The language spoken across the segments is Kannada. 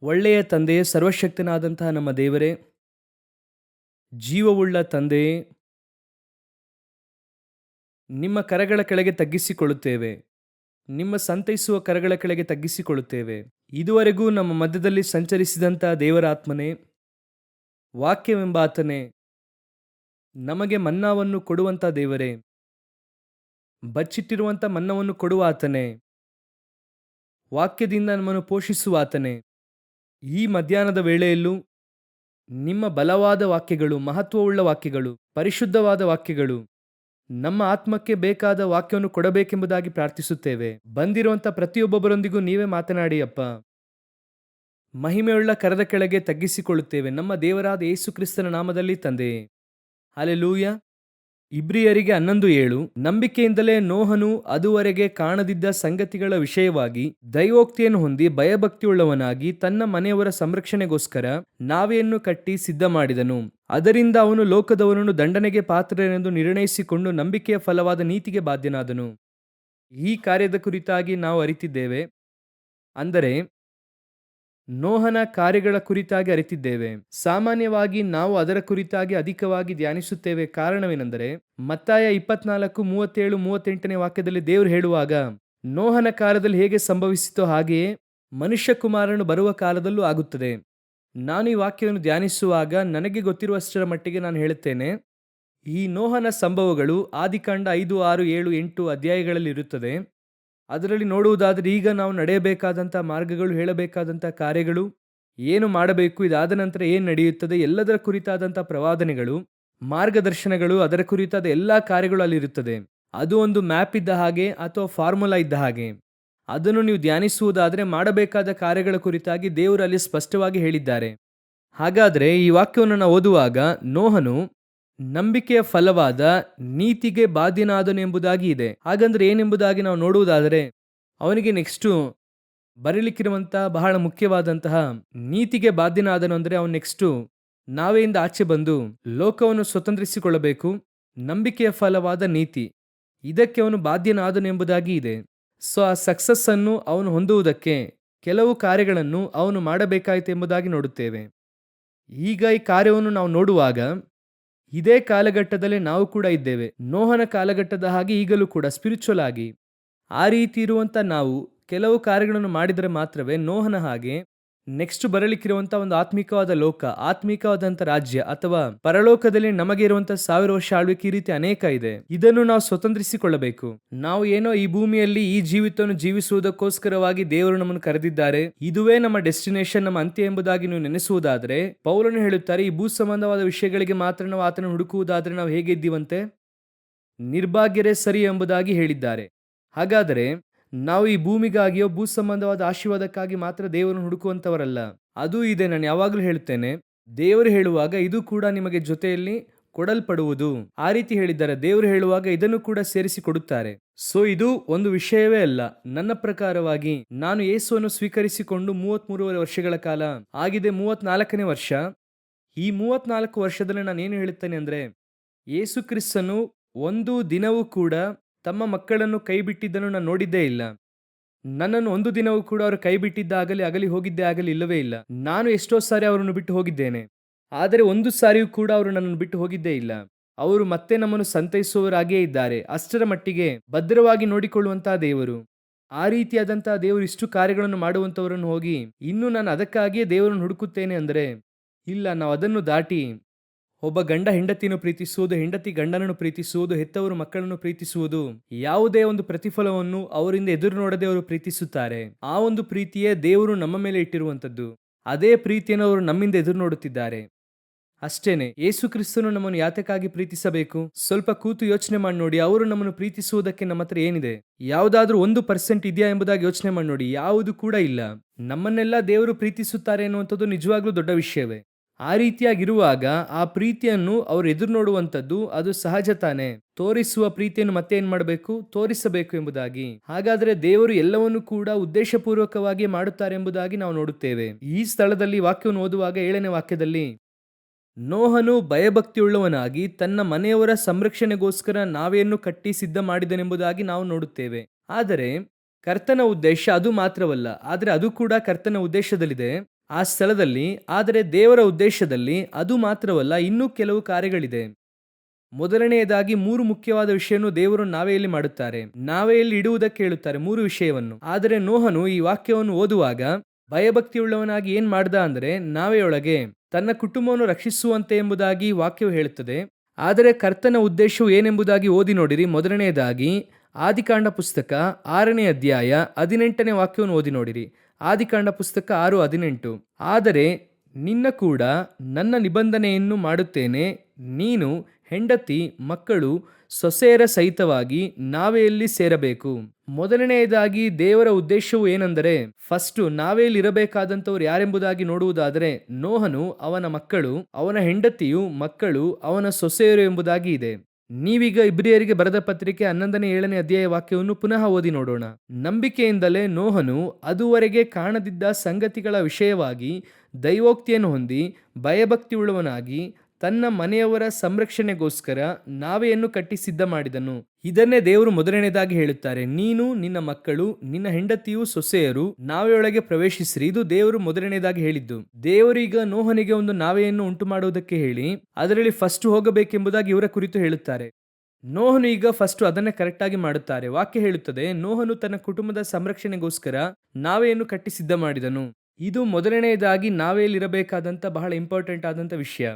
ಒಳ್ಳೆಯ ತಂದೆಯೇ, ಸರ್ವಶಕ್ತನಾದಂತಹ ನಮ್ಮ ದೇವರೇ, ಜೀವವುಳ್ಳ ತಂದೆಯೇ, ನಿಮ್ಮ ಕರಗಳ ಕೆಳಗೆ ತಗ್ಗಿಸಿಕೊಳ್ಳುತ್ತೇವೆ. ನಿಮ್ಮ ಸಂತೈಸುವ ಕರಗಳ ಕೆಳಗೆ ತಗ್ಗಿಸಿಕೊಳ್ಳುತ್ತೇವೆ. ಇದುವರೆಗೂ ನಮ್ಮ ಮಧ್ಯದಲ್ಲಿ ಸಂಚರಿಸಿದಂಥ ದೇವರ ಆತ್ಮನೇ, ವಾಕ್ಯವೆಂಬಾತನೇ, ನಮಗೆ ಮನ್ನಾವನ್ನು ಕೊಡುವಂಥ ದೇವರೇ, ಬಚ್ಚಿಟ್ಟಿರುವಂಥ ಮನ್ನವನ್ನು ಕೊಡುವ ಆತನೇ, ವಾಕ್ಯದಿಂದ ನಮ್ಮನ್ನು ಪೋಷಿಸುವ ಆತನೇ, ಈ ಮಧ್ಯಾಹ್ನದ ವೇಳೆಯಲ್ಲೂ ನಿಮ್ಮ ಬಲವಾದ ವಾಕ್ಯಗಳು, ಮಹತ್ವವುಳ್ಳ ವಾಕ್ಯಗಳು, ಪರಿಶುದ್ಧವಾದ ವಾಕ್ಯಗಳು, ನಮ್ಮ ಆತ್ಮಕ್ಕೆ ಬೇಕಾದ ವಾಕ್ಯವನ್ನು ಕೊಡಬೇಕೆಂಬುದಾಗಿ ಪ್ರಾರ್ಥಿಸುತ್ತೇವೆ. ಬಂದಿರುವಂಥ ಪ್ರತಿಯೊಬ್ಬೊಬ್ಬರೊಂದಿಗೂ ನೀವೇ ಮಾತನಾಡಿ ಅಪ್ಪ. ಮಹಿಮೆಯುಳ್ಳ ಕರದ ಕೆಳಗೆ ತಗ್ಗಿಸಿಕೊಳ್ಳುತ್ತೇವೆ ನಮ್ಮ ದೇವರಾದ ಯೇಸು ಕ್ರಿಸ್ತನ ನಾಮದಲ್ಲಿ ತಂದೆಯೇ. ಹಲ್ಲೆಲೂಯ. ಇಬ್ರಿಯರಿಗೆ 11:7 ನಂಬಿಕೆಯಿಂದಲೇ ನೋಹನು ಅದುವರೆಗೆ ಕಾಣದಿದ್ದ ಸಂಗತಿಗಳ ವಿಷಯವಾಗಿ ದೈವೋಕ್ತಿಯನ್ನು ಹೊಂದಿ ಭಯಭಕ್ತಿಯುಳ್ಳವನಾಗಿ ತನ್ನ ಮನೆಯವರ ಸಂರಕ್ಷಣೆಗೋಸ್ಕರ ನಾವೆಯನ್ನು ಕಟ್ಟಿ ಸಿದ್ಧ ಮಾಡಿದನು. ಅದರಿಂದ ಅವನು ಲೋಕದವರನ್ನು ದಂಡನೆಗೆ ಪಾತ್ರರೆಂದು ನಿರ್ಣಯಿಸಿಕೊಂಡು ನಂಬಿಕೆಯ ಫಲವಾದ ನೀತಿಗೆ ಬಾಧ್ಯನಾದನು. ಈ ಕಾರ್ಯದ ಕುರಿತಾಗಿ ನಾವು ಅರಿತಿದ್ದೇವೆ, ಅಂದರೆ ನೋಹನ ಕಾರ್ಯಗಳ ಕುರಿತಾಗಿ ಅರಿತಿದ್ದೇವೆ. ಸಾಮಾನ್ಯವಾಗಿ ನಾವು ಅದರ ಕುರಿತಾಗಿ ಅಧಿಕವಾಗಿ ಧ್ಯಾನಿಸುತ್ತೇವೆ. ಕಾರಣವೇನೆಂದರೆ ಮತ್ತಾಯ 24:37-38 ವಾಕ್ಯದಲ್ಲಿ ದೇವರು ಹೇಳುವಾಗ, ನೋಹನ ಕಾಲದಲ್ಲಿ ಹೇಗೆ ಸಂಭವಿಸಿತೋ ಹಾಗೆಯೇ ಮನುಷ್ಯಕುಮಾರನು ಬರುವ ಕಾಲದಲ್ಲೂ ಆಗುತ್ತದೆ. ನಾನು ಈ ವಾಕ್ಯವನ್ನು ಧ್ಯಾನಿಸುವಾಗ ನನಗೆ ಗೊತ್ತಿರುವಷ್ಟರ ಮಟ್ಟಿಗೆ ನಾನು ಹೇಳುತ್ತೇನೆ, ಈ ನೋಹನ ಸಂಭವಗಳು ಆದಿಕಾಂಡ 5, 6, 7, 8 ಅಧ್ಯಾಯಗಳಲ್ಲಿ ಇರುತ್ತದೆ. ಅದರಲ್ಲಿ ನೋಡುವುದಾದರೆ ಈಗ ನಾವು ನಡೆಯಬೇಕಾದಂಥ ಮಾರ್ಗಗಳು, ಹೇಳಬೇಕಾದಂಥ ಕಾರ್ಯಗಳು, ಏನು ಮಾಡಬೇಕು, ಇದಾದ ನಂತರ ಏನು ನಡೆಯುತ್ತದೆ, ಎಲ್ಲದರ ಕುರಿತಾದಂಥ ಪ್ರವಾದನೆಗಳು, ಮಾರ್ಗದರ್ಶನಗಳು, ಅದರ ಕುರಿತಾದ ಎಲ್ಲ ಕಾರ್ಯಗಳು ಅಲ್ಲಿರುತ್ತದೆ. ಅದು ಒಂದು ಮ್ಯಾಪ್ ಇದ್ದ ಹಾಗೆ ಅಥವಾ ಫಾರ್ಮುಲಾ ಇದ್ದ ಹಾಗೆ. ಅದನ್ನು ನೀವು ಧ್ಯಾನಿಸುವುದಾದರೆ ಮಾಡಬೇಕಾದ ಕಾರ್ಯಗಳ ಕುರಿತಾಗಿ ದೇವರು ಅಲ್ಲಿ ಸ್ಪಷ್ಟವಾಗಿ ಹೇಳಿದ್ದಾರೆ. ಹಾಗಾದರೆ ಈ ವಾಕ್ಯವನ್ನು ನಾವು ಓದುವಾಗ ನೋಹನು ನಂಬಿಕೆಯ ಫಲವಾದ ನೀತಿಗೆ ಬಾಧ್ಯನಾದನು ಎಂಬುದಾಗಿ ಇದೆ. ಹಾಗಂದ್ರೆ ಏನೆಂಬುದಾಗಿ ನಾವು ನೋಡುವುದಾದರೆ ಅವನಿಗೆ ನೆಕ್ಸ್ಟು ಬರಲಿಕ್ಕಿರುವಂಥ ಬಹಳ ಮುಖ್ಯವಾದಂತಹ ನೀತಿಗೆ ಬಾಧ್ಯನಾದನು. ಅಂದರೆ ಅವನು ನೆಕ್ಸ್ಟು ನಾವೆಯಿಂದ ಆಚೆ ಬಂದು ಲೋಕವನ್ನು ಸ್ವತಂತ್ರಿಸಿಕೊಳ್ಳಬೇಕು. ನಂಬಿಕೆಯ ಫಲವಾದ ನೀತಿ, ಇದಕ್ಕೆ ಅವನು ಬಾಧ್ಯನಾದನು ಎಂಬುದಾಗಿ ಇದೆ. ಸೊ ಆ ಸಕ್ಸಸ್ ಅನ್ನು ಅವನು ಹೊಂದುವುದಕ್ಕೆ ಕೆಲವು ಕಾರ್ಯಗಳನ್ನು ಅವನು ಮಾಡಬೇಕಾಯಿತು ಎಂಬುದಾಗಿ ನೋಡುತ್ತೇವೆ. ಈಗ ಈ ಕಾರ್ಯವನ್ನು ನಾವು ನೋಡುವಾಗ ಇದೇ ಕಾಲಘಟ್ಟದಲ್ಲಿ ನಾವು ಕೂಡ ಇದ್ದೇವೆ. ನೋಹನ ಕಾಲಘಟ್ಟದ ಹಾಗೆ ಈಗಲೂ ಕೂಡ ಸ್ಪಿರಿಚುವಲ್ ಆಗಿ ಆ ರೀತಿ ಇರುವಂಥ ನಾವು ಕೆಲವು ಕಾರ್ಯಗಳನ್ನು ಮಾಡಿದರೆ ಮಾತ್ರವೇ ನೋಹನ ಹಾಗೆ ನೆಕ್ಸ್ಟ್ ಬರಲಿಕ್ಕಿರುವಂಥ ಒಂದು ಆತ್ಮಿಕವಾದ ಲೋಕ, ಆತ್ಮಿಕವಾದಂಥ ರಾಜ್ಯ ಅಥವಾ ಪರಲೋಕದಲ್ಲಿ ನಮಗೆ ಇರುವಂಥ 1000 ವರ್ಷ ಆಳ್ವಿಕೆ, ಈ ರೀತಿ ಅನೇಕ ಇದೆ. ಇದನ್ನು ನಾವು ಸ್ವತಂತ್ರಿಸಿಕೊಳ್ಳಬೇಕು. ನಾವು ಏನೋ ಈ ಭೂಮಿಯಲ್ಲಿ ಈ ಜೀವಿತವನ್ನು ಜೀವಿಸುವುದಕ್ಕೋಸ್ಕರವಾಗಿ ದೇವರು ನಮ್ಮನ್ನು ಕರೆದಿದ್ದಾರೆ, ಇದುವೇ ನಮ್ಮ ಡೆಸ್ಟಿನೇಷನ್, ನಮ್ಮ ಅಂತ್ಯ ಎಂಬುದಾಗಿ ನೀವು ನೆನೆಸುವುದಾದರೆ ಪೌಲನು ಹೇಳುತ್ತಾರೆ, ಈ ಭೂ ಸಂಬಂಧವಾದ ವಿಷಯಗಳಿಗೆ ಮಾತ್ರ ನಾವು ಆತನ ಹುಡುಕುವುದಾದರೆ ನಾವು ಹೇಗೆ ಇದ್ದೀವಂತೆ, ನಿರ್ಭಾಗ್ಯರೇ ಸರಿ ಎಂಬುದಾಗಿ ಹೇಳಿದ್ದಾರೆ. ಹಾಗಾದರೆ ನಾವು ಈ ಭೂಮಿಗಾಗಿಯೋ ಭೂ ಸಂಬಂಧವಾದ ಆಶೀರ್ವಾದಕ್ಕಾಗಿ ಮಾತ್ರ ದೇವರನ್ನು ಹುಡುಕುವಂಥವರಲ್ಲ. ಅದೂ ಇದೆ. ನಾನು ಯಾವಾಗಲೂ ಹೇಳುತ್ತೇನೆ, ದೇವರು ಹೇಳುವಾಗ ಇದು ಕೂಡ ನಿಮಗೆ ಜೊತೆಯಲ್ಲಿ ಕೊಡಲ್ಪಡುವುದು, ಆ ರೀತಿ ಹೇಳಿದ್ದಾರೆ. ದೇವರು ಹೇಳುವಾಗ ಇದನ್ನು ಕೂಡ ಸೇರಿಸಿ ಕೊಡುತ್ತಾರೆ. ಸೊ ಇದು ಒಂದು ವಿಷಯವೇ ಅಲ್ಲ. ನನ್ನ ಪ್ರಕಾರವಾಗಿ ನಾನು ಯೇಸುವನ್ನು ಸ್ವೀಕರಿಸಿಕೊಂಡು 33 ವರ್ಷಗಳ ಕಾಲ ಆಗಿದೆ, 34ನೇ ವರ್ಷ. ಈ 34 ವರ್ಷದಲ್ಲಿ ನಾನು ಏನು ಹೇಳುತ್ತೇನೆ ಅಂದರೆ, ಯೇಸು ಕ್ರಿಸ್ತನು ಒಂದು ದಿನವೂ ಕೂಡ ತಮ್ಮ ಮಕ್ಕಳನ್ನು ಕೈ ಬಿಟ್ಟಿದ್ದನ್ನು ನಾನು ನೋಡಿದ್ದೇ ಇಲ್ಲ. ನನ್ನನ್ನು ಒಂದು ದಿನವೂ ಕೂಡ ಅವರು ಕೈ ಬಿಟ್ಟಿದ್ದಾಗಲಿ ಅಗಲಿ ಹೋಗಿದ್ದೇ ಆಗಲಿ ಇಲ್ಲವೇ ಇಲ್ಲ. ನಾನು ಎಷ್ಟೋ ಸಾರಿ ಅವರನ್ನು ಬಿಟ್ಟು ಹೋಗಿದ್ದೇನೆ, ಆದರೆ ಒಂದು ಸಾರಿಯೂ ಕೂಡ ಅವರು ನನ್ನನ್ನು ಬಿಟ್ಟು ಹೋಗಿದ್ದೇ ಇಲ್ಲ. ಅವರು ಮತ್ತೆ ನಮ್ಮನ್ನು ಸಂತೈಸುವವರಾಗಿಯೇ ಇದ್ದಾರೆ. ಅಷ್ಟರ ಮಟ್ಟಿಗೆ ಭದ್ರವಾಗಿ ನೋಡಿಕೊಳ್ಳುವಂತಹ ದೇವರು. ಆ ರೀತಿಯಾದಂತಹ ದೇವರು ಇಷ್ಟು ಕಾರ್ಯಗಳನ್ನು ಮಾಡುವಂಥವರನ್ನು ಹೋಗಿ ಇನ್ನು ನಾನು ಅದಕ್ಕಾಗಿಯೇ ದೇವರನ್ನು ಹುಡುಕುತ್ತೇನೆ ಅಂದರೆ ಇಲ್ಲ. ನಾವು ಅದನ್ನು ದಾಟಿ ಒಬ್ಬ ಗಂಡ ಹೆಂಡತಿಯನ್ನು ಪ್ರೀತಿಸುವುದು, ಹೆಂಡತಿ ಗಂಡನನ್ನು ಪ್ರೀತಿಸುವುದು, ಹೆತ್ತವರು ಮಕ್ಕಳನ್ನು ಪ್ರೀತಿಸುವುದು, ಯಾವುದೇ ಒಂದು ಪ್ರತಿಫಲವನ್ನು ಅವರಿಂದ ಎದುರು ನೋಡದೆ ಅವರು ಪ್ರೀತಿಸುತ್ತಾರೆ. ಆ ಒಂದು ಪ್ರೀತಿಯೇ ದೇವರು ನಮ್ಮ ಮೇಲೆ ಇಟ್ಟಿರುವಂಥದ್ದು. ಅದೇ ಪ್ರೀತಿಯನ್ನು ಅವರು ನಮ್ಮಿಂದ ಎದುರು ನೋಡುತ್ತಿದ್ದಾರೆ. ಅಷ್ಟೇನೆ. ಯೇಸು ಕ್ರಿಸ್ತನು ನಮ್ಮನ್ನು ಯಾತಕ್ಕಾಗಿ ಪ್ರೀತಿಸಬೇಕು? ಸ್ವಲ್ಪ ಕೂತು ಯೋಚನೆ ಮಾಡಿ ನೋಡಿ. ಅವರು ನಮ್ಮನ್ನು ಪ್ರೀತಿಸುವುದಕ್ಕೆ ನಮ್ಮ ಹತ್ರ ಏನಿದೆ? ಯಾವುದಾದ್ರೂ 1% ಇದೆಯಾ ಎಂಬುದಾಗಿ ಯೋಚನೆ ಮಾಡಿ ನೋಡಿ. ಯಾವುದು ಕೂಡ ಇಲ್ಲ. ನಮ್ಮನ್ನೆಲ್ಲ ದೇವರು ಪ್ರೀತಿಸುತ್ತಾರೆ ಎನ್ನುವಂಥದ್ದು ನಿಜವಾಗ್ಲೂ ದೊಡ್ಡ ವಿಷಯವೇ. ಆ ರೀತಿಯಾಗಿರುವಾಗ ಆ ಪ್ರೀತಿಯನ್ನು ಅವರು ಎದುರು ನೋಡುವಂಥದ್ದು ಅದು ಸಹಜ ತಾನೆ. ತೋರಿಸುವ ಪ್ರೀತಿಯನ್ನು ಮತ್ತೆ ಏನ್ ಮಾಡಬೇಕು? ತೋರಿಸಬೇಕು ಎಂಬುದಾಗಿ. ಹಾಗಾದ್ರೆ ದೇವರು ಎಲ್ಲವನ್ನೂ ಕೂಡ ಉದ್ದೇಶಪೂರ್ವಕವಾಗಿ ಮಾಡುತ್ತಾರೆ ಎಂಬುದಾಗಿ ನಾವು ನೋಡುತ್ತೇವೆ. ಈ ಸ್ಥಳದಲ್ಲಿ ವಾಕ್ಯವನ್ನು ಓದುವಾಗ 7ನೇ ವಾಕ್ಯದಲ್ಲಿ, ನೋಹನು ಭಯಭಕ್ತಿಯುಳ್ಳವನಾಗಿ ತನ್ನ ಮನೆಯವರ ಸಂರಕ್ಷಣೆಗೋಸ್ಕರ ನಾವೆಯನ್ನು ಕಟ್ಟಿ ಸಿದ್ಧ ಮಾಡಿದನೆಂಬುದಾಗಿ ನಾವು ನೋಡುತ್ತೇವೆ. ಆದರೆ ಕರ್ತನ ಉದ್ದೇಶ ಅದು ಮಾತ್ರವಲ್ಲ, ಆದರೆ ಅದು ಕೂಡ ಕರ್ತನ ಉದ್ದೇಶದಲ್ಲಿದೆ. ಆ ಸ್ಥಳದಲ್ಲಿ. ಆದರೆ ದೇವರ ಉದ್ದೇಶದಲ್ಲಿ ಅದು ಮಾತ್ರವಲ್ಲ, ಇನ್ನೂ ಕೆಲವು ಕಾರ್ಯಗಳಿದೆ. ಮೊದಲನೆಯದಾಗಿ 3 ಮುಖ್ಯವಾದ ವಿಷಯವನ್ನು ದೇವರು ನಾವೆಯಲ್ಲಿ ಮಾಡುತ್ತಾರೆ. ನಾವೆಯಲ್ಲಿ ಇಡುವುದಕ್ಕೆ ಹೇಳುತ್ತಾರೆ 3 ವಿಷಯವನ್ನು. ಆದರೆ ನೋಹನು ಈ ವಾಕ್ಯವನ್ನು ಓದುವಾಗ ಭಯಭಕ್ತಿಯುಳ್ಳವನಾಗಿ ಏನ್ ಮಾಡ್ದ ಅಂದ್ರೆ, ನಾವೆಯೊಳಗೆ ತನ್ನ ಕುಟುಂಬವನ್ನು ರಕ್ಷಿಸುವಂತೆ ಎಂಬುದಾಗಿ ವಾಕ್ಯವು ಹೇಳುತ್ತದೆ. ಆದರೆ ಕರ್ತನ ಉದ್ದೇಶವು ಏನೆಂಬುದಾಗಿ ಓದಿ ನೋಡಿರಿ. ಮೊದಲನೆಯದಾಗಿ ಆದಿಕಾಂಡ ಪುಸ್ತಕ 6ನೇ ಅಧ್ಯಾಯ 18ನೇ ವಾಕ್ಯವನ್ನು ಓದಿ ನೋಡಿರಿ. ಆದಿಕಾಂಡ ಪುಸ್ತಕ 6:18. ಆದರೆ ನಿನ್ನ ಕೂಡ ನನ್ನ ನಿಬಂಧನೆಯನ್ನು ಮಾಡುತ್ತೇನೆ, ನೀನು ಹೆಂಡತಿ ಮಕ್ಕಳು ಸೊಸೆಯರ ಸಹಿತವಾಗಿ ನಾವೆಯಲ್ಲಿ ಸೇರಬೇಕು. ಮೊದಲನೆಯದಾಗಿ ದೇವರ ಉದ್ದೇಶವು ಏನೆಂದರೆ, ಫಸ್ಟ್ ನಾವೆಯಲ್ಲಿ ಇರಬೇಕಾದಂಥವ್ರು ಯಾರೆಂಬುದಾಗಿ ನೋಡುವುದಾದರೆ ನೋಹನು, ಅವನ ಮಕ್ಕಳು, ಅವನ ಹೆಂಡತಿಯು, ಮಕ್ಕಳು, ಅವನ ಸೊಸೆಯರು ಎಂಬುದಾಗಿ ಇದೆ. ನೀವೀಗ ಇಬ್ರಿಯರಿಗೆ ಬರೆದ ಪತ್ರಿಕೆ 11ನೇ 7ನೇ ಅಧ್ಯಾಯ ವಾಕ್ಯವನ್ನು ಪುನಃ ಓದಿ ನೋಡೋಣ. ನಂಬಿಕೆಯಿಂದಲೇ ನೋಹನು ಅದುವರೆಗೆ ಕಾಣದಿದ್ದ ಸಂಗತಿಗಳ ವಿಷಯವಾಗಿ ದೈವೋಕ್ತಿಯನ್ನು ಹೊಂದಿ ಭಯಭಕ್ತಿಯುಳ್ಳವನಾಗಿ ತನ್ನ ಮನೆಯವರ ಸಂರಕ್ಷಣೆಗೋಸ್ಕರ ನಾವೆಯನ್ನು ಕಟ್ಟಿ ಸಿದ್ಧ ಮಾಡಿದನು. ಇದನ್ನೇ ದೇವರು ಮೊದಲನೇದಾಗಿ ಹೇಳುತ್ತಾರೆ, ನೀನು, ನಿನ್ನ ಮಕ್ಕಳು, ನಿನ್ನ ಹೆಂಡತಿಯು, ಸೊಸೆಯರು ನಾವೆಯೊಳಗೆ ಪ್ರವೇಶಿಸಿರಿ. ಇದು ದೇವರು ಮೊದಲನೇದಾಗಿ ಹೇಳಿದ್ದು. ದೇವರು ಈಗ ನೋಹನಿಗೆ ಒಂದು ನಾವೆಯನ್ನು ಉಂಟು ಮಾಡುವುದಕ್ಕೆ ಹೇಳಿ ಅದರಲ್ಲಿ ಫಸ್ಟ್ ಹೋಗಬೇಕೆಂಬುದಾಗಿ ಇವರ ಕುರಿತು ಹೇಳುತ್ತಾರೆ. ನೋಹನು ಈಗ ಫಸ್ಟ್ ಅದನ್ನೇ ಕರೆಕ್ಟ್ ಆಗಿ ಮಾಡುತ್ತಾರೆ. ವಾಕ್ಯ ಹೇಳುತ್ತದೆ, ನೋಹನು ತನ್ನ ಕುಟುಂಬದ ಸಂರಕ್ಷಣೆಗೋಸ್ಕರ ನಾವೆಯನ್ನು ಕಟ್ಟಿ ಸಿದ್ಧ ಮಾಡಿದನು. ಇದು ಮೊದಲನೆಯದಾಗಿ ನಾವೆಯಲ್ಲಿರಬೇಕಾದಂತ ಬಹಳ ಇಂಪಾರ್ಟೆಂಟ್ ಆದಂತ ವಿಷಯ.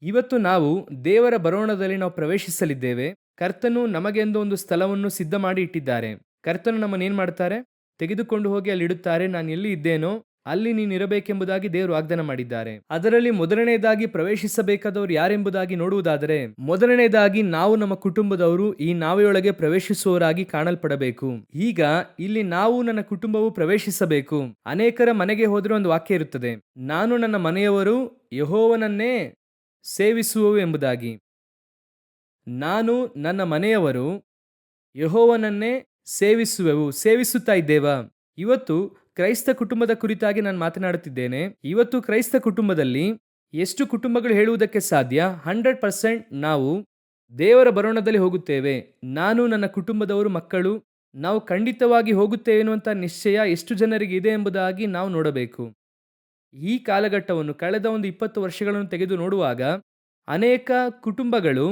ಇವತ್ತು ನಾವು ದೇವರ ಬರೋಣದಲ್ಲಿ ನಾವು ಪ್ರವೇಶಿಸಲಿದ್ದೇವೆ. ಕರ್ತನು ನಮಗೆಂದು ಒಂದು ಸ್ಥಳವನ್ನು ಸಿದ್ಧ ಮಾಡಿ ಇಟ್ಟಿದ್ದಾರೆ. ಕರ್ತನು ನಮ್ಮನ್ನೇನ್ ಮಾಡ್ತಾರೆ, ತೆಗೆದುಕೊಂಡು ಹೋಗಿ ಅಲ್ಲಿ ಇಡುತ್ತಾರೆ. ನಾನು ಎಲ್ಲಿ ಇದ್ದೇನೋ ಅಲ್ಲಿ ನೀನು ಇರಬೇಕೆಂಬುದಾಗಿ ದೇವರು ವಾಗ್ದಾನ ಮಾಡಿದ್ದಾರೆ. ಅದರಲ್ಲಿ ಮೊದಲನೆಯದಾಗಿ ಪ್ರವೇಶಿಸಬೇಕಾದವರು ಯಾರೆಂಬುದಾಗಿ ನೋಡುವುದಾದರೆ, ಮೊದಲನೆಯದಾಗಿ ನಾವು ನಮ್ಮ ಕುಟುಂಬದವರು ಈ ನಾವೆಯೊಳಗೆ ಪ್ರವೇಶಿಸುವವರಾಗಿ ಕಾಣಲ್ಪಡಬೇಕು. ಈಗ ಇಲ್ಲಿ ನಾವು, ನನ್ನ ಕುಟುಂಬವು ಪ್ರವೇಶಿಸಬೇಕು. ಅನೇಕರ ಮನೆಗೆ ಹೋದ್ರೆ ಒಂದು ವಾಕ್ಯ ಇರುತ್ತದೆ, ನಾನು ನನ್ನ ಮನೆಯವರು ಯೆಹೋವನನ್ನೇ ಸೇವಿಸುವೆವು ಎಂಬುದಾಗಿ. ನಾನು ನನ್ನ ಮನೆಯವರು ಯೆಹೋವನನ್ನೇ ಸೇವಿಸುತ್ತಾ ಇದ್ದೇವಾ? ಇವತ್ತು ಕ್ರೈಸ್ತ ಕುಟುಂಬದ ಕುರಿತಾಗಿ ನಾನು ಮಾತನಾಡುತ್ತಿದ್ದೇನೆ. ಇವತ್ತು ಕ್ರೈಸ್ತ ಕುಟುಂಬದಲ್ಲಿ ಎಷ್ಟು ಕುಟುಂಬಗಳು ಹೇಳುವುದಕ್ಕೆ ಸಾಧ್ಯ? 100% ನಾವು ದೇವರ ಬರೋಣದಲ್ಲಿ ಹೋಗುತ್ತೇವೆ. ನಾನು, ನನ್ನ ಕುಟುಂಬದವರು, ಮಕ್ಕಳು ನಾವು ಖಂಡಿತವಾಗಿ ಹೋಗುತ್ತೇವೆ ಎನ್ನುವಂಥ ನಿಶ್ಚಯ ಎಷ್ಟು ಜನರಿಗೆ ಇದೆ ಎಂಬುದಾಗಿ ನಾವು ನೋಡಬೇಕು. ಈ ಕಾಲಘಟ್ಟವನ್ನು ಕಳೆದ ಒಂದು 20 ವರ್ಷಗಳನ್ನು ತೆಗೆದು ನೋಡುವಾಗ ಅನೇಕ ಕುಟುಂಬಗಳು,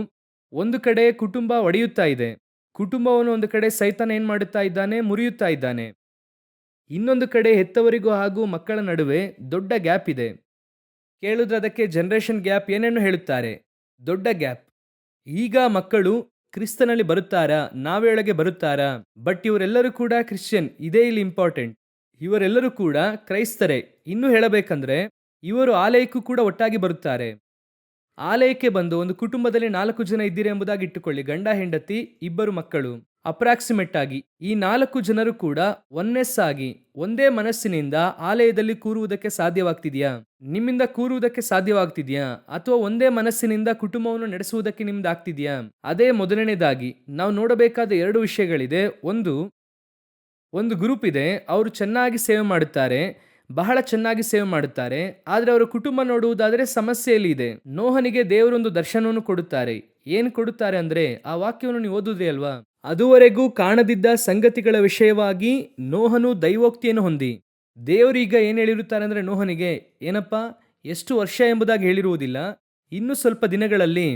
ಒಂದು ಕಡೆ ಕುಟುಂಬ ಒಡೆಯುತ್ತಾ ಇದೆ, ಕುಟುಂಬವನ್ನು ಒಂದು ಕಡೆ ಸೈತಾನ ಏನ್ ಮಾಡುತ್ತಾ ಇದ್ದಾನೆ, ಮುರಿಯುತ್ತಾ ಇದ್ದಾನೆ. ಇನ್ನೊಂದು ಕಡೆ ಹೆತ್ತವರಿಗೂ ಹಾಗೂ ಮಕ್ಕಳ ನಡುವೆ ದೊಡ್ಡ ಗ್ಯಾಪ್ ಇದೆ. ಕೇಳಿದ್ರೆ ಅದಕ್ಕೆ ಜನರೇಷನ್ ಗ್ಯಾಪ್ ಏನೇನು ಹೇಳುತ್ತಾರೆ, ದೊಡ್ಡ ಗ್ಯಾಪ್. ಈಗ ಮಕ್ಕಳು ಕ್ರಿಸ್ತನಲ್ಲಿ ಬರುತ್ತಾರಾ, ನಾವೆಯೊಳಗೆ ಬರುತ್ತಾರಾ? ಬಟ್ ಇವರೆಲ್ಲರೂ ಕೂಡ ಕ್ರಿಶ್ಚಿಯನ್, ಇದೇ ಇಲ್ಲಿ ಇಂಪಾರ್ಟೆಂಟ್. ಇವರೆಲ್ಲರೂ ಕೂಡ ಕ್ರೈಸ್ತರೇ. ಇನ್ನೂ ಹೇಳಬೇಕಂದ್ರೆ ಇವರು ಆಲಯಕ್ಕೂ ಕೂಡ ಒಟ್ಟಾಗಿ ಬರುತ್ತಾರೆ. ಆಲಯಕ್ಕೆ ಬಂದು ಒಂದು ಕುಟುಂಬದಲ್ಲಿ 4 ಜನ ಇದ್ದೀರಿ ಎಂಬುದಾಗಿ ಇಟ್ಟುಕೊಳ್ಳಿ, ಗಂಡ ಹೆಂಡತಿ 2 ಮಕ್ಕಳು. ಅಪ್ರಾಕ್ಸಿಮೇಟ್ ಆಗಿ ಈ 4 ಜನರು ಕೂಡ ಒನ್ನೆಸ್ ಆಗಿ ಒಂದೇ ಮನಸ್ಸಿನಿಂದ ಆಲಯದಲ್ಲಿ ಕೂರುವುದಕ್ಕೆ ಸಾಧ್ಯವಾಗ್ತಿದೆಯಾ? ನಿಮ್ಮಿಂದ ಕೂರುವುದಕ್ಕೆ ಸಾಧ್ಯವಾಗ್ತಿದೆಯಾ? ಅಥವಾ ಒಂದೇ ಮನಸ್ಸಿನಿಂದ ಕುಟುಂಬವನ್ನು ನಡೆಸುವುದಕ್ಕೆ ನಿಮ್ದು ಆಗ್ತಿದೆಯಾ? ಅದೇ ಮೊದಲನೇದಾಗಿ ನಾವು ನೋಡಬೇಕಾದ 2 ವಿಷಯಗಳಿದೆ. ಒಂದು ಗ್ರೂಪ್ ಇದೆ, ಅವರು ಚೆನ್ನಾಗಿ ಸೇವೆ ಮಾಡುತ್ತಾರೆ, ಬಹಳ ಚೆನ್ನಾಗಿ ಸೇವೆ ಮಾಡುತ್ತಾರೆ. ಆದರೆ ಅವರ ಕುಟುಂಬ ನೋಡುವುದಾದರೆ ಸಮಸ್ಯೆಯಲ್ಲಿ ಇದೆ. ನೋಹನಿಗೆ ದೇವರೊಂದು ದರ್ಶನವನ್ನು ಕೊಡುತ್ತಾರೆ. ಏನು ಕೊಡುತ್ತಾರೆ ಅಂದ್ರೆ, ಆ ವಾಕ್ಯವನ್ನು ನೀವು ಓದುದ್ರಿ ಅಲ್ವಾ, ಅದುವರೆಗೂ ಕಾಣದಿದ್ದ ಸಂಗತಿಗಳ ವಿಷಯವಾಗಿ ನೋಹನು ದೈವೋಕ್ತಿಯನ್ನು ಹೊಂದಿ. ದೇವರೀಗ ಏನು ಹೇಳಿರುತ್ತಾರೆ ಅಂದ್ರೆ ನೋಹನಿಗೆ, ಏನಪ್ಪಾ ಎಷ್ಟು ವರ್ಷ ಎಂಬುದಾಗಿ ಹೇಳಿರುವುದಿಲ್ಲ, ಇನ್ನು ಸ್ವಲ್ಪ ದಿನಗಳಲ್ಲಿ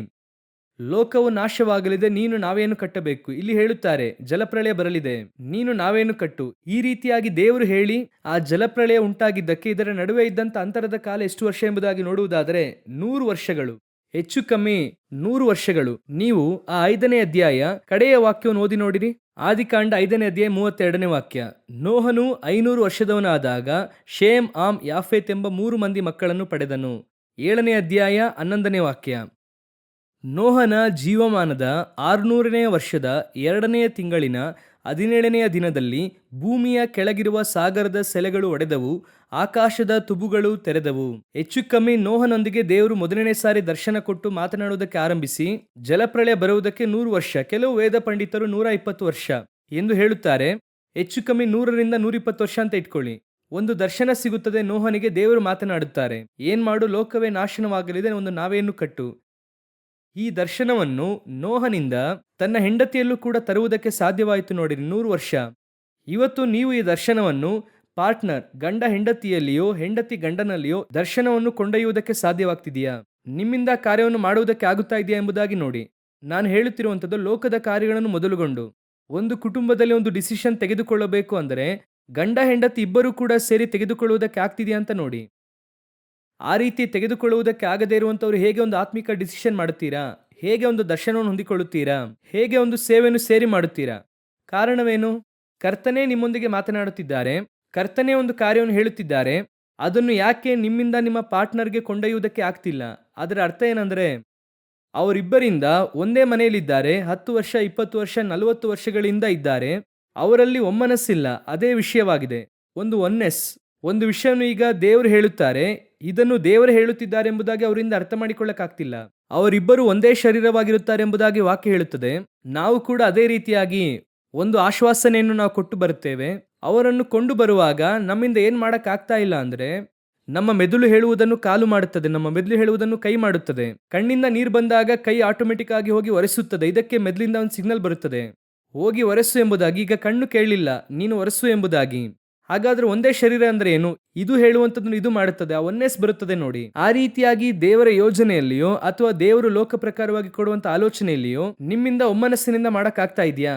ಲೋಕವು ನಾಶವಾಗಲಿದೆ, ನೀನು ನಾವೇನು ಕಟ್ಟಬೇಕು. ಇಲ್ಲಿ ಹೇಳುತ್ತಾರೆ ಜಲಪ್ರಳಯ ಬರಲಿದೆ, ನೀನು ನಾವೇನು ಕಟ್ಟು. ಈ ರೀತಿಯಾಗಿ ದೇವರು ಹೇಳಿ ಆ ಜಲಪ್ರಳಯ ಉಂಟಾಗಿದ್ದಕ್ಕೆ ಇದರ ನಡುವೆ ಇದ್ದಂತ ಅಂತರದ ಕಾಲ ಎಷ್ಟು ವರ್ಷ ಎಂಬುದಾಗಿ ನೋಡುವುದಾದರೆ 100 ವರ್ಷಗಳು, ಹೆಚ್ಚು ಕಮ್ಮಿ 100 ವರ್ಷಗಳು. ನೀವು ಆ 5ನೇ ಅಧ್ಯಾಯ ಕಡೆಯ ವಾಕ್ಯವನ್ನು ಓದಿ ನೋಡಿರಿ. ಆದಿಕಾಂಡ 5ನೇ ಅಧ್ಯಾಯ 32ನೇ ವಾಕ್ಯ. ನೋಹನು 500 ವರ್ಷದವನಾದಾಗ ಶೇಮ್, ಆಮ್, ಯಾಫೆತ್ ಎಂಬ 3 ಮಂದಿ ಮಕ್ಕಳನ್ನು ಪಡೆದನು. 7ನೇ ಅಧ್ಯಾಯ 11ನೇ ವಾಕ್ಯ. ನೋಹನ ಜೀವಮಾನದ 600ನೇ ವರ್ಷದ 2ನೆಯ ತಿಂಗಳಿನ 17ನೆಯ ದಿನದಲ್ಲಿ ಭೂಮಿಯ ಕೆಳಗಿರುವ ಸಾಗರದ ಸೆಲೆಗಳು ಒಡೆದವು, ಆಕಾಶದ ತುಬುಗಳು ತೆರೆದವು. ಹೆಚ್ಚು ಕಮ್ಮಿ ನೋಹನೊಂದಿಗೆ ದೇವರು ಮೊದಲನೇ ಸಾರಿ ದರ್ಶನ ಕೊಟ್ಟು ಮಾತನಾಡುವುದಕ್ಕೆ ಆರಂಭಿಸಿ ಜಲಪ್ರಳಯ ಬರುವುದಕ್ಕೆ 100 ವರ್ಷ, ಕೆಲವು ವೇದ ಪಂಡಿತರು 120 ವರ್ಷ ಎಂದು ಹೇಳುತ್ತಾರೆ. ಹೆಚ್ಚು ಕಮ್ಮಿ 100ರಿಂದ 120 ವರ್ಷ ಅಂತ ಇಟ್ಕೊಳ್ಳಿ. ಒಂದು ದರ್ಶನ ಸಿಗುತ್ತದೆ ನೋಹನಿಗೆ. ದೇವರು ಮಾತನಾಡುತ್ತಾರೆ, ಏನ್ ಮಾಡು, ಲೋಕವೇ ನಾಶನವಾಗಲಿದೆ, ಒಂದು ನಾವೇನು ಕಟ್ಟು. ಈ ದರ್ಶನವನ್ನು ನೋಹನಿಂದ ತನ್ನ ಹೆಂಡತಿಯಲ್ಲೂ ಕೂಡ ತರುವುದಕ್ಕೆ ಸಾಧ್ಯವಾಯಿತು. ನೋಡಿರಿ, 100 ವರ್ಷ. ಇವತ್ತು ನೀವು ಈ ದರ್ಶನವನ್ನು ಪಾರ್ಟ್ನರ್ ಗಂಡ ಹೆಂಡತಿಯಲ್ಲಿಯೋ ಹೆಂಡತಿ ಗಂಡನಲ್ಲಿಯೋ ದರ್ಶನವನ್ನು ಕೊಂಡೊಯ್ಯುವುದಕ್ಕೆ ಸಾಧ್ಯವಾಗ್ತಿದೆಯಾ? ನಿಮ್ಮಿಂದ ಕಾರ್ಯವನ್ನು ಮಾಡುವುದಕ್ಕೆ ಆಗುತ್ತಾ ಇದೆಯಾ ಎಂಬುದಾಗಿ ನೋಡಿ. ನಾನು ಹೇಳುತ್ತಿರುವಂಥದ್ದು ಲೋಕದ ಕಾರ್ಯಗಳನ್ನು ಮೊದಲುಗೊಂಡು ಒಂದು ಕುಟುಂಬದಲ್ಲಿ ಒಂದು ಡಿಸಿಷನ್ ತೆಗೆದುಕೊಳ್ಳಬೇಕು ಅಂದರೆ ಗಂಡ ಹೆಂಡತಿ ಇಬ್ಬರೂ ಕೂಡ ಸೇರಿ ತೆಗೆದುಕೊಳ್ಳುವುದಕ್ಕೆ ಆಗ್ತಿದೆಯಾ ಅಂತ ನೋಡಿ. ಆ ರೀತಿ ತೆಗೆದುಕೊಳ್ಳುವುದಕ್ಕೆ ಆಗದೇ ಇರುವಂಥವ್ರು ಹೇಗೆ ಒಂದು ಆತ್ಮಿಕ ಡಿಸಿಷನ್ ಮಾಡುತ್ತೀರಾ? ಹೇಗೆ ಒಂದು ದರ್ಶನವನ್ನು ಹೊಂದಿಕೊಳ್ಳುತ್ತೀರಾ? ಹೇಗೆ ಒಂದು ಸೇವೆಯನ್ನು ಸೇರಿ ಮಾಡುತ್ತೀರಾ? ಕಾರಣವೇನು? ಕರ್ತನೇ ನಿಮ್ಮೊಂದಿಗೆ ಮಾತನಾಡುತ್ತಿದ್ದಾರೆ, ಕರ್ತನೇ ಒಂದು ಕಾರ್ಯವನ್ನು ಹೇಳುತ್ತಿದ್ದಾರೆ, ಅದನ್ನು ಯಾಕೆ ನಿಮ್ಮಿಂದ ನಿಮ್ಮ ಪಾರ್ಟ್ನರ್ಗೆ ಕೊಂಡೊಯ್ಯುವುದಕ್ಕೆ ಆಗ್ತಿಲ್ಲ? ಅದರ ಅರ್ಥ ಏನಂದರೆ ಅವರಿಬ್ಬರಿಂದ ಒಂದೇ ಮನೆಯಲ್ಲಿದ್ದಾರೆ, 10 ವರ್ಷ 20 ವರ್ಷ 40 ವರ್ಷಗಳಿಂದ ಇದ್ದಾರೆ, ಅವರಲ್ಲಿ ಒಮ್ಮನಸ್ಸಿಲ್ಲ. ಅದೇ ವಿಷಯವಾಗಿದೆ, ಒಂದು ಒನ್ನೆಸ್. ಒಂದು ವಿಷಯವನ್ನು ಈಗ ದೇವರು ಹೇಳುತ್ತಾರೆ, ಇದನ್ನು ದೇವರು ಹೇಳುತ್ತಿದ್ದಾರೆ ಎಂಬುದಾಗಿ ಅವರಿಂದ ಅರ್ಥ ಮಾಡಿಕೊಳ್ಳಕ್ಕಾಗ್ತಿಲ್ಲ. ಅವರಿಬ್ಬರು ಒಂದೇ ಶರೀರವಾಗಿರುತ್ತಾರೆ ಎಂಬುದಾಗಿ ವಾಕ್ಯ ಹೇಳುತ್ತದೆ. ನಾವು ಕೂಡ ಅದೇ ರೀತಿಯಾಗಿ ಒಂದು ಆಶ್ವಾಸನೆಯನ್ನು ನಾವು ಕೊಟ್ಟು ಬರುತ್ತೇವೆ. ಅವರನ್ನು ಕೊಂಡು ಬರುವಾಗ ನಮ್ಮಿಂದ ಏನು ಮಾಡೋಕ್ಕಾಗ್ತಾ ಇಲ್ಲ ಅಂದರೆ ನಮ್ಮ ಮೆದುಳು ಹೇಳುವುದನ್ನು ಕಾಲು ಮಾಡುತ್ತದೆ, ನಮ್ಮ ಮೆದುಳು ಹೇಳುವುದನ್ನು ಕೈ ಮಾಡುತ್ತದೆ. ಕಣ್ಣಿಂದ ನೀರು ಬಂದಾಗ ಕೈ ಆಟೋಮೆಟಿಕ್ ಆಗಿ ಹೋಗಿ ಒರೆಸುತ್ತದೆ. ಇದಕ್ಕೆ ಮೆದುಳಿಂದ ಒಂದು ಸಿಗ್ನಲ್ ಬರುತ್ತದೆ, ಹೋಗಿ ಒರೆಸು ಎಂಬುದಾಗಿ. ಈಗ ಕಣ್ಣು ಕೇಳಲಿಲ್ಲ, ನೀನು ಒರೆಸು ಎಂಬುದಾಗಿ. ಹಾಗಾದ್ರೆ ಒಂದೇ ಶರೀರ ಅಂದ್ರೆ ಏನು? ಇದು ಹೇಳುವಂಥದ್ದನ್ನು ಇದು ಮಾಡುತ್ತದೆ, ಆ ಒನ್ನೆಸ್ ಬರುತ್ತದೆ ನೋಡಿ. ಆ ರೀತಿಯಾಗಿ ದೇವರ ಯೋಜನೆಯಲ್ಲಿಯೋ ಅಥವಾ ದೇವರು ಲೋಕ ಪ್ರಕಾರವಾಗಿ ಕೊಡುವಂತ ಆಲೋಚನೆಯಲ್ಲಿಯೋ ನಿಮ್ಮಿಂದ ಒಮ್ಮನಸ್ಸಿನಿಂದ ಮಾಡಕ್ಕಾಗ್ತಾ ಇದೆಯಾ?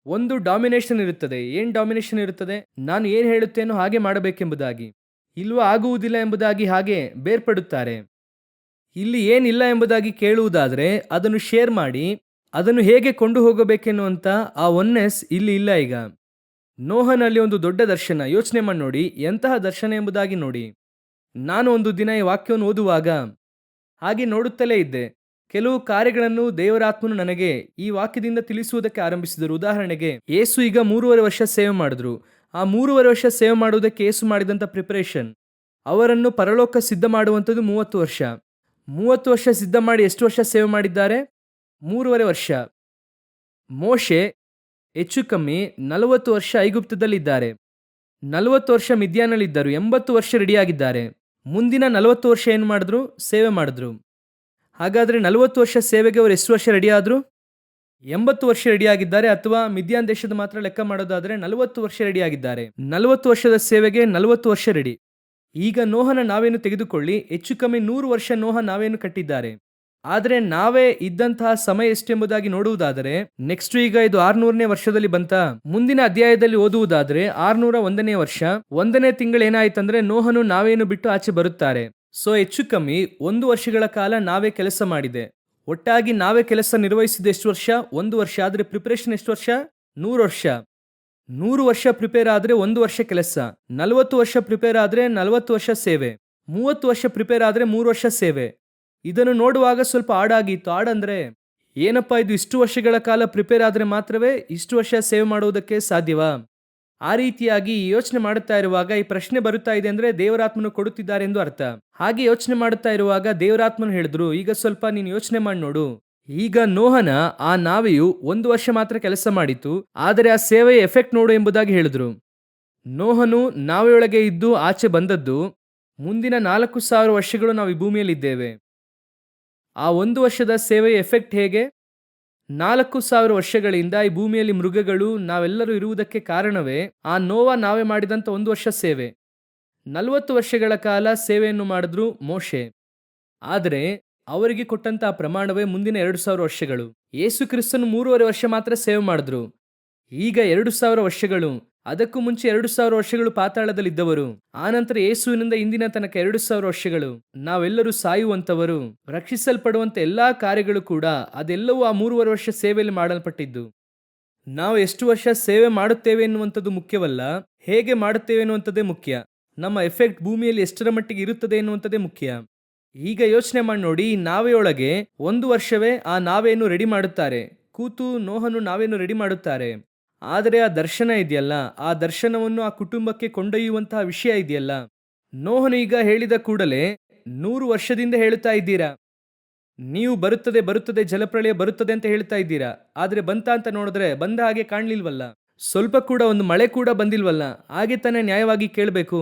ಒಂದು ಡಾಮಿನೇಷನ್ ಇರುತ್ತದೆ. ಏನ್ ಡಾಮಿನೇಷನ್ ಇರುತ್ತದೆ? ನಾನು ಏನ್ ಹೇಳುತ್ತೇನೋ ಹಾಗೆ ಮಾಡಬೇಕೆಂಬುದಾಗಿ. ಇಲ್ವಾ ಆಗುವುದಿಲ್ಲ ಎಂಬುದಾಗಿ ಹಾಗೆ ಬೇರ್ಪಡುತ್ತಾರೆ. ಇಲ್ಲಿ ಏನಿಲ್ಲ ಎಂಬುದಾಗಿ ಕೇಳುವುದಾದ್ರೆ ಅದನ್ನು ಶೇರ್ ಮಾಡಿ ಅದನ್ನು ಹೇಗೆ ಕೊಂಡು ಹೋಗಬೇಕೆನ್ನುವಂತ ಆ ಒನ್ನೆಸ್ ಇಲ್ಲಿ ಇಲ್ಲ. ಈಗ ನೋಹನಲ್ಲಿ ಒಂದು ದೊಡ್ಡ ದರ್ಶನ, ಯೋಚನೆ ಮಾಡಿ ನೋಡಿ, ಎಂತಹ ದರ್ಶನ ಎಂಬುದಾಗಿ ನೋಡಿ. ನಾನು ಒಂದು ದಿನ ಈ ವಾಕ್ಯವನ್ನು ಓದುವಾಗ ಹಾಗೆ ನೋಡುತ್ತಲೇ ಇದ್ದೆ. ಕೆಲವು ಕಾರ್ಯಗಳನ್ನು ದೇವರಾತ್ಮನು ನನಗೆ ಈ ವಾಕ್ಯದಿಂದ ತಿಳಿಸುವುದಕ್ಕೆ ಆರಂಭಿಸಿದರು. ಉದಾಹರಣೆಗೆ, ಯೇಸು ಈಗ 3.5 ವರ್ಷ ಸೇವೆ ಮಾಡಿದ್ರು. ಆ 3.5 ವರ್ಷ ಸೇವೆ ಮಾಡುವುದಕ್ಕೆ ಯೇಸು ಮಾಡಿದಂಥ ಪ್ರಿಪರೇಷನ್, ಅವರನ್ನು ಪರಲೋಕ ಸಿದ್ಧ ಮಾಡುವಂಥದ್ದು 30 ವರ್ಷ. 30 ವರ್ಷ ಸಿದ್ಧ ಮಾಡಿ ಎಷ್ಟು ವರ್ಷ ಸೇವೆ ಮಾಡಿದ್ದಾರೆ? 3.5 ವರ್ಷ. ಮೋಶೆ ಹೆಚ್ಚು ಕಮ್ಮಿ 40 ವರ್ಷ ಐಗುಪ್ತದಲ್ಲಿದ್ದಾರೆ, 40 ವರ್ಷ ಮಿದ್ಯಾನಲ್ಲಿದ್ದರು, 80 ವರ್ಷ ರೆಡಿಯಾಗಿದ್ದಾರೆ. ಮುಂದಿನ 40 ವರ್ಷ ಏನು ಮಾಡಿದ್ರು? ಸೇವೆ ಮಾಡಿದ್ರು. ಹಾಗಾದರೆ 40 ವರ್ಷ ಸೇವೆಗೆ ಅವರು ಎಷ್ಟು ವರ್ಷ ರೆಡಿ ಆದರು? 80 ವರ್ಷ ರೆಡಿಯಾಗಿದ್ದಾರೆ. ಅಥವಾ ಮಿದ್ಯಾನ್ ದೇಶದ ಮಾತ್ರ ಲೆಕ್ಕ ಮಾಡೋದಾದರೆ 40 ವರ್ಷ ರೆಡಿಯಾಗಿದ್ದಾರೆ. 40 ವರ್ಷದ ಸೇವೆಗೆ 40 ವರ್ಷ ರೆಡಿ. ಈಗ ನೋಹನ ನಾವೇನು ತೆಗೆದುಕೊಳ್ಳಿ, ಹೆಚ್ಚು ಕಮ್ಮಿ 100 ವರ್ಷ ನೋಹ ನಾವೇನು ಕಟ್ಟಿದ್ದಾರೆ. ಆದರೆ ನಾವೇ ಇದ್ದಂತಹ ಸಮಯ ಎಷ್ಟೆಂಬುದಾಗಿ ನೋಡುವುದಾದರೆ ನೆಕ್ಸ್ಟ್ ಈಗ ಇದು 600ನೇ ವರ್ಷದಲ್ಲಿ ಬಂತ. ಮುಂದಿನ ಅಧ್ಯಾಯದಲ್ಲಿ ಓದುವುದಾದರೆ 601ನೇ ವರ್ಷ 1ನೇ ತಿಂಗಳು ಏನಾಯ್ತಂದ್ರೆ ನೋಹನು ನಾವೇನು ಬಿಟ್ಟು ಆಚೆ ಬರುತ್ತಾರೆ. ಸೊ ಹೆಚ್ಚು ಕಮ್ಮಿ 1 ವರ್ಷಗಳ ಕಾಲ ನಾವೇ ಕೆಲಸ ಮಾಡಿದೆ. ಒಟ್ಟಾಗಿ ನಾವೇ ಕೆಲಸ ನಿರ್ವಹಿಸಿದ ಎಷ್ಟು ವರ್ಷ? 1 ವರ್ಷ. ಆದರೆ ಪ್ರಿಪರೇಷನ್ ಎಷ್ಟು ವರ್ಷ? 100 ವರ್ಷ. 100 ವರ್ಷ ಪ್ರಿಪೇರ್ ಆದ್ರೆ 1 ವರ್ಷ ಕೆಲಸ. 40 ವರ್ಷ ಪ್ರಿಪೇರ್ ಆದ್ರೆ 40 ವರ್ಷ ಸೇವೆ. 30 ವರ್ಷ ಪ್ರಿಪೇರ್ ಆದ್ರೆ 3 ವರ್ಷ ಸೇವೆ. ಇದನ್ನು ನೋಡುವಾಗ ಸ್ವಲ್ಪ ಆಡಾಗಿತ್ತು. ಆಡಂದ್ರೆ ಏನಪ್ಪ ಇದು, ಇಷ್ಟು ವರ್ಷಗಳ ಕಾಲ ಪ್ರಿಪೇರ್ ಆದ್ರೆ ಮಾತ್ರವೇ ಇಷ್ಟು ವರ್ಷ ಸೇವೆ ಮಾಡುವುದಕ್ಕೆ ಸಾಧ್ಯವಾ? ಆ ರೀತಿಯಾಗಿ ಯೋಚನೆ ಮಾಡುತ್ತಾ ಇರುವಾಗ ಈ ಪ್ರಶ್ನೆ ಬರುತ್ತಾ ಇದೆ ಅಂದ್ರೆ ದೇವರಾತ್ಮನು ಕೊಡುತ್ತಿದ್ದಾರೆ ಎಂದು ಅರ್ಥ. ಹಾಗೆ ಯೋಚನೆ ಮಾಡುತ್ತಾ ಇರುವಾಗ ದೇವರಾತ್ಮನು ಹೇಳಿದ್ರು, ಈಗ ಸ್ವಲ್ಪ ನೀನು ಯೋಚನೆ ಮಾಡಿ ನೋಡು. ಈಗ ನೋಹನ ಆ ನಾವೆಯು 1 ವರ್ಷ ಮಾತ್ರ ಕೆಲಸ ಮಾಡಿತು, ಆದರೆ ಆ ಸೇವೆಯ ಎಫೆಕ್ಟ್ ನೋಡು ಎಂಬುದಾಗಿ ಹೇಳಿದ್ರು. ನೋಹನು ನಾವೆಯೊಳಗೆ ಇದ್ದು ಆಚೆ ಬಂದದ್ದು ಮುಂದಿನ 4000 ವರ್ಷಗಳು ನಾವು ಈ ಭೂಮಿಯಲ್ಲಿದ್ದೇವೆ. ಆ 1 ವರ್ಷದ ಸೇವೆಯ ಎಫೆಕ್ಟ್ ಹೇಗೆ? 4000 ವರ್ಷಗಳಿಂದ ಈ ಭೂಮಿಯಲ್ಲಿ ಮೃಗಗಳು ನಾವೆಲ್ಲರೂ ಇರುವುದಕ್ಕೆ ಕಾರಣವೇ ಆ ನೋವ ನಾವೇ ಮಾಡಿದಂಥ 1 ವರ್ಷ ಸೇವೆ. 40 ವರ್ಷಗಳ ಕಾಲ ಸೇವೆಯನ್ನು ಮಾಡಿದ್ರು ಮೋಶೆ. ಆದರೆ ಅವರಿಗೆ ಕೊಟ್ಟಂತ ಪ್ರಮಾಣವೇ ಮುಂದಿನ 2000 ವರ್ಷಗಳು. ಯೇಸು ಕ್ರಿಸ್ತನು 3.5 ವರ್ಷ ಮಾತ್ರ ಸೇವೆ ಮಾಡಿದ್ರು. ಈಗ 2000 ವರ್ಷಗಳು. ಅದಕ್ಕೂ ಮುಂಚೆ 2000 ವರ್ಷಗಳು ಪಾತಾಳದಲ್ಲಿದ್ದವರು. ಆನಂತರ ಯೇಸುವಿನಿಂದ ಇಂದಿನ ತನಕ 2000 ವರ್ಷಗಳು. ನಾವೆಲ್ಲರೂ ಸಾಯುವಂತವರು, ರಕ್ಷಿಸಲ್ಪಡುವಂತ ಎಲ್ಲಾ ಕಾರ್ಯಗಳು ಕೂಡ ಅದೆಲ್ಲವೂ ಆ 3.5 ವರ್ಷ ಸೇವೆಯಲ್ಲಿ ಮಾಡಲ್ಪಟ್ಟಿದ್ದು. ನಾವು ಎಷ್ಟು ವರ್ಷ ಸೇವೆ ಮಾಡುತ್ತೇವೆ ಎನ್ನುವಂಥದ್ದು ಮುಖ್ಯವಲ್ಲ, ಹೇಗೆ ಮಾಡುತ್ತೇವೆ ಎನ್ನುವಂಥದ್ದೇ ಮುಖ್ಯ. ನಮ್ಮ ಎಫೆಕ್ಟ್ ಭೂಮಿಯಲ್ಲಿ ಎಷ್ಟರ ಮಟ್ಟಿಗೆ ಇರುತ್ತದೆ ಎನ್ನುವಂಥದ್ದೇ ಮುಖ್ಯ. ಈಗ ಯೋಚನೆ ಮಾಡಿ ನೋಡಿ, ನಾವೆಯೊಳಗೆ 1 ವರ್ಷವೇ ಆ ನಾವೇನು ರೆಡಿ ಮಾಡುತ್ತಾರೆ. ಕೂತು ನೋಹನು ನಾವೇನು ರೆಡಿ ಮಾಡುತ್ತಾರೆ. ಆದರೆ ಆ ದರ್ಶನ ಇದೆಯಲ್ಲ, ಆ ದರ್ಶನವನ್ನು ಆ ಕುಟುಂಬಕ್ಕೆ ಕೊಂಡೊಯ್ಯುವಂತಹ ವಿಷಯ ಇದೆಯಲ್ಲ, ನೋಹನು ಈಗ ಹೇಳಿದ ಕೂಡಲೇ 100 ವರ್ಷದಿಂದ ಹೇಳುತ್ತಾ ಇದ್ದೀರಾ. ನೀವು ಬರುತ್ತದೆ ಬರುತ್ತದೆ ಜಲಪ್ರಳಯ ಬರುತ್ತದೆ ಅಂತ ಹೇಳ್ತಾ ಇದ್ದೀರಾ. ಆದರೆ ಬಂತ ಅಂತ ನೋಡಿದ್ರೆ ಬಂದ ಹಾಗೆ ಕಾಣಲಿಲ್ವಲ್ಲ. ಸ್ವಲ್ಪ ಕೂಡ ಒಂದು ಮಳೆ ಕೂಡ ಬಂದಿಲ್ವಲ್ಲ. ಹಾಗೆ ತಾನೇ ನ್ಯಾಯವಾಗಿ ಕೇಳಬೇಕು.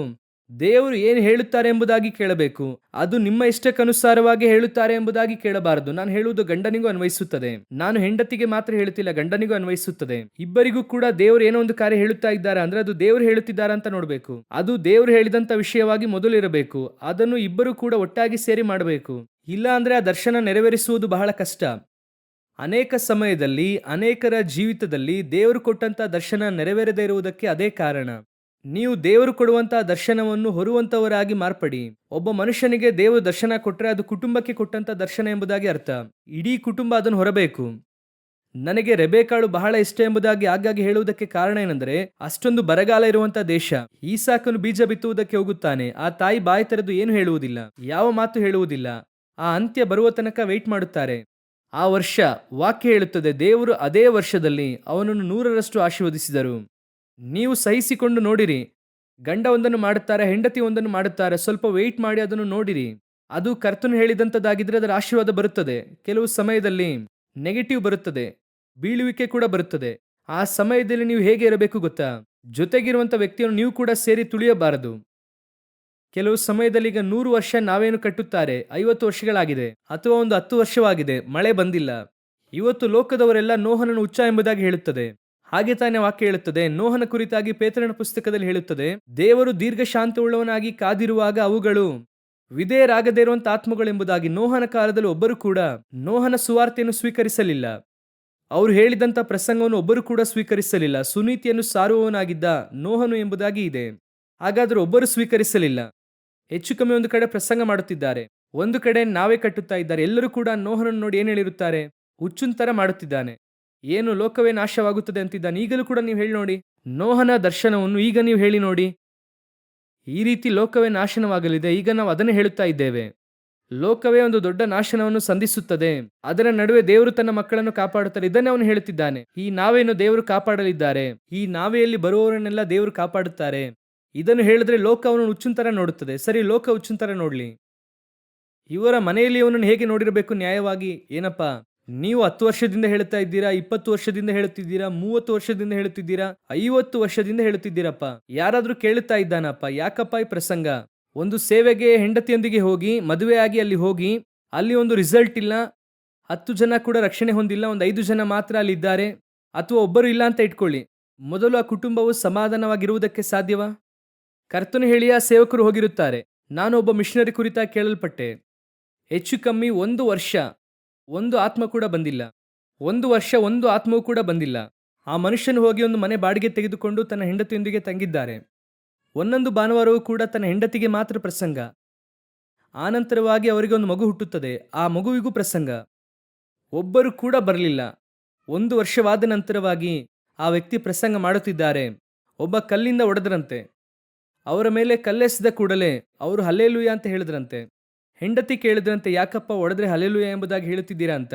ದೇವರು ಏನು ಹೇಳುತ್ತಾರೆ ಎಂಬುದಾಗಿ ಕೇಳಬೇಕು. ಅದು ನಿಮ್ಮ ಇಷ್ಟಕ್ಕನುಸಾರವಾಗಿ ಹೇಳುತ್ತಾರೆ ಎಂಬುದಾಗಿ ಕೇಳಬಾರದು. ನಾನು ಹೇಳುವುದು ಗಂಡನಿಗೂ ಅನ್ವಯಿಸುತ್ತದೆ. ನಾನು ಹೆಂಡತಿಗೆ ಮಾತ್ರ ಹೇಳುತ್ತಿಲ್ಲ, ಗಂಡನಿಗೂ ಅನ್ವಯಿಸುತ್ತದೆ. ಇಬ್ಬರಿಗೂ ಕೂಡ ದೇವರು ಏನೋ ಒಂದು ಕಾರ್ಯ ಹೇಳುತ್ತಾ ಇದ್ದಾರೆ ಅಂದ್ರೆ ಅದು ದೇವರು ಹೇಳುತ್ತಿದ್ದಾರೆ ಅಂತ ನೋಡಬೇಕು. ಅದು ದೇವರು ಹೇಳಿದಂತ ವಿಷಯವಾಗಿ ಮೊದಲು ಇರಬೇಕು. ಅದನ್ನು ಇಬ್ಬರು ಕೂಡ ಒಟ್ಟಾಗಿ ಸೇರಿ ಮಾಡಬೇಕು. ಇಲ್ಲ ಅಂದ್ರೆ ಆ ದರ್ಶನ ನೆರವೇರಿಸುವುದು ಬಹಳ ಕಷ್ಟ. ಅನೇಕ ಸಮಯದಲ್ಲಿ ಅನೇಕರ ಜೀವಿತದಲ್ಲಿ ದೇವರು ಕೊಟ್ಟಂತ ದರ್ಶನ ನೆರವೇರದೇ ಇರುವುದಕ್ಕೆ ಅದೇ ಕಾರಣ. ನೀವು ದೇವರು ಕೊಡುವಂತಹ ದರ್ಶನವನ್ನು ಹೊರುವಂತವರಾಗಿ ಮಾರ್ಪಡಿ. ಒಬ್ಬ ಮನುಷ್ಯನಿಗೆ ದೇವರು ದರ್ಶನ ಕೊಟ್ಟರೆ ಅದು ಕುಟುಂಬಕ್ಕೆ ಕೊಟ್ಟಂತ ದರ್ಶನ ಎಂಬುದಾಗಿ ಅರ್ಥ. ಇಡೀ ಕುಟುಂಬ ಅದನ್ನು ಹೊರಬೇಕು. ನನಗೆ ರೆಬೆಕಾಳು ಬಹಳ ಇಷ್ಟ ಎಂಬುದಾಗಿ ಆಗಾಗ್ಗೆ ಹೇಳುವುದಕ್ಕೆ ಕಾರಣ ಏನೆಂದರೆ ಅಷ್ಟೊಂದು ಬರಗಾಲ ಇರುವಂತಹ ದೇಶ. ಈಸಾಕನು ಬೀಜ ಬಿತ್ತುವುದಕ್ಕೆ ಹೋಗುತ್ತಾನೆ. ಆ ತಾಯಿ ಬಾಯಿ ತೆರೆದು ಏನು ಹೇಳುವುದಿಲ್ಲ, ಯಾವ ಮಾತು ಹೇಳುವುದಿಲ್ಲ. ಆ ಅಂತ್ಯ ಬರುವ ತನಕ ವೆಯ್ಟ್ ಮಾಡುತ್ತಾರೆ. ಆ ವರ್ಷ ವಾಕ್ಯ ಹೇಳುತ್ತದೆ, ದೇವರು ಅದೇ ವರ್ಷದಲ್ಲಿ ಅವನನ್ನು 100ರಷ್ಟು ಆಶೀರ್ವದಿಸಿದರು. ನೀವು ಸಹಿಸಿಕೊಂಡು ನೋಡಿರಿ. ಗಂಡ ಒಂದನ್ನು ಮಾಡುತ್ತಾರೆ, ಹೆಂಡತಿ ಒಂದನ್ನು ಮಾಡುತ್ತಾರೆ. ಸ್ವಲ್ಪ ವೆಯ್ಟ್ ಮಾಡಿ ಅದನ್ನು ನೋಡಿರಿ. ಅದು ಕರ್ತನು ಹೇಳಿದಂಥದ್ದಾಗಿದ್ರೆ ಅದರ ಆಶೀರ್ವಾದ ಬರುತ್ತದೆ. ಕೆಲವು ಸಮಯದಲ್ಲಿ ನೆಗೆಟಿವ್ ಬರುತ್ತದೆ, ಬೀಳುವಿಕೆ ಕೂಡ ಬರುತ್ತದೆ. ಆ ಸಮಯದಲ್ಲಿ ನೀವು ಹೇಗೆ ಇರಬೇಕು ಗೊತ್ತಾ? ಜೊತೆಗಿರುವಂಥ ವ್ಯಕ್ತಿಯನ್ನು ನೀವು ಕೂಡ ಸೇರಿ ತುಳಿಯಬಾರದು. ಕೆಲವು ಸಮಯದಲ್ಲಿ ಈಗ 100 ವರ್ಷ ನಾವೇನು ಕಟ್ಟುತ್ತಾರೆ, 50 ವರ್ಷಗಳಾಗಿದೆ ಅಥವಾ ಒಂದು 10 ವರ್ಷವಾಗಿದೆ, ಮಳೆ ಬಂದಿಲ್ಲ. ಇವತ್ತು ಲೋಕದವರೆಲ್ಲ ನೋಹನನ್ನು ಹುಚ್ಚ ಎಂಬುದಾಗಿ ಹೇಳುತ್ತದೆ. ಹಾಗೆ ತಾನೇ ವಾಕ್ಯ ಹೇಳುತ್ತದೆ. ನೋಹನ ಕುರಿತಾಗಿ ಪೇತ್ರನ ಪುಸ್ತಕದಲ್ಲಿ ಹೇಳುತ್ತದೆ, ದೇವರು ದೀರ್ಘ ಶಾಂತವುಳ್ಳವನಾಗಿ ಕಾದಿರುವಾಗ ಅವುಗಳು ವಿಧೇಯರಾಗದೇ ಇರುವಂತ ಆತ್ಮಗಳೆಂಬುದಾಗಿ. ನೋಹನ ಕಾಲದಲ್ಲಿ ಒಬ್ಬರು ಕೂಡ ನೋಹನ ಸುವಾರ್ತೆಯನ್ನು ಸ್ವೀಕರಿಸಲಿಲ್ಲ. ಅವರು ಹೇಳಿದಂತ ಪ್ರಸಂಗವನ್ನು ಒಬ್ಬರು ಕೂಡ ಸ್ವೀಕರಿಸಲಿಲ್ಲ. ಸುನೀತಿಯನ್ನು ಸಾರುವವನಾಗಿದ್ದ ನೋಹನು ಎಂಬುದಾಗಿ ಇದೆ. ಹಾಗಾದರೂ ಒಬ್ಬರು ಸ್ವೀಕರಿಸಲಿಲ್ಲ. ಹೆಚ್ಚು ಕಮ್ಮಿ ಒಂದು ಕಡೆ ಪ್ರಸಂಗ ಮಾಡುತ್ತಿದ್ದಾರೆ, ಒಂದು ಕಡೆ ನಾವೇ ಕಟ್ಟುತ್ತಾ ಇದ್ದಾರೆ. ಎಲ್ಲರೂ ಕೂಡ ನೋಹನನ್ನು ನೋಡಿ ಏನು ಹೇಳಿರುತ್ತಾರೆ? ಹುಚ್ಚುಂತರ ಮಾಡುತ್ತಿದ್ದಾನೆ, ಏನು ಲೋಕವೇ ನಾಶವಾಗುತ್ತದೆ ಅಂತಿದ್ದಾನೆ. ಈಗಲೂ ಕೂಡ ನೀವು ಹೇಳಿ ನೋಡಿ, ನೋಹನ ದರ್ಶನವನ್ನು ಈಗ ನೀವು ಹೇಳಿ ನೋಡಿ. ಈ ರೀತಿ ಲೋಕವೇ ನಾಶನವಾಗಲಿದೆ. ಈಗ ನಾವು ಅದನ್ನೇ ಹೇಳುತ್ತಾ ಇದ್ದೇವೆ. ಲೋಕವೇ ಒಂದು ದೊಡ್ಡ ನಾಶನವನ್ನು ಸಂಧಿಸುತ್ತದೆ. ಅದರ ನಡುವೆ ದೇವರು ತನ್ನ ಮಕ್ಕಳನ್ನು ಕಾಪಾಡುತ್ತಾರೆ. ಇದನ್ನೇ ಅವನು ಹೇಳುತ್ತಿದ್ದಾನೆ. ಈ ನಾವೆಯನ್ನು ದೇವರು ಕಾಪಾಡಲಿದ್ದಾರೆ. ಈ ನಾವೆಯಲ್ಲಿ ಬರುವವರನ್ನೆಲ್ಲ ದೇವರು ಕಾಪಾಡುತ್ತಾರೆ. ಇದನ್ನು ಹೇಳಿದ್ರೆ ಲೋಕ ಅವನು ಹುಚ್ಚುಂತರ ನೋಡುತ್ತದೆ. ಸರಿ, ಲೋಕ ಹುಚ್ಚುಂತರ ನೋಡ್ಲಿ. ಇವರ ಮನೆಯಲ್ಲಿ ಅವನನ್ನು ಹೇಗೆ ನೋಡಿರಬೇಕು ನ್ಯಾಯವಾಗಿ? ಏನಪ್ಪಾ, ನೀವು 10 ವರ್ಷದಿಂದ ಹೇಳುತ್ತಾ ಇದ್ದೀರಾ, 20 ವರ್ಷದಿಂದ ಹೇಳುತ್ತಿದ್ದೀರಾ, 30 ವರ್ಷದಿಂದ ಹೇಳುತ್ತಿದ್ದೀರಾ, 50 ವರ್ಷದಿಂದ ಹೇಳುತ್ತಿದ್ದೀರಪ್ಪ. ಯಾರಾದ್ರೂ ಕೇಳುತ್ತಾ ಇದ್ದಾನಪ್ಪ? ಯಾಕಪ್ಪ ಈ ಪ್ರಸಂಗ? ಒಂದು ಸೇವೆಗೆ ಹೆಂಡತಿಯೊಂದಿಗೆ ಹೋಗಿ, ಮದುವೆಯಾಗಿ ಅಲ್ಲಿ ಹೋಗಿ, ಅಲ್ಲಿ ಒಂದು ರಿಸಲ್ಟ್ ಇಲ್ಲ, 10 ಜನ ಕೂಡ ರಕ್ಷಣೆ ಹೊಂದಿಲ್ಲ, ಒಂದು 5 ಜನ ಮಾತ್ರ ಅಲ್ಲಿ ಇದ್ದಾರೆ, ಅಥವಾ ಒಬ್ಬರು ಇಲ್ಲ ಅಂತ ಇಟ್ಕೊಳ್ಳಿ. ಮೊದಲು ಆ ಕುಟುಂಬವು ಸಮಾಧಾನವಾಗಿರುವುದಕ್ಕೆ ಸಾಧ್ಯವಾ? ಕರ್ತನು ಹೇಳಿಯ ಸೇವಕರು ಹೋಗಿರುತ್ತಾರೆ. ನಾನು ಒಬ್ಬ ಮಿಷನರಿ ಕುರಿತಾಗಿ ಕೇಳಲ್ಪಟ್ಟೆ. ಹೆಚ್ಚು ಕಮ್ಮಿ 1 ವರ್ಷ ಒಂದು ಆತ್ಮ ಕೂಡ ಬಂದಿಲ್ಲ. 1 ವರ್ಷ ಒಂದು ಆತ್ಮವೂ ಕೂಡ ಬಂದಿಲ್ಲ. ಆ ಮನುಷ್ಯನು ಹೋಗಿ ಒಂದು ಮನೆ ಬಾಡಿಗೆ ತೆಗೆದುಕೊಂಡು ತನ್ನ ಹೆಂಡತಿಯೊಂದಿಗೆ ತಂಗಿದ್ದಾರೆ. ಒಂದೊಂದು ಭಾನುವಾರವೂ ಕೂಡ ತನ್ನ ಹೆಂಡತಿಗೆ ಮಾತ್ರ ಪ್ರಸಂಗ. ಆನಂತರವಾಗಿ ಅವರಿಗೆ ಒಂದು ಮಗು ಹುಟ್ಟುತ್ತದೆ. ಆ ಮಗುವಿಗೂ ಪ್ರಸಂಗ. ಒಬ್ಬರು ಕೂಡ ಬರಲಿಲ್ಲ. 1 ವರ್ಷವಾದ ನಂತರವಾಗಿ ಆ ವ್ಯಕ್ತಿ ಪ್ರಸಂಗ ಮಾಡುತ್ತಿದ್ದಾರೆ. ಒಬ್ಬ ಕಲ್ಲಿಂದ ಹೊಡೆದ್ರಂತೆ. ಅವರ ಮೇಲೆ ಕಲ್ಲೆಸೆದ ಕೂಡಲೇ ಅವರು ಹಲ್ಲೆಲೂಯಾ ಅಂತ ಹೇಳಿದ್ರಂತೆ. ಹೆಂಡತಿ ಕೇಳಿದ್ರಂತೆ, ಯಾಕಪ್ಪ ಹೊಡೆದ್ರೆ ಹಲ್ಲೆಲೂಯಾ ಎಂಬುದಾಗಿ ಹೇಳುತ್ತಿದ್ದೀರಾ ಅಂತ.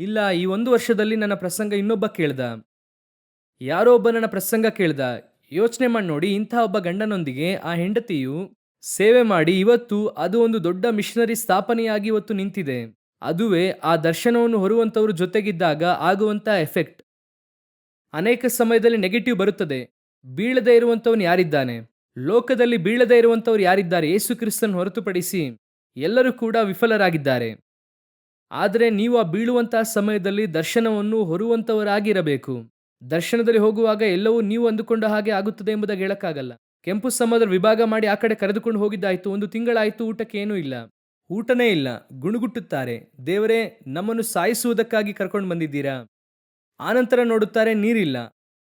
ಇಲ್ಲ, ಈ 1 ವರ್ಷದಲ್ಲಿ ನನ್ನ ಪ್ರಸಂಗ ಇನ್ನೊಬ್ಬ ಕೇಳ್ದ, ಯಾರೋ ಒಬ್ಬ ನನ್ನ ಪ್ರಸಂಗ ಕೇಳ್ದ. ಯೋಚನೆ ಮಾಡಿ ನೋಡಿ, ಇಂಥ ಒಬ್ಬ ಗಂಡನೊಂದಿಗೆ ಆ ಹೆಂಡತಿಯು ಸೇವೆ ಮಾಡಿ ಇವತ್ತು ಅದು ಒಂದು ದೊಡ್ಡ ಮಿಷನರಿ ಸ್ಥಾಪನೆಯಾಗಿ ಇವತ್ತು ನಿಂತಿದೆ. ಅದುವೇ ಆ ದರ್ಶನವನ್ನು ಹೊರುವಂತವರು ಜೊತೆಗಿದ್ದಾಗ ಆಗುವಂತ ಎಫೆಕ್ಟ್. ಅನೇಕ ಸಮಯದಲ್ಲಿ ನೆಗೆಟಿವ್ ಬರುತ್ತದೆ. ಬೀಳದೇ ಇರುವಂತವನು ಯಾರಿದ್ದಾನೆ? ಲೋಕದಲ್ಲಿ ಬೀಳದೇ ಇರುವಂತವ್ರು ಯಾರಿದ್ದಾರೆ? ಯೇಸು ಕ್ರಿಸ್ತನ ಹೊರತುಪಡಿಸಿ ಎಲ್ಲರೂ ಕೂಡ ವಿಫಲರಾಗಿದ್ದಾರೆ. ಆದರೆ ನೀವು ಆ ಬೀಳುವಂತಹ ಸಮಯದಲ್ಲಿ ದರ್ಶನವನ್ನು ಹೊರುವಂತವರಾಗಿರಬೇಕು. ದರ್ಶನದಲ್ಲಿ ಹೋಗುವಾಗ ಎಲ್ಲವೂ ನೀವು ಅಂದುಕೊಂಡ ಹಾಗೆ ಆಗುತ್ತದೆ ಎಂಬುದಾಗಿ ಹೇಳಕ್ಕಾಗಲ್ಲ. ಕೆಂಪು ಸಮುದ್ರ ವಿಭಾಗ ಮಾಡಿ ಆ ಕಡೆ ಕರೆದುಕೊಂಡು ಹೋಗಿದ್ದಾಯ್ತು, 1 ತಿಂಗಳಾಯ್ತು, ಊಟಕ್ಕೆ ಏನೂ ಇಲ್ಲ, ಊಟನೇ ಇಲ್ಲ, ಗುಣುಗುಟ್ಟುತ್ತಾರೆ. ದೇವರೇ, ನಮ್ಮನ್ನು ಸಾಯಿಸುವುದಕ್ಕಾಗಿ ಕರ್ಕೊಂಡು ಬಂದಿದ್ದೀರಾ? ಆನಂತರ ನೋಡುತ್ತಾರೆ, ನೀರಿಲ್ಲ.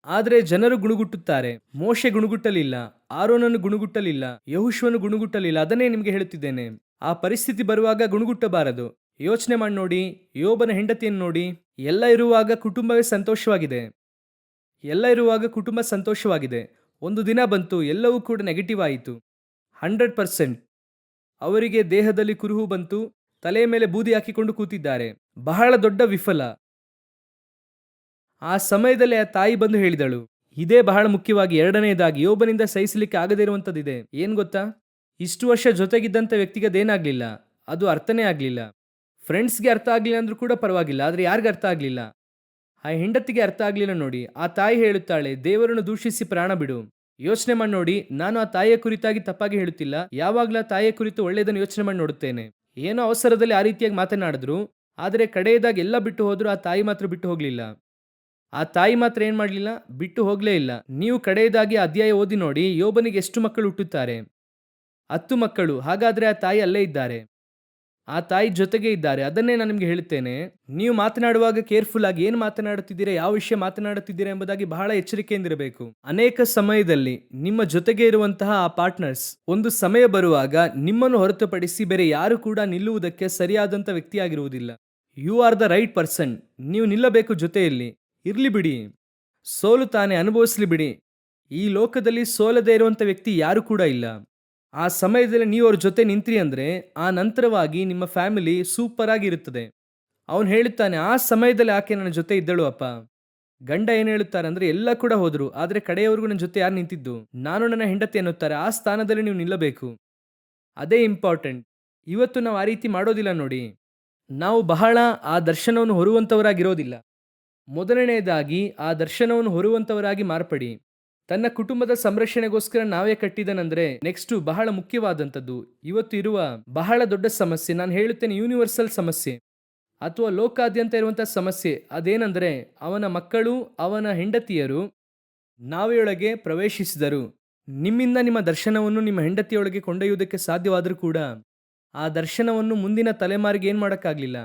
ಆದರೆ ಜನರು ಗುಣುಗುಟ್ಟುತ್ತಾರೆ. ಮೋಶೆ ಗುಣುಗುಟ್ಟಲಿಲ್ಲ, ಆರೋನನ್ನು ಗುಣುಗುಟ್ಟಲಿಲ್ಲ, ಯೆಹೋಶುವನು ಗುಣುಗುಟ್ಟಲಿಲ್ಲ. ಅದನ್ನೇ ನಿಮಗೆ ಹೇಳುತ್ತಿದ್ದೇನೆ. ಆ ಪರಿಸ್ಥಿತಿ ಬರುವಾಗ ಗುಣುಗುಟ್ಟಬಾರದು. ಯೋಚನೆ ಮಾಡಿ ನೋಡಿ, ಯೋಬನ ಹೆಂಡತಿಯನ್ನು ನೋಡಿ. ಎಲ್ಲ ಇರುವಾಗ ಕುಟುಂಬವೇ ಸಂತೋಷವಾಗಿದೆ. ಎಲ್ಲ ಇರುವಾಗ ಕುಟುಂಬ ಸಂತೋಷವಾಗಿದೆ. ಒಂದು ದಿನ ಬಂತು, ಎಲ್ಲವೂ ಕೂಡ ನೆಗೆಟಿವ್ ಆಯಿತು. 100%. ಅವರಿಗೆ ದೇಹದಲ್ಲಿ ಕುರುಹು ಬಂತು, ತಲೆಯ ಮೇಲೆ ಬೂದಿ ಹಾಕಿಕೊಂಡು ಕೂತಿದ್ದಾರೆ. ಬಹಳ ದೊಡ್ಡ ವಿಫಲ. ಆ ಸಮಯದಲ್ಲಿ ಆ ತಾಯಿ ಬಂದು ಹೇಳಿದಳು. ಇದೇ ಬಹಳ ಮುಖ್ಯವಾಗಿ. ಎರಡನೆಯದಾಗಿ, ಯೋಬನಿಂದ ಸಹಿಸಲಿಕ್ಕೆ ಆಗದೇ ಇರುವಂಥದ್ದಿದೆ. ಏನ್ ಗೊತ್ತಾ? ಇಷ್ಟು ವರ್ಷ ಜೊತೆಗಿದ್ದಂಥ ವ್ಯಕ್ತಿಗೆ ಅದೇನಾಗ್ಲಿಲ್ಲ, ಅದು ಅರ್ಥನೇ ಆಗ್ಲಿಲ್ಲ. ಫ್ರೆಂಡ್ಸ್ಗೆ ಅರ್ಥ ಆಗ್ಲಿಲ್ಲ ಅಂದ್ರೂ ಕೂಡ ಪರವಾಗಿಲ್ಲ, ಆದ್ರೆ ಯಾರಿಗ ಅರ್ಥ ಆಗ್ಲಿಲ್ಲ? ಆ ಹೆಂಡತಿಗೆ ಅರ್ಥ ಆಗ್ಲಿಲ್ಲ ನೋಡಿ. ಆ ತಾಯಿ ಹೇಳುತ್ತಾಳೆ, ದೇವರನ್ನು ದೂಷಿಸಿ ಪ್ರಾಣ ಬಿಡು. ಯೋಚನೆ ಮಾಡಿ ನೋಡಿ, ನಾನು ಆ ತಾಯಿಯ ಕುರಿತಾಗಿ ತಪ್ಪಾಗಿ ಹೇಳುತ್ತಿಲ್ಲ. ಯಾವಾಗಲೂ ಆ ತಾಯಿಯ ಕುರಿತು ಒಳ್ಳೆಯದನ್ನು ಯೋಚನೆ ಮಾಡಿ ನೋಡುತ್ತೇನೆ. ಏನೋ ಅವಸರದಲ್ಲಿ ಆ ರೀತಿಯಾಗಿ ಮಾತನಾಡಿದ್ರು, ಆದರೆ ಕಡೆಯದಾಗಿ ಎಲ್ಲ ಬಿಟ್ಟು ಹೋದ್ರು, ಆ ತಾಯಿ ಮಾತ್ರ ಬಿಟ್ಟು ಹೋಗಲಿಲ್ಲ. ಆ ತಾಯಿ ಮಾತ್ರ ಏನ್ ಮಾಡಲಿಲ್ಲ, ಬಿಟ್ಟು ಹೋಗಲೇ ಇಲ್ಲ. ನೀವು ಕಡೆಯದಾಗಿ ಆ ಅಧ್ಯಾಯ ಓದಿ ನೋಡಿ, ಯೋಬನಿಗೆ ಎಷ್ಟು ಮಕ್ಕಳು ಹುಟ್ಟುತ್ತಾರೆ? 10 ಮಕ್ಕಳು. ಹಾಗಾದ್ರೆ ಆ ತಾಯಿ ಅಲ್ಲೇ ಇದ್ದಾರೆ. ಆ ತಾಯಿ ಜೊತೆಗೆ ಇದ್ದಾರೆ. ಅದನ್ನೇ ನಾನು ನಿಮಗೆ ಹೇಳುತ್ತೇನೆ. ನೀವು ಮಾತನಾಡುವಾಗ ಕೇರ್ಫುಲ್ ಆಗಿ ಏನು ಮಾತನಾಡುತ್ತಿದ್ದೀರಾ, ಯಾವ ವಿಷಯ ಮಾತನಾಡುತ್ತಿದ್ದೀರಾ ಎಂಬುದಾಗಿ ಬಹಳ ಎಚ್ಚರಿಕೆಯಿಂದಿರಬೇಕು. ಅನೇಕ ಸಮಯದಲ್ಲಿ ನಿಮ್ಮ ಜೊತೆಗೆ ಇರುವಂತಹ ಆ ಪಾರ್ಟ್ನರ್ಸ್ ಒಂದು ಸಮಯ ಬರುವಾಗ ನಿಮ್ಮನ್ನು ಹೊರತುಪಡಿಸಿ ಬೇರೆ ಯಾರು ಕೂಡ ನಿಲ್ಲುವುದಕ್ಕೆ ಸರಿಯಾದಂಥ ವ್ಯಕ್ತಿಯಾಗಿರುವುದಿಲ್ಲ. You are the right person. ನೀವು ನಿಲ್ಲಬೇಕು ಜೊತೆಯಲ್ಲಿ. ಇರ್ಲಿ ಬಿಡಿ, ಸೋಲುತ್ತಾನೆ, ಅನುಭವಿಸ್ಲಿ ಬಿಡಿ. ಈ ಲೋಕದಲ್ಲಿ ಸೋಲದೇ ಇರುವಂಥ ವ್ಯಕ್ತಿ ಯಾರು ಕೂಡ ಇಲ್ಲ. ಆ ಸಮಯದಲ್ಲಿ ನೀವು ಅವ್ರ ಜೊತೆ ನಿಂತ್ರಿ ಅಂದರೆ ಆ ನಂತರವಾಗಿ ನಿಮ್ಮ ಫ್ಯಾಮಿಲಿ ಸೂಪರ್ ಆಗಿರುತ್ತದೆ. ಅವನು ಹೇಳುತ್ತಾನೆ, ಆ ಸಮಯದಲ್ಲಿ ಆಕೆ ನನ್ನ ಜೊತೆ ಇದ್ದಳು ಅಪ್ಪ. ಗಂಡ ಏನು ಹೇಳುತ್ತಾರೆ ಅಂದರೆ, ಎಲ್ಲ ಕೂಡ ಹೋದರು, ಆದರೆ ಕಡೆಯವರೆಗೂ ನನ್ನ ಜೊತೆ ಯಾರು ನಿಂತಿದ್ದು? ನಾನು ನನ್ನ ಹೆಂಡತಿ ಅನ್ನುತ್ತಾರೆ. ಆ ಸ್ಥಾನದಲ್ಲಿ ನೀವು ನಿಲ್ಲಬೇಕು. ಅದೇ ಇಂಪಾರ್ಟೆಂಟ್. ಇವತ್ತು ನಾವು ಆ ರೀತಿ ಮಾಡೋದಿಲ್ಲ ನೋಡಿ. ನಾವು ಬಹಳ ಆ ದರ್ಶನವನ್ನು ಹೊರುವಂಥವರಾಗಿರೋದಿಲ್ಲ. ಮೊದಲನೆಯದಾಗಿ ಆ ದರ್ಶನವನ್ನು ಹೊರುವಂಥವರಾಗಿ ಮಾರ್ಪಡಿ. ತನ್ನ ಕುಟುಂಬದ ಸಂರಕ್ಷಣೆಗೋಸ್ಕರ ನಾವೇ ಕಟ್ಟಿದನಂದ್ರೆ ನೆಕ್ಸ್ಟ್ ಬಹಳ ಮುಖ್ಯವಾದಂಥದ್ದು, ಇವತ್ತು ಇರುವ ಬಹಳ ದೊಡ್ಡ ಸಮಸ್ಯೆ, ನಾನು ಹೇಳುತ್ತೇನೆ ಯೂನಿವರ್ಸಲ್ ಸಮಸ್ಯೆ ಅಥವಾ ಲೋಕಾದ್ಯಂತ ಇರುವಂಥ ಸಮಸ್ಯೆ, ಅದೇನೆಂದರೆ ಅವನ ಮಕ್ಕಳು, ಅವನ ಹೆಂಡತಿಯರು ನಾವೆಯೊಳಗೆ ಪ್ರವೇಶಿಸಿದರು. ನಿಮ್ಮಿಂದ ನಿಮ್ಮ ದರ್ಶನವನ್ನು ನಿಮ್ಮ ಹೆಂಡತಿಯೊಳಗೆ ಕೊಂಡೊಯ್ಯುವುದಕ್ಕೆ ಸಾಧ್ಯವಾದರೂ ಕೂಡ ಆ ದರ್ಶನವನ್ನು ಮುಂದಿನ ತಲೆಮಾರಿಗೆ ಏನು ಮಾಡೋಕ್ಕಾಗಲಿಲ್ಲ,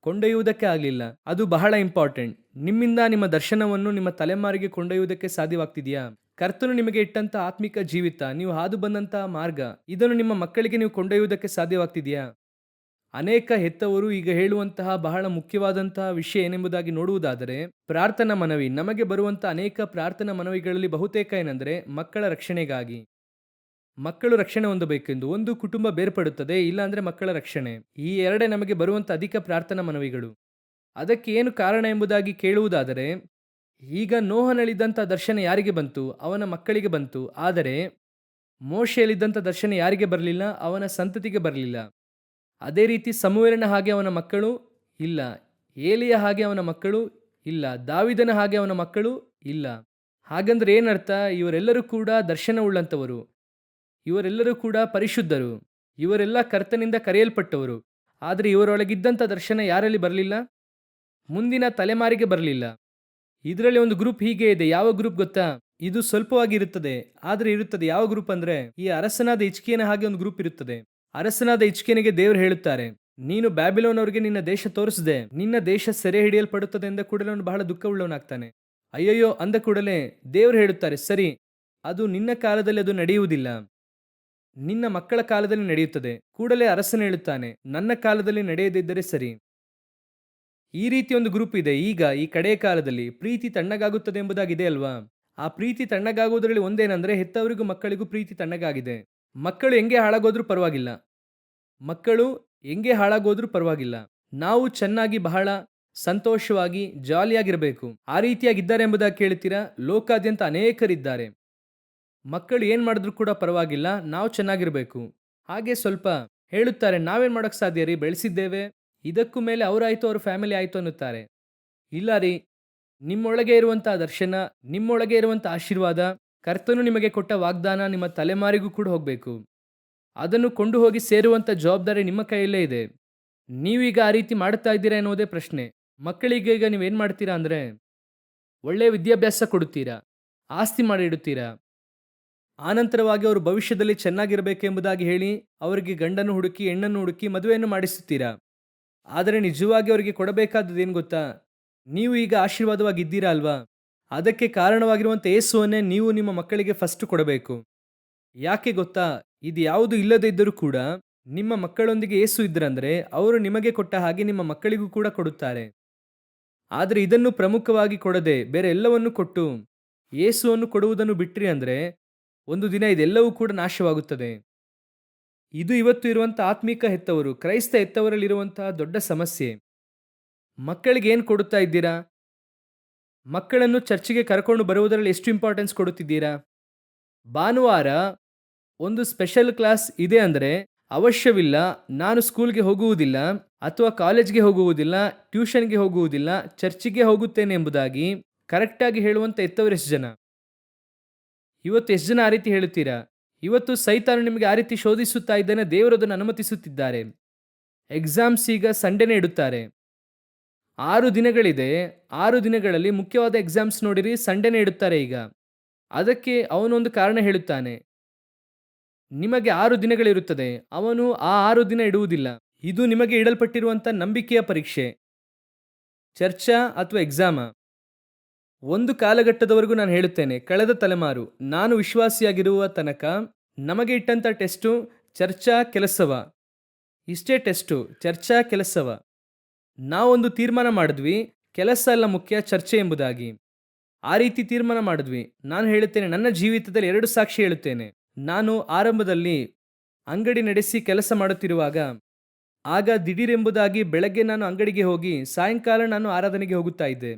ಕೊಂಡೊಯ್ಯುವುದಕ್ಕೆ ಆಗಲಿಲ್ಲ. ಅದು ಬಹಳ ಇಂಪಾರ್ಟೆಂಟ್. ನಿಮ್ಮಿಂದ ನಿಮ್ಮ ದರ್ಶನವನ್ನು ನಿಮ್ಮ ತಲೆಮಾರಿಗೆ ಕೊಂಡೊಯ್ಯುವುದಕ್ಕೆ ಸಾಧ್ಯವಾಗ್ತಿದೆಯಾ? ಕರ್ತನು ನಿಮಗೆ ಇಟ್ಟಂತ ಆತ್ಮಿಕ ಜೀವಿತ, ನೀವು ಹಾದು ಬಂದಂತಹ ಮಾರ್ಗ, ಇದನ್ನು ನಿಮ್ಮ ಮಕ್ಕಳಿಗೆ ನೀವು ಕೊಂಡೊಯ್ಯುವುದಕ್ಕೆ ಸಾಧ್ಯವಾಗ್ತಿದೆಯಾ? ಅನೇಕ ಹೆತ್ತವರು ಈಗ ಹೇಳುವಂತಹ ಬಹಳ ಮುಖ್ಯವಾದಂತಹ ವಿಷಯ ಏನೆಂಬುದಾಗಿ ನೋಡುವುದಾದರೆ, ಪ್ರಾರ್ಥನಾ ಮನವಿ. ನಮಗೆ ಬರುವಂತಹ ಅನೇಕ ಪ್ರಾರ್ಥನಾ ಮನವಿಗಳಲ್ಲಿ ಬಹುತೇಕ ಏನೆಂದರೆ ಮಕ್ಕಳ ರಕ್ಷಣೆಗಾಗಿ. ಮಕ್ಕಳು ರಕ್ಷಣೆ ಹೊಂದಬೇಕೆಂದು. ಒಂದು ಕುಟುಂಬ ಬೇರ್ಪಡುತ್ತದೆ, ಇಲ್ಲಾಂದ್ರೆ ಮಕ್ಕಳ ರಕ್ಷಣೆ. ಈ ಎರಡೇ ನಮಗೆ ಬರುವಂಥ ಅಧಿಕ ಪ್ರಾರ್ಥನಾ ಮನವಿಗಳು. ಅದಕ್ಕೆ ಏನು ಕಾರಣ ಎಂಬುದಾಗಿ ಕೇಳುವುದಾದರೆ, ಈಗ ನೋಹನಲ್ಲಿದ್ದಂಥ ದರ್ಶನ ಯಾರಿಗೆ ಬಂತು? ಅವನ ಮಕ್ಕಳಿಗೆ ಬಂತು. ಆದರೆ ಮೋಶೆಯಲ್ಲಿದ್ದಂಥ ದರ್ಶನ ಯಾರಿಗೆ ಬರಲಿಲ್ಲ? ಅವನ ಸಂತತಿಗೆ ಬರಲಿಲ್ಲ. ಅದೇ ರೀತಿ ಸಮುವೇಲನ ಹಾಗೆ ಅವನ ಮಕ್ಕಳು ಇಲ್ಲ, ಏಲಿಯ ಹಾಗೆ ಅವನ ಮಕ್ಕಳು ಇಲ್ಲ, ದಾವಿದನ ಹಾಗೆ ಅವನ ಮಕ್ಕಳು ಇಲ್ಲ. ಹಾಗಂದ್ರೆ ಏನರ್ಥ? ಇವರೆಲ್ಲರೂ ಕೂಡ ದರ್ಶನವುಳ್ಳಂಥವರು, ಇವರೆಲ್ಲರೂ ಕೂಡ ಪರಿಶುದ್ಧರು, ಇವರೆಲ್ಲ ಕರ್ತನಿಂದ ಕರೆಯಲ್ಪಟ್ಟವರು. ಆದರೆ ಇವರೊಳಗಿದ್ದಂಥ ದರ್ಶನ ಯಾರಲ್ಲಿ ಬರಲಿಲ್ಲ? ಮುಂದಿನ ತಲೆಮಾರಿಗೆ ಬರಲಿಲ್ಲ. ಇದರಲ್ಲಿ ಒಂದು ಗ್ರೂಪ್ ಹೀಗೆ ಇದೆ. ಯಾವ ಗ್ರೂಪ್ ಗೊತ್ತಾ? ಇದು ಸ್ವಲ್ಪವಾಗಿ ಇರುತ್ತದೆ, ಆದರೆ ಇರುತ್ತದೆ. ಯಾವ ಗ್ರೂಪ್ ಅಂದ್ರೆ, ಈ ಅರಸನಾದ ಹಿಜ್ಕೀಯನ ಹಾಗೆ ಒಂದು ಗ್ರೂಪ್ ಇರುತ್ತದೆ. ಅರಸನಾದ ಹಿಜ್ಕೀಯನಿಗೆ ದೇವರು ಹೇಳುತ್ತಾರೆ, ನೀನು ಬ್ಯಾಬಿಲೋನ್ ಅವರಿಗೆ ನಿನ್ನ ದೇಶ ತೋರಿಸಿದೆ, ನಿನ್ನ ದೇಶ ಸೆರೆ ಹಿಡಿಯಲ್ಪಡುತ್ತದೆ ಎಂದ ಕೂಡಲೇ ಅವನು ಬಹಳ ದುಃಖವುಳ್ಳವನಾಗ್ತಾನೆ. ಅಯ್ಯಯ್ಯೋ ಅಂದ ಕೂಡಲೇ ದೇವರು ಹೇಳುತ್ತಾರೆ, ಸರಿ, ಅದು ನಿನ್ನ ಕಾಲದಲ್ಲಿ ಅದು ನಡೆಯುವುದಿಲ್ಲ, ನಿನ್ನ ಮಕ್ಕಳ ಕಾಲದಲ್ಲಿ ನಡೆಯುತ್ತದೆ. ಕೂಡಲೇ ಅರಸನು ಹೇಳುತ್ತಾನೆ, ನನ್ನ ಕಾಲದಲ್ಲಿ ನಡೆಯದಿದ್ದರೆ ಸರಿ. ಈ ರೀತಿ ಒಂದು ಗ್ರೂಪ್ ಇದೆ. ಈಗ ಈ ಕಡೆಯ ಕಾಲದಲ್ಲಿ ಪ್ರೀತಿ ತಣ್ಣಗಾಗುತ್ತದೆ ಎಂಬುದಾಗಿದೆ ಅಲ್ವಾ? ಆ ಪ್ರೀತಿ ತಣ್ಣಗಾಗುವುದರಲ್ಲಿ ಒಂದೇನೆಂದರೆ, ಹೆತ್ತವರಿಗೂ ಮಕ್ಕಳಿಗೂ ಪ್ರೀತಿ ತಣ್ಣಗಾಗಿದೆ. ಮಕ್ಕಳು ಹೆಂಗೆ ಹಾಳಾಗೋದ್ರೂ ಪರವಾಗಿಲ್ಲ, ಮಕ್ಕಳು ಹೆಂಗೆ ಹಾಳಾಗೋದ್ರೂ ಪರವಾಗಿಲ್ಲ, ನಾವು ಚೆನ್ನಾಗಿ ಬಹಳ ಸಂತೋಷವಾಗಿ ಜಾಲಿಯಾಗಿರಬೇಕು. ಆ ರೀತಿಯಾಗಿದ್ದಾರೆ ಎಂಬುದಾಗಿ ಕೇಳ್ತೀರಾ? ಲೋಕಾದ್ಯಂತ ಅನೇಕರಿದ್ದಾರೆ. ಮಕ್ಕಳು ಏನು ಮಾಡಿದ್ರು ಕೂಡ ಪರವಾಗಿಲ್ಲ, ನಾವು ಚೆನ್ನಾಗಿರಬೇಕು. ಹಾಗೆ ಸ್ವಲ್ಪ ಹೇಳುತ್ತಾರೆ, ನಾವೇನು ಮಾಡೋಕ್ಕೆ ಸಾಧ್ಯ ರೀ, ಬೆಳೆಸಿದ್ದೇವೆ, ಇದಕ್ಕೂ ಮೇಲೆ ಅವರಾಯಿತು ಅವ್ರ ಫ್ಯಾಮಿಲಿ ಆಯಿತು ಅನ್ನುತ್ತಾರೆ. ಇಲ್ಲ ರೀ, ನಿಮ್ಮೊಳಗೆ ಇರುವಂಥ ದರ್ಶನ, ನಿಮ್ಮೊಳಗೆ ಇರುವಂಥ ಆಶೀರ್ವಾದ, ಕರ್ತನು ನಿಮಗೆ ಕೊಟ್ಟ ವಾಗ್ದಾನ ನಿಮ್ಮ ತಲೆಮಾರಿಗೂ ಕೂಡ ಹೋಗಬೇಕು. ಅದನ್ನು ಕೊಂಡು ಹೋಗಿ ಸೇರುವಂಥ ಜವಾಬ್ದಾರಿ ನಿಮ್ಮ ಕೈಯಲ್ಲೇ ಇದೆ. ನೀವೀಗ ಆ ರೀತಿ ಮಾಡ್ತಾ ಇದ್ದೀರಾ ಎನ್ನುವುದೇ ಪ್ರಶ್ನೆ. ಮಕ್ಕಳಿಗೆ ಈಗ ನೀವೇನು ಮಾಡ್ತೀರಾ ಅಂದರೆ, ಒಳ್ಳೆಯ ವಿದ್ಯಾಭ್ಯಾಸ ಕೊಡುತ್ತೀರಾ, ಆಸ್ತಿ ಮಾಡಿ ಇಡುತ್ತೀರಾ, ಆನಂತರವಾಗಿ ಅವರು ಭವಿಷ್ಯದಲ್ಲಿ ಚೆನ್ನಾಗಿರಬೇಕೆಂಬುದಾಗಿ ಹೇಳಿ ಅವರಿಗೆ ಗಂಡನ್ನು ಹುಡುಕಿ ಹೆಣ್ಣನ್ನು ಹುಡುಕಿ ಮದುವೆಯನ್ನು ಮಾಡಿಸುತ್ತೀರಾ. ಆದರೆ ನಿಜವಾಗಿ ಅವರಿಗೆ ಕೊಡಬೇಕಾದದ್ದೇನು ಗೊತ್ತಾ? ನೀವು ಈಗ ಆಶೀರ್ವಾದವಾಗಿದ್ದೀರಾ ಅಲ್ವಾ? ಅದಕ್ಕೆ ಕಾರಣವಾಗಿರುವಂಥ ಯೇಸುವನ್ನೇ ನೀವು ನಿಮ್ಮ ಮಕ್ಕಳಿಗೆ ಫಸ್ಟ್ ಕೊಡಬೇಕು. ಯಾಕೆ ಗೊತ್ತಾ? ಇದು ಯಾವುದು ಇಲ್ಲದೇ ಇದ್ದರೂ ಕೂಡ ನಿಮ್ಮ ಮಕ್ಕಳೊಂದಿಗೆ ಯೇಸು ಇದ್ದರಂದ್ರೆ ಅವರು ನಿಮಗೆ ಕೊಟ್ಟ ಹಾಗೆ ನಿಮ್ಮ ಮಕ್ಕಳಿಗೂ ಕೂಡ ಕೊಡುತ್ತಾರೆ. ಆದರೆ ಇದನ್ನು ಪ್ರಮುಖವಾಗಿ ಕೊಡದೆ ಬೇರೆ ಎಲ್ಲವನ್ನು ಕೊಟ್ಟು ಯೇಸುವನ್ನು ಕೊಡುವುದನ್ನು ಬಿಟ್ರಿ ಅಂದರೆ ಒಂದು ದಿನ ಇದೆಲ್ಲವೂ ಕೂಡ ನಾಶವಾಗುತ್ತದೆ. ಇದು ಇವತ್ತು ಇರುವಂಥ ಆತ್ಮಿಕ ಹೆತ್ತವರು, ಕ್ರೈಸ್ತ ಹೆತ್ತವರಲ್ಲಿರುವಂತಹ ದೊಡ್ಡ ಸಮಸ್ಯೆ. ಮಕ್ಕಳಿಗೆ ಏನು ಕೊಡುತ್ತಾ ಇದ್ದೀರಾ? ಮಕ್ಕಳನ್ನು ಚರ್ಚಿಗೆ ಕರ್ಕೊಂಡು ಬರುವುದರಲ್ಲಿ ಎಷ್ಟು ಇಂಪಾರ್ಟೆನ್ಸ್ ಕೊಡುತ್ತಿದ್ದೀರಾ? ಭಾನುವಾರ ಒಂದು ಸ್ಪೆಷಲ್ ಕ್ಲಾಸ್ ಇದೆ ಅಂದರೆ ಅವಶ್ಯವಿಲ್ಲ, ನಾನು ಸ್ಕೂಲ್ಗೆ ಹೋಗುವುದಿಲ್ಲ ಅಥವಾ ಕಾಲೇಜ್ಗೆ ಹೋಗುವುದಿಲ್ಲ, ಟ್ಯೂಷನ್ಗೆ ಹೋಗುವುದಿಲ್ಲ, ಚರ್ಚಿಗೆ ಹೋಗುತ್ತೇನೆ ಎಂಬುದಾಗಿ ಕರೆಕ್ಟಾಗಿ ಹೇಳುವಂಥ ಹೆತ್ತವರೆಷ್ಟು ಜನ? ಇವತ್ತು ಎಷ್ಟು ಜನ ಆ ರೀತಿ ಹೇಳುತ್ತೀರಾ? ಇವತ್ತು ಸೈತಾನು ನಿಮಗೆ ಆ ರೀತಿ ಶೋಧಿಸುತ್ತಾ ಇದ್ದಾನೆ, ದೇವರು ಅದನ್ನು ಅನುಮತಿಸುತ್ತಿದ್ದಾರೆ. ಎಕ್ಸಾಮ್ಸ್ ಈಗ ಸಂಡೇನೇ ಇಡುತ್ತಾರೆ. 6 ದಿನಗಳಿದೆ. 6 ದಿನಗಳಲ್ಲಿ ಮುಖ್ಯವಾದ ಎಕ್ಸಾಮ್ಸ್ ನೋಡಿರಿ ಸಂಡೇನೇ ಇಡುತ್ತಾರೆ ಈಗ. ಅದಕ್ಕೆ ಅವನೊಂದು ಕಾರಣ ಹೇಳುತ್ತಾನೆ. ನಿಮಗೆ 6 ದಿನಗಳಿರುತ್ತದೆ. ಅವನು ಆ 6 ದಿನ ಇಡುವುದಿಲ್ಲ. ಇದು ನಿಮಗೆ ಇಡಲ್ಪಟ್ಟಿರುವಂಥ ನಂಬಿಕೆಯ ಪರೀಕ್ಷೆ. ಚರ್ಚಾ ಅಥವಾ ಎಕ್ಸಾಮಾ? ಒಂದು ಕಾಲಘಟ್ಟದವರೆಗೂ ನಾನು ಹೇಳುತ್ತೇನೆ, ಕಳೆದ ತಲೆಮಾರು ನಾನು ವಿಶ್ವಾಸಿಯಾಗಿರುವ ತನಕ ನಮಗೆ ಇಟ್ಟಂಥ ಟೆಸ್ಟು ಚರ್ಚಾ ಕೆಲಸವ. ಇಷ್ಟೇ ಟೆಸ್ಟು, ಚರ್ಚಾ ಕೆಲಸವ. ನಾವೊಂದು ತೀರ್ಮಾನ ಮಾಡಿದ್ವಿ, ಕೆಲಸ ಎಲ್ಲ ಮುಖ್ಯ, ಚರ್ಚೆ ಎಂಬುದಾಗಿ. ಆ ರೀತಿ ತೀರ್ಮಾನ ಮಾಡಿದ್ವಿ. ನಾನು ಹೇಳುತ್ತೇನೆ, ನನ್ನ ಜೀವಿತದಲ್ಲಿ 2 ಸಾಕ್ಷಿ ಹೇಳುತ್ತೇನೆ. ನಾನು ಆರಂಭದಲ್ಲಿ ಅಂಗಡಿ ನಡೆಸಿ ಕೆಲಸ ಮಾಡುತ್ತಿರುವಾಗ, ಆಗ ದಿಢೀರೆಂಬುದಾಗಿ ಬೆಳಗ್ಗೆ ನಾನು ಅಂಗಡಿಗೆ ಹೋಗಿ ಸಾಯಂಕಾಲ ನಾನು ಆರಾಧನೆಗೆ ಹೋಗುತ್ತಾ ಇದ್ದೆ.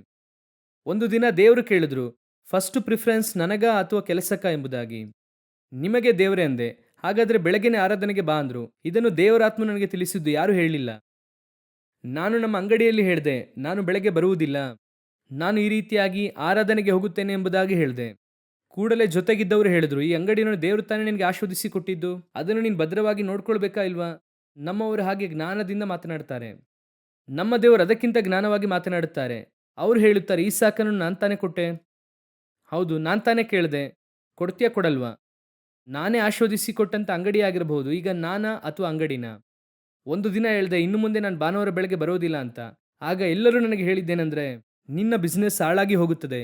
ಒಂದು ದಿನ ದೇವರು ಕೇಳಿದ್ರು, ಫಸ್ಟ್ ಪ್ರಿಫರೆನ್ಸ್ ನನಗ ಅಥವಾ ಕೆಲಸಕ್ಕ ಎಂಬುದಾಗಿ. ನಿಮಗೆ ದೇವರೇ ಅಂದೆ. ಹಾಗಾದರೆ ಬೆಳಗ್ಗೆನೇ ಆರಾಧನೆಗೆ ಬಾ ಅಂದರು. ಇದನ್ನು ದೇವರಾತ್ಮ ನನಗೆ ತಿಳಿಸಿದ್ದು, ಯಾರೂ ಹೇಳಲಿಲ್ಲ. ನಾನು ನಮ್ಮ ಅಂಗಡಿಯಲ್ಲಿ ಹೇಳಿದೆ, ನಾನು ಬೆಳಗ್ಗೆ ಬರುವುದಿಲ್ಲ, ನಾನು ಈ ರೀತಿಯಾಗಿ ಆರಾಧನೆಗೆ ಹೋಗುತ್ತೇನೆ ಎಂಬುದಾಗಿ ಹೇಳಿದೆ. ಕೂಡಲೇ ಜೊತೆಗಿದ್ದವರು ಹೇಳಿದ್ರು, ಈ ಅಂಗಡಿಯನ್ನು ದೇವರು ತಾನೇ ನಿನಗೆ ಆಶೀರ್ವದಿಸಿ ಕೊಟ್ಟಿದ್ದು, ಅದನ್ನು ನೀನು ಭದ್ರವಾಗಿ ನೋಡ್ಕೊಳ್ಬೇಕಾ ಇಲ್ವಾ? ನಮ್ಮವರು ಹಾಗೆ ಜ್ಞಾನದಿಂದ ಮಾತನಾಡ್ತಾರೆ. ನಮ್ಮ ದೇವರು ಅದಕ್ಕಿಂತ ಜ್ಞಾನವಾಗಿ ಮಾತನಾಡುತ್ತಾರೆ. ಅವರು ಹೇಳುತ್ತಾರೆ, ಈ ಸಾಕನ್ನು ನಾನು ತಾನೇ ಕೊಟ್ಟೆ. ಹೌದು, ನಾನು ತಾನೇ ಕೇಳಿದೆ. ಕೊಡ್ತೀಯಾ ಕೊಡಲ್ವಾ? ನಾನೇ ಆಶೀರ್ವದಿಸಿ ಕೊಟ್ಟಂಥ ಅಂಗಡಿ ಆಗಿರಬಹುದು. ಈಗ ನಾನಾ ಅಥವಾ ಅಂಗಡಿನ? ಒಂದು ದಿನ ಹೇಳಿದೆ, ಇನ್ನು ಮುಂದೆ ನಾನು ಭಾನುವಾರ ಬೆಳಗ್ಗೆ ಬರೋದಿಲ್ಲ ಅಂತ. ಆಗ ಎಲ್ಲರೂ ನನಗೆ ಹೇಳಿದ್ದೇನೆಂದರೆ, ನಿನ್ನ ಬಿಸ್ನೆಸ್ ಹಾಳಾಗಿ ಹೋಗುತ್ತದೆ.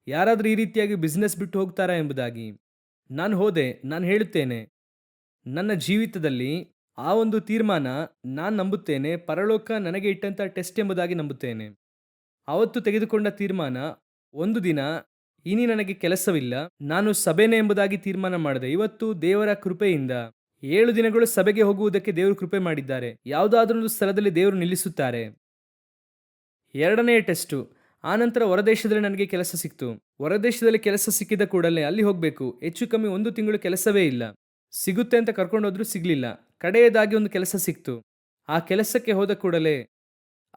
ಯಾರಾದರೂ ಈ ರೀತಿಯಾಗಿ ಬಿಸ್ನೆಸ್ ಬಿಟ್ಟು ಹೋಗ್ತಾರಾ ಎಂಬುದಾಗಿ. ನಾನು ಹೋದೆ. ನಾನು ಹೇಳುತ್ತೇನೆ, ನನ್ನ ಜೀವಿತದಲ್ಲಿ ಆ ಒಂದು ತೀರ್ಮಾನ ನಾನು ನಂಬುತ್ತೇನೆ, ಪರಲೋಕ ನನಗೆ ಇಟ್ಟಂಥ ಟೆಸ್ಟ್ ಎಂಬುದಾಗಿ ನಂಬುತ್ತೇನೆ. ಅವತ್ತು ತೆಗೆದುಕೊಂಡ ತೀರ್ಮಾನ, ಒಂದು ದಿನ ಇനി ನನಗೆ ಕೆಲಸವಿಲ್ಲ, ನಾನು ಸಭೆನೇ ಎಂಬುದಾಗಿ ತೀರ್ಮಾನ ಮಾಡಿದೆ. ಇವತ್ತು ದೇವರ ಕೃಪೆಯಿಂದ 7 ದಿನಗಳು ಸಭೆಗೆ ಹೋಗುವುದಕ್ಕೆ ದೇವರು ಕೃಪೆ ಮಾಡಿದ್ದಾರೆ. ಯಾವುದಾದ್ರೊಂದು ಸ್ಥಳದಲ್ಲಿ ದೇವರು ನಿಲ್ಲಿಸುತ್ತಾರೆ. 2ನೇ ಟೆಸ್ಟು, ಆನಂತರ ಹೊರದೇಶದಲ್ಲಿ ನನಗೆ ಕೆಲಸ ಸಿಕ್ತು. ಹೊರದೇಶದಲ್ಲಿ ಕೆಲಸ ಸಿಕ್ಕಿದ ಕೂಡಲೇ ಅಲ್ಲಿ ಹೋಗಬೇಕು. ಹೆಚ್ಚು ಕಮ್ಮಿ 1 ತಿಂಗಳು ಕೆಲಸವೇ ಇಲ್ಲ. ಸಿಗುತ್ತೆ ಅಂತ ಕರ್ಕೊಂಡೋದ್ರು, ಸಿಗಲಿಲ್ಲ. ಕಡೆಯದಾಗಿ ಒಂದು ಕೆಲಸ ಸಿಕ್ತು. ಆ ಕೆಲಸಕ್ಕೆ ಹೋದ ಕೂಡಲೇ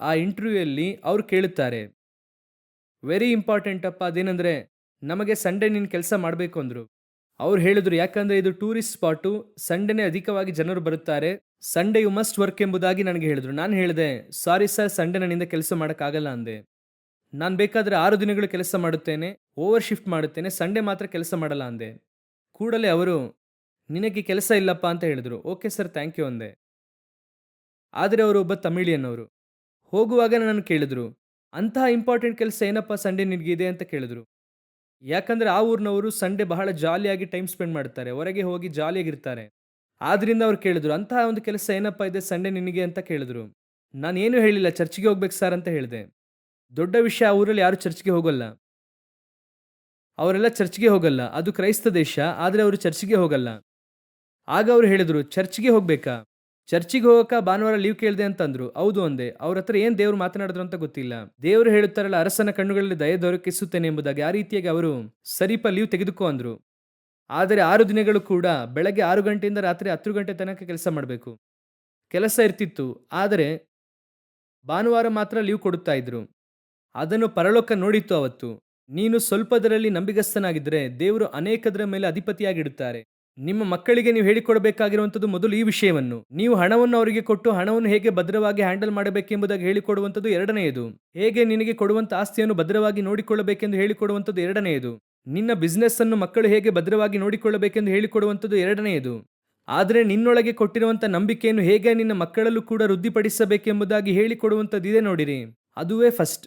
ಆ ಇಂಟರ್ವ್ಯೂಯಲ್ಲಿ ಅವರು ಕೇಳುತ್ತಾರೆ, ವೆರಿ ಇಂಪಾರ್ಟೆಂಟ್ ಅಪ್ಪ, ಅದೇನೆಂದರೆ ನಮಗೆ ಸಂಡೇ ನೀನು ಕೆಲಸ ಮಾಡಬೇಕು ಅಂದರು. ಅವ್ರು ಹೇಳಿದ್ರು, ಯಾಕಂದರೆ ಇದು ಟೂರಿಸ್ಟ್ ಸ್ಪಾಟು, ಸಂಡೇನೇ ಅಧಿಕವಾಗಿ ಜನರು ಬರುತ್ತಾರೆ, ಸಂಡೇ ಯು ಮಸ್ಟ್ ವರ್ಕ್ ಎಂಬುದಾಗಿ ನನಗೆ ಹೇಳಿದ್ರು. ನಾನು ಹೇಳಿದೆ, ಸಾರಿ ಸರ್, ಸಂಡೇ ನನ್ನಿಂದ ಕೆಲಸ ಮಾಡೋಕ್ಕಾಗಲ್ಲ ಅಂದೆ. ನಾನು ಬೇಕಾದರೆ 6 ದಿನಗಳು ಕೆಲಸ ಮಾಡುತ್ತೇನೆ, ಓವರ್ ಶಿಫ್ಟ್ ಮಾಡುತ್ತೇನೆ, ಸಂಡೇ ಮಾತ್ರ ಕೆಲಸ ಮಾಡಲ್ಲ ಅಂದೆ. ಕೂಡಲೇ ಅವರು, ನಿನಗೆ ಕೆಲಸ ಇಲ್ಲಪ್ಪ ಅಂತ ಹೇಳಿದ್ರು. ಓಕೆ ಸರ್, ಥ್ಯಾಂಕ್ ಯು ಅಂದೆ. ಆದರೆ ಅವರು ಒಬ್ಬ ತಮಿಳಿಯನ್ನವರು. ಹೋಗುವಾಗ ನನ್ನನ್ನು ಕೇಳಿದ್ರು, ಅಂತಹ ಇಂಪಾರ್ಟೆಂಟ್ ಕೆಲಸ ಏನಪ್ಪ ಸಂಡೇ ನಿನಗಿದೆ ಅಂತ ಕೇಳಿದ್ರು. ಯಾಕಂದರೆ ಆ ಊರಿನವರು ಸಂಡೇ ಬಹಳ ಜಾಲಿಯಾಗಿ ಟೈಮ್ ಸ್ಪೆಂಡ್ ಮಾಡ್ತಾರೆ, ಹೊರಗೆ ಹೋಗಿ ಜಾಲಿಯಾಗಿರ್ತಾರೆ. ಆದ್ರಿಂದ ಅವ್ರು ಕೇಳಿದ್ರು, ಅಂತಹ ಒಂದು ಕೆಲಸ ಏನಪ್ಪ ಇದೆ ಸಂಡೇ ನಿನಗೆ ಅಂತ ಕೇಳಿದ್ರು. ನಾನೇನು ಹೇಳಿಲ್ಲ, ಚರ್ಚ್ಗೆ ಹೋಗ್ಬೇಕು ಸರ್ ಅಂತ ಹೇಳಿದೆ. ದೊಡ್ಡ ವಿಷಯ, ಆ ಊರಲ್ಲಿ ಯಾರು ಚರ್ಚ್ಗೆ ಹೋಗಲ್ಲ. ಅವರೆಲ್ಲ ಚರ್ಚ್ಗೆ ಹೋಗಲ್ಲ. ಅದು ಕ್ರೈಸ್ತ ದೇಶ, ಆದರೆ ಅವರು ಚರ್ಚ್ಗೆ ಹೋಗಲ್ಲ. ಆಗ ಅವರು ಹೇಳಿದ್ರು, ಚರ್ಚ್ಗೆ ಹೋಗ್ಬೇಕಾ? ಚರ್ಚಿಗೆ ಹೋಗಕ್ಕ ಭಾನುವಾರ ಲೀವ್ ಕೇಳಿದೆ ಅಂತಂದ್ರು. ಹೌದು ಅಂದೆ. ಅವ್ರ ಹತ್ರ ಏನು ದೇವರು ಮಾತನಾಡಿದ್ರು ಅಂತ ಗೊತ್ತಿಲ್ಲ. ದೇವರು ಹೇಳುತ್ತಾರಲ್ಲ, ಅರಸನ ಕಣ್ಣುಗಳಲ್ಲಿ ದಯೆ ದೊರಕಿಸುತ್ತೇನೆ ಎಂಬುದಾಗಿ. ಆ ರೀತಿಯಾಗಿ ಅವರು ಸರಿಪ ಲೀವ್ ತೆಗೆದುಕೋ ಅಂದ್ರು. ಆದರೆ 6 ದಿನಗಳು ಕೂಡ ಬೆಳಗ್ಗೆ 6 ಗಂಟೆಯಿಂದ ರಾತ್ರಿ 10 ಗಂಟೆ ತನಕ ಕೆಲಸ ಮಾಡಬೇಕು. ಕೆಲಸ ಇರ್ತಿತ್ತು, ಆದರೆ ಭಾನುವಾರ ಮಾತ್ರ ಲೀವ್ ಕೊಡುತ್ತಾ ಇದ್ರು. ಅದನ್ನು ಪರಲೋಕ ನೋಡಿತ್ತು ಅವತ್ತು. ನೀನು ಸ್ವಲ್ಪದರಲ್ಲಿ ನಂಬಿಗಸ್ತನಾಗಿದ್ದರೆ ದೇವರು ಅನೇಕದರ ಮೇಲೆ ಅಧಿಪತಿಯಾಗಿಡುತ್ತಾರೆ. ನಿಮ್ಮ ಮಕ್ಕಳಿಗೆ ನೀವು ಹೇಳಿಕೊಡಬೇಕಾಗಿರುವಂಥದ್ದು ಮೊದಲು ಈ ವಿಷಯವನ್ನು. ನೀವು ಹಣವನ್ನು ಅವರಿಗೆ ಕೊಟ್ಟು ಹಣವನ್ನು ಹೇಗೆ ಭದ್ರವಾಗಿ ಹ್ಯಾಂಡಲ್ ಮಾಡಬೇಕೆಂಬುದಾಗಿ ಹೇಳಿಕೊಡುವಂಥದ್ದು 2ನೇಯದು. ಹೇಗೆ ನಿನಗೆ ಕೊಡುವಂಥ ಆಸ್ತಿಯನ್ನು ಭದ್ರವಾಗಿ ನೋಡಿಕೊಳ್ಳಬೇಕೆಂದು ಹೇಳಿಕೊಡುವಂಥದ್ದು 2ನೇಯದು. ನಿನ್ನ ಬಿಸ್ನೆಸ್ ಅನ್ನು ಮಕ್ಕಳು ಹೇಗೆ ಭದ್ರವಾಗಿ ನೋಡಿಕೊಳ್ಳಬೇಕೆಂದು ಹೇಳಿಕೊಡುವಂಥದ್ದು 2ನೇಯದು. ಆದರೆ ನಿನ್ನೊಳಗೆ ಕೊಟ್ಟಿರುವಂಥ ನಂಬಿಕೆಯನ್ನು ಹೇಗೆ ನಿನ್ನ ಮಕ್ಕಳಲ್ಲೂ ಕೂಡ ವೃದ್ಧಿಪಡಿಸಬೇಕೆಂಬುದಾಗಿ ಹೇಳಿಕೊಡುವಂಥದ್ದಿದೆ ನೋಡಿರಿ, ಅದುವೇ ಫಸ್ಟ್.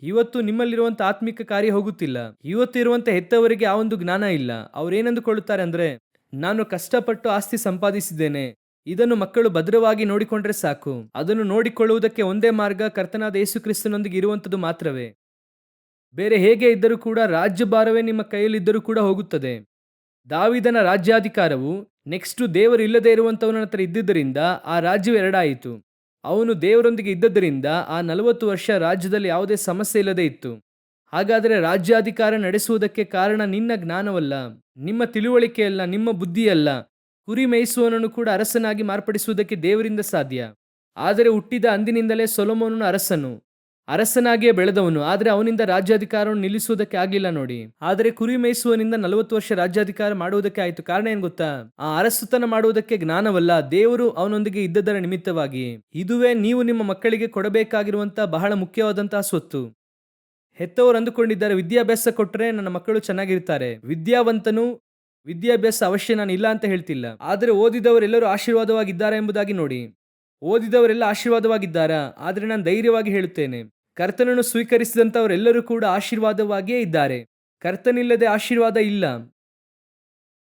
ಇವತ್ತು ನಿಮ್ಮಲ್ಲಿರುವಂಥ ಆತ್ಮಿಕ ಕಾರ್ಯ ಹೋಗುತ್ತಿಲ್ಲ. ಇವತ್ತು ಇರುವಂಥ ಹೆತ್ತವರಿಗೆ ಆ ಒಂದು ಜ್ಞಾನ ಇಲ್ಲ. ಅವರೇನೆಂದುಕೊಳ್ಳುತ್ತಾರೆ ಅಂದರೆ, ನಾನು ಕಷ್ಟಪಟ್ಟು ಆಸ್ತಿ ಸಂಪಾದಿಸಿದ್ದೇನೆ, ಇದನ್ನು ಮಕ್ಕಳು ಭದ್ರವಾಗಿ ನೋಡಿಕೊಂಡ್ರೆ ಸಾಕು. ಅದನ್ನು ನೋಡಿಕೊಳ್ಳುವುದಕ್ಕೆ ಒಂದೇ ಮಾರ್ಗ, ಕರ್ತನಾದ ಯೇಸು ಕ್ರಿಸ್ತನೊಂದಿಗೆ ಇರುವಂಥದ್ದು ಮಾತ್ರವೇ. ಬೇರೆ ಹೇಗೆ ಇದ್ದರೂ ಕೂಡ ರಾಜ್ಯಭಾರವೇ ನಿಮ್ಮ ಕೈಯಲ್ಲಿದ್ದರೂ ಕೂಡ ಹೋಗುತ್ತದೆ. ದಾವೀದನ ರಾಜ್ಯಾಧಿಕಾರವು ನೆಕ್ಸ್ಟ್ ದೇವರು ಇಲ್ಲದೆ ಇರುವಂಥವನ ಹತ್ರ ಇದ್ದಿದ್ದರಿಂದ ಆ ರಾಜ್ಯವು 2 ಆಯಿತು. ಅವನು ದೇವರೊಂದಿಗೆ ಇದ್ದದ್ದರಿಂದ ಆ 40 ವರ್ಷ ರಾಜ್ಯದಲ್ಲಿ ಯಾವುದೇ ಸಮಸ್ಯೆ ಇಲ್ಲದೆ ಇತ್ತು. ಹಾಗಾದರೆ ರಾಜ್ಯಾಧಿಕಾರ ನಡೆಸುವುದಕ್ಕೆ ಕಾರಣ ನಿನ್ನ ಜ್ಞಾನವಲ್ಲ, ನಿಮ್ಮ ತಿಳುವಳಿಕೆಯಲ್ಲ, ನಿಮ್ಮ ಬುದ್ಧಿಯಲ್ಲ. ಕುರಿ ಮೇಯಿಸುವವನನ್ನು ಕೂಡ ಅರಸನಾಗಿ ಮಾರ್ಪಡಿಸುವುದಕ್ಕೆ ದೇವರಿಂದ ಸಾಧ್ಯ. ಆದರೆ ಹುಟ್ಟಿದ ಅಂದಿನಿಂದಲೇ ಸೊಲೊಮೋನನು ಅರಸನು. ಅರಸನಾಗಿಯೇ ಬೆಳೆದವನು, ಆದರೆ ಅವನಿಂದ ರಾಜ್ಯಾಧಿಕಾರವನ್ನು ನಿಲ್ಲಿಸುವುದಕ್ಕೆ ಆಗಲಿಲ್ಲ ನೋಡಿ. ಆದರೆ ಕುರಿ ಮೇಯಿಸುವನಿಂದ 40 ವರ್ಷ ರಾಜ್ಯಾಧಿಕಾರ ಮಾಡುವುದಕ್ಕೆ ಆಯಿತು. ಕಾರಣ ಏನ್ ಗೊತ್ತಾ? ಆ ಅರಸುತನ ಮಾಡುವುದಕ್ಕೆ ಜ್ಞಾನವಲ್ಲ, ದೇವರು ಅವನೊಂದಿಗೆ ಇದ್ದದರ ನಿಮಿತ್ತವಾಗಿ. ಇದುವೇ ನೀವು ನಿಮ್ಮ ಮಕ್ಕಳಿಗೆ ಕೊಡಬೇಕಾಗಿರುವಂತಹ ಬಹಳ ಮುಖ್ಯವಾದಂತಹ ಸ್ವತ್ತು. ಹೆತ್ತವರು ಅಂದುಕೊಂಡಿದ್ದಾರೆ, ವಿದ್ಯಾಭ್ಯಾಸ ಕೊಟ್ಟರೆ ನನ್ನ ಮಕ್ಕಳು ಚೆನ್ನಾಗಿರ್ತಾರೆ. ವಿದ್ಯಾಭ್ಯಾಸ ಅವಶ್ಯ, ನಾನು ಇಲ್ಲ ಅಂತ ಹೇಳ್ತಿಲ್ಲ. ಆದರೆ ಓದಿದವರೆಲ್ಲರೂ ಆಶೀರ್ವಾದವಾಗಿದ್ದಾರೆ ಎಂಬುದಾಗಿ ನೋಡಿ. ಓದಿದವರೆಲ್ಲ ಆಶೀರ್ವಾದವಾಗಿದ್ದಾರಾ? ಆದರೆ ನಾನು ಧೈರ್ಯವಾಗಿ ಹೇಳುತ್ತೇನೆ, ಕರ್ತನನ್ನು ಸ್ವೀಕರಿಸಿದಂಥವರೆಲ್ಲರೂ ಕೂಡ ಆಶೀರ್ವಾದವಾಗಿಯೇ ಇದ್ದಾರೆ. ಕರ್ತನಿಲ್ಲದೆ ಆಶೀರ್ವಾದ ಇಲ್ಲ.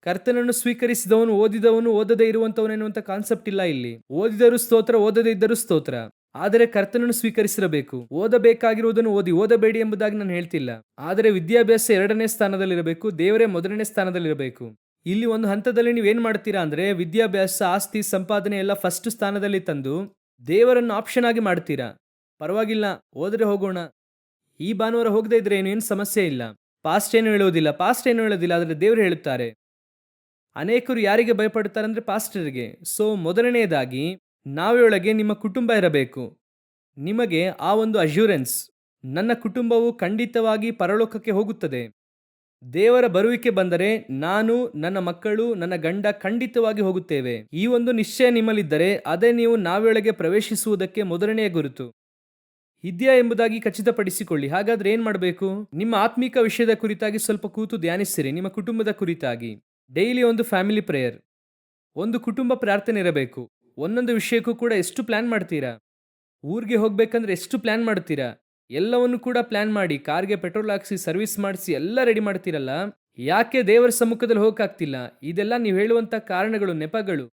ಕರ್ತನನ್ನು ಸ್ವೀಕರಿಸಿದವನು ಓದಿದವನು ಓದದೇ ಇರುವಂತವನು ಎನ್ನುವಂತ ಕಾನ್ಸೆಪ್ಟ್ ಇಲ್ಲ ಇಲ್ಲಿ. ಓದಿದರೂ ಸ್ತೋತ್ರ, ಓದದೇ ಇದ್ದರೂ ಸ್ತೋತ್ರ. ಆದರೆ ಕರ್ತನನ್ನು ಸ್ವೀಕರಿಸಿರಬೇಕು. ಓದಬೇಕಾಗಿರುವುದನ್ನು ಓದಬೇಡಿ ಎಂಬುದಾಗಿ ನಾನು ಹೇಳ್ತಿಲ್ಲ. ಆದರೆ ವಿದ್ಯಾಭ್ಯಾಸ 2ನೇ ಸ್ಥಾನದಲ್ಲಿರಬೇಕು, ದೇವರೇ 1ನೇ ಸ್ಥಾನದಲ್ಲಿರಬೇಕು. ಇಲ್ಲಿ ಒಂದು ಹಂತದಲ್ಲಿ ನೀವೇನ್ ಮಾಡ್ತೀರಾ ಅಂದ್ರೆ, ವಿದ್ಯಾಭ್ಯಾಸ, ಆಸ್ತಿ, ಸಂಪಾದನೆ ಎಲ್ಲ ಫಸ್ಟ್ ಸ್ಥಾನದಲ್ಲಿ ತಂದು ದೇವರನ್ನು ಆಪ್ಷನ್ ಆಗಿ ಮಾಡ್ತೀರಾ. ಪರವಾಗಿಲ್ಲ, ಹೋದ್ರೆ ಹೋಗೋಣ, ಈ ಭಾನುವಾರ ಹೋಗದೆ ಇದ್ರೆ ಏನು ಸಮಸ್ಯೆ ಇಲ್ಲ, ಪಾಸ್ಟ್ ಏನು ಹೇಳೋದಿಲ್ಲ, ಆದರೆ ದೇವರು ಹೇಳುತ್ತಾರೆ. ಅನೇಕರು ಯಾರಿಗೆ ಭಯಪಡ್ತಾರೆ ಅಂದ್ರೆ ಪಾಸ್ಟರ್ಗೆ. ಸೊ ಮೊದಲನೆಯದಾಗಿ ನಾವೆಯೊಳಗೆ ನಿಮ್ಮ ಕುಟುಂಬ ಇರಬೇಕು. ನಿಮಗೆ ಆ ಒಂದು ಅಶ್ಯೂರೆನ್ಸ್, ನನ್ನ ಕುಟುಂಬವು ಖಂಡಿತವಾಗಿ ಪರಲೋಕಕ್ಕೆ ಹೋಗುತ್ತದೆ. ದೇವರ ಬರುವಿಕೆ ಬಂದರೆ ನಾನು, ನನ್ನ ಮಕ್ಕಳು, ನನ್ನ ಗಂಡ ಖಂಡಿತವಾಗಿ ಹೋಗುತ್ತೇವೆ. ಈ ಒಂದು ನಿಶ್ಚಯ ನಿಮ್ಮಲ್ಲಿದ್ದರೆ ಅದೇ ನೀವು ನಾವೆಯೊಳಗೆ ಪ್ರವೇಶಿಸುವುದಕ್ಕೆ ಮೊದಲನೆಯ ಗುರುತು. ಇದೆಯಾ ಎಂಬುದಾಗಿ ಖಚಿತಪಡಿಸಿಕೊಳ್ಳಿ. ಹಾಗಾದ್ರೆ ಏನ್ ಮಾಡಬೇಕು? ನಿಮ್ಮ ಆತ್ಮಿಕ ವಿಷಯದ ಕುರಿತಾಗಿ ಸ್ವಲ್ಪ ಕೂತು ಧ್ಯಾನಿಸಿರಿ. ನಿಮ್ಮ ಕುಟುಂಬದ ಕುರಿತಾಗಿ ಡೈಲಿ ಒಂದು ಫ್ಯಾಮಿಲಿ ಪ್ರೇಯರ್, ಒಂದು ಕುಟುಂಬ ಪ್ರಾರ್ಥನೆ ಇರಬೇಕು. ಒಂದೊಂದು ವಿಷಯಕ್ಕೂ ಕೂಡ ಎಷ್ಟು ಪ್ಲಾನ್ ಮಾಡ್ತೀರಾ? ಊರಿಗೆ ಹೋಗ್ಬೇಕಂದ್ರೆ ಎಷ್ಟು ಪ್ಲಾನ್ ಮಾಡ್ತೀರಾ? ಎಲ್ಲವನ್ನು ಕೂಡ ಪ್ಲಾನ್ ಮಾಡಿ, ಕಾರ್ಗೆ ಪೆಟ್ರೋಲ್ ಹಾಕ್ಸಿ, ಸರ್ವಿಸ್ ಮಾಡಿಸಿ, ಎಲ್ಲ ರೆಡಿ ಮಾಡ್ತೀರಲ್ಲ, ಯಾಕೆ ದೇವರ ಸಮ್ಮುಖದಲ್ಲಿ ಹೋಗಕ್ಕಾಗ್ತಿಲ್ಲ? ಇದೆಲ್ಲ ನೀವು ಹೇಳುವಂತ ಕಾರಣಗಳು, ನೆಪಗಳು.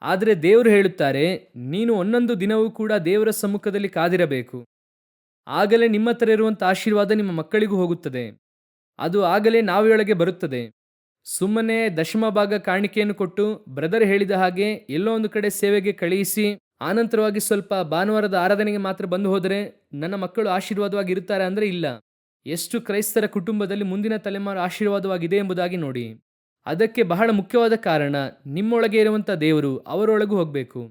ಆದರೆ ದೇವರು ಹೇಳುತ್ತಾರೆ, ನೀನು ಒಂದೊಂದು ದಿನವೂ ಕೂಡ ದೇವರ ಸಮ್ಮುಖದಲ್ಲಿ ಕಾದಿರಬೇಕು. ಆಗಲೇ ನಿಮ್ಮ ಹತ್ರ ಇರುವಂಥ ಆಶೀರ್ವಾದ ನಿಮ್ಮ ಮಕ್ಕಳಿಗೂ ಹೋಗುತ್ತದೆ. ಅದು ಆಗಲೇ ನಾವೆಯೊಳಗೆ ಬರುತ್ತದೆ. ಸುಮ್ಮನೆ ದಶಮ ಭಾಗ ಕಾಣಿಕೆಯನ್ನು ಕೊಟ್ಟು ಬ್ರದರ್ ಹೇಳಿದ ಹಾಗೆ ಎಲ್ಲೋ ಒಂದು ಕಡೆ ಸೇವೆಗೆ ಕಳುಹಿಸಿ ಆನಂತರವಾಗಿ ಸ್ವಲ್ಪ ಭಾನುವಾರದ ಆರಾಧನೆಗೆ ಮಾತ್ರ ಬಂದು ಹೋದರೆ ನನ್ನ ಮಕ್ಕಳು ಆಶೀರ್ವಾದವಾಗಿ ಇರುತ್ತಾರೆ ಅಂದರೆ ಇಲ್ಲ. ಎಷ್ಟು ಕ್ರೈಸ್ತರ ಕುಟುಂಬದಲ್ಲಿ ಮುಂದಿನ ತಲೆಮಾರು ಆಶೀರ್ವಾದವಾಗಿದೆ ಎಂಬುದಾಗಿ ನೋಡಿ. ಅದಕ್ಕೆ ಬಹಳ ಮುಖ್ಯವಾದ ಕಾರಣ, ನಿಮ್ಮೊಳಗೆ ಇರುವಂಥ ದೇವರು ಅವರೊಳಗೂ ಹೋಗಬೇಕು.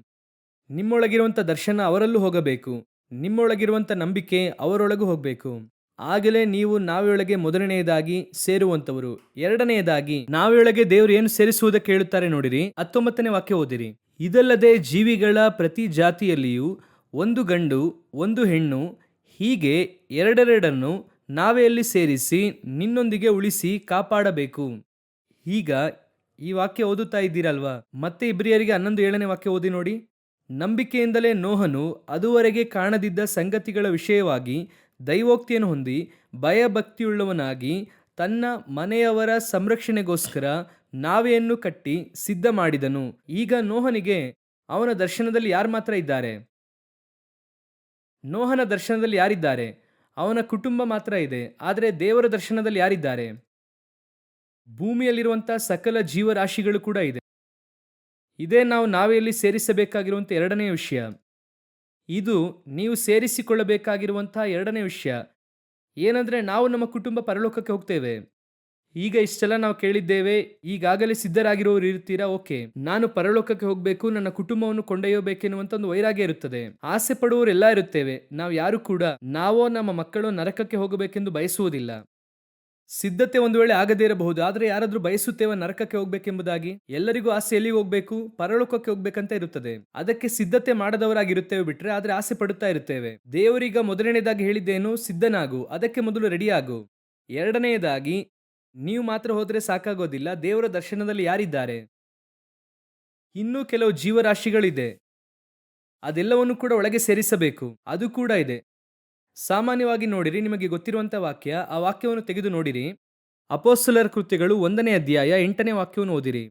ನಿಮ್ಮೊಳಗಿರುವಂಥ ದರ್ಶನ ಅವರಲ್ಲೂ ಹೋಗಬೇಕು. ನಿಮ್ಮೊಳಗಿರುವಂಥ ನಂಬಿಕೆ ಅವರೊಳಗೂ ಹೋಗಬೇಕು. ಆಗಲೇ ನೀವು ನಾವೆಯೊಳಗೆ ಮೊದಲನೆಯದಾಗಿ ಸೇರುವಂತವರು. ಎರಡನೆಯದಾಗಿ ನಾವೆಯೊಳಗೆ ದೇವರು ಏನು ಸೇರಿಸುವುದಕ್ಕೆ ಹೇಳುತ್ತಾರೆ ನೋಡಿರಿ. 19ನೇ ವಾಕ್ಯ ಓದಿರಿ. ಇದಲ್ಲದೆ ಜೀವಿಗಳ ಪ್ರತಿ ಜಾತಿಯಲ್ಲಿಯೂ ಒಂದು ಗಂಡು ಒಂದು ಹೆಣ್ಣು, ಹೀಗೆ ಎರಡೆರಡನ್ನು ನಾವೆಯಲ್ಲಿ ಸೇರಿಸಿ ನಿನ್ನೊಂದಿಗೆ ಉಳಿಸಿ ಕಾಪಾಡಬೇಕು. ಈಗ ಈ ವಾಕ್ಯ ಓದುತ್ತಾ ಇದ್ದೀರಲ್ವಾ? ಮತ್ತೆ ಇಬ್ರಿಯರಿಗೆ 11:7 ವಾಕ್ಯ ಓದಿ ನೋಡಿ. ನಂಬಿಕೆಯಿಂದಲೇ ನೋಹನು ಅದುವರೆಗೆ ಕಾಣದಿದ್ದ ಸಂಗತಿಗಳ ವಿಷಯವಾಗಿ ದೈವೋಕ್ತಿಯನ್ನು ಹೊಂದಿ ಭಯಭಕ್ತಿಯುಳ್ಳವನಾಗಿ ತನ್ನ ಮನೆಯವರ ಸಂರಕ್ಷಣೆಗೋಸ್ಕರ ನಾವೆಯನ್ನು ಕಟ್ಟಿ ಸಿದ್ಧ ಮಾಡಿದನು. ಈಗ ನೋಹನಿಗೆ ಅವನ ದರ್ಶನದಲ್ಲಿ ಯಾರು ಮಾತ್ರ ಇದ್ದಾರೆ? ನೋಹನ ದರ್ಶನದಲ್ಲಿ ಯಾರಿದ್ದಾರೆ? ಅವನ ಕುಟುಂಬ ಮಾತ್ರ ಇದೆ. ಆದರೆ ದೇವರ ದರ್ಶನದಲ್ಲಿ ಯಾರಿದ್ದಾರೆ? ಭೂಮಿಯಲ್ಲಿರುವಂತಹ ಸಕಲ ಜೀವರಾಶಿಗಳು ಕೂಡ ಇದೆ. ಇದೇ ನಾವು ನಾವೆಯಲ್ಲಿ ಸೇರಿಸಬೇಕಾಗಿರುವಂಥ ಎರಡನೆಯ ವಿಷಯ. ಇದು ನೀವು ಸೇರಿಸಿಕೊಳ್ಳಬೇಕಾಗಿರುವಂತಹ ಎರಡನೇ ವಿಷಯ ಏನಂದ್ರೆ, ನಾವು ನಮ್ಮ ಕುಟುಂಬ ಪರಲೋಕಕ್ಕೆ ಹೋಗ್ತೇವೆ. ಈಗ ಇಷ್ಟೆಲ್ಲ ನಾವು ಕೇಳಿದ್ದೇವೆ, ಈಗಾಗಲೇ ಸಿದ್ಧರಾಗಿರೋರು ಇರ್ತೀರಾ, ಓಕೆ, ನಾನು ಪರಲೋಕಕ್ಕೆ ಹೋಗಬೇಕು, ನನ್ನ ಕುಟುಂಬವನ್ನು ಕೊಂಡೊಯ್ಯಬೇಕೆನ್ನುವಂತ ಒಂದು ವೈರಾಗ್ಯ ಇರುತ್ತದೆ. ಆಸೆ ಪಡುವವರೆಲ್ಲ ಇರುತ್ತೇವೆ. ನಾವು ಯಾರು ಕೂಡ ನಾವೋ ನಮ್ಮ ಮಕ್ಕಳು ನರಕಕ್ಕೆ ಹೋಗಬೇಕೆಂದು ಬಯಸುವುದಿಲ್ಲ. ಸಿದ್ಧತೆ ಒಂದು ವೇಳೆ ಆಗದೇ ಇರಬಹುದು, ಆದರೆ ಯಾರಾದ್ರೂ ಬಯಸುತ್ತೇವೆ ನರಕಕ್ಕೆ ಹೋಗ್ಬೇಕೆಂಬುದಾಗಿ? ಎಲ್ಲರಿಗೂ ಆಸೆ ಎಲ್ಲಿಗೆ ಹೋಗ್ಬೇಕು? ಪರಲೋಕಕ್ಕೆ ಹೋಗ್ಬೇಕಂತ ಇರುತ್ತದೆ. ಅದಕ್ಕೆ ಸಿದ್ಧತೆ ಮಾಡದವರಾಗಿರುತ್ತೇವೆ ಬಿಟ್ರೆ, ಆದ್ರೆ ಆಸೆ ಪಡುತ್ತಾ ಇರುತ್ತೇವೆ. ದೇವರೀಗ ಮೊದಲನೇದಾಗಿ ಹೇಳಿದ್ದೇನು? ಸಿದ್ಧನಾಗು, ಅದಕ್ಕೆ ಮೊದಲು ರೆಡಿಯಾಗು. ಎರಡನೆಯದಾಗಿ, ನೀವು ಮಾತ್ರ ಹೋದ್ರೆ ಸಾಕಾಗೋದಿಲ್ಲ, ದೇವರ ದರ್ಶನದಲ್ಲಿ ಯಾರಿದ್ದಾರೆ? ಇನ್ನೂ ಕೆಲವು ಜೀವರಾಶಿಗಳಿದೆ, ಅದೆಲ್ಲವನ್ನು ಕೂಡ ಒಳಗೆ ಸೇರಿಸಬೇಕು. ಅದು ಕೂಡ ಇದೆ. ಸಾಮಾನ್ಯವಾಗಿ ನೋಡಿರಿ, ನಿಮಗೆ ಗೊತ್ತಿರುವಂಥ ವಾಕ್ಯ, ಆ ವಾಕ್ಯವನ್ನು ತೆಗೆದು ನೋಡಿರಿ. ಅಪೊಸ್ತಲರ ಕೃತ್ಯಗಳು 1ನೇ ಅಧ್ಯಾಯ 8ನೇ ವಾಕ್ಯವನ್ನು ಓದಿರಿ.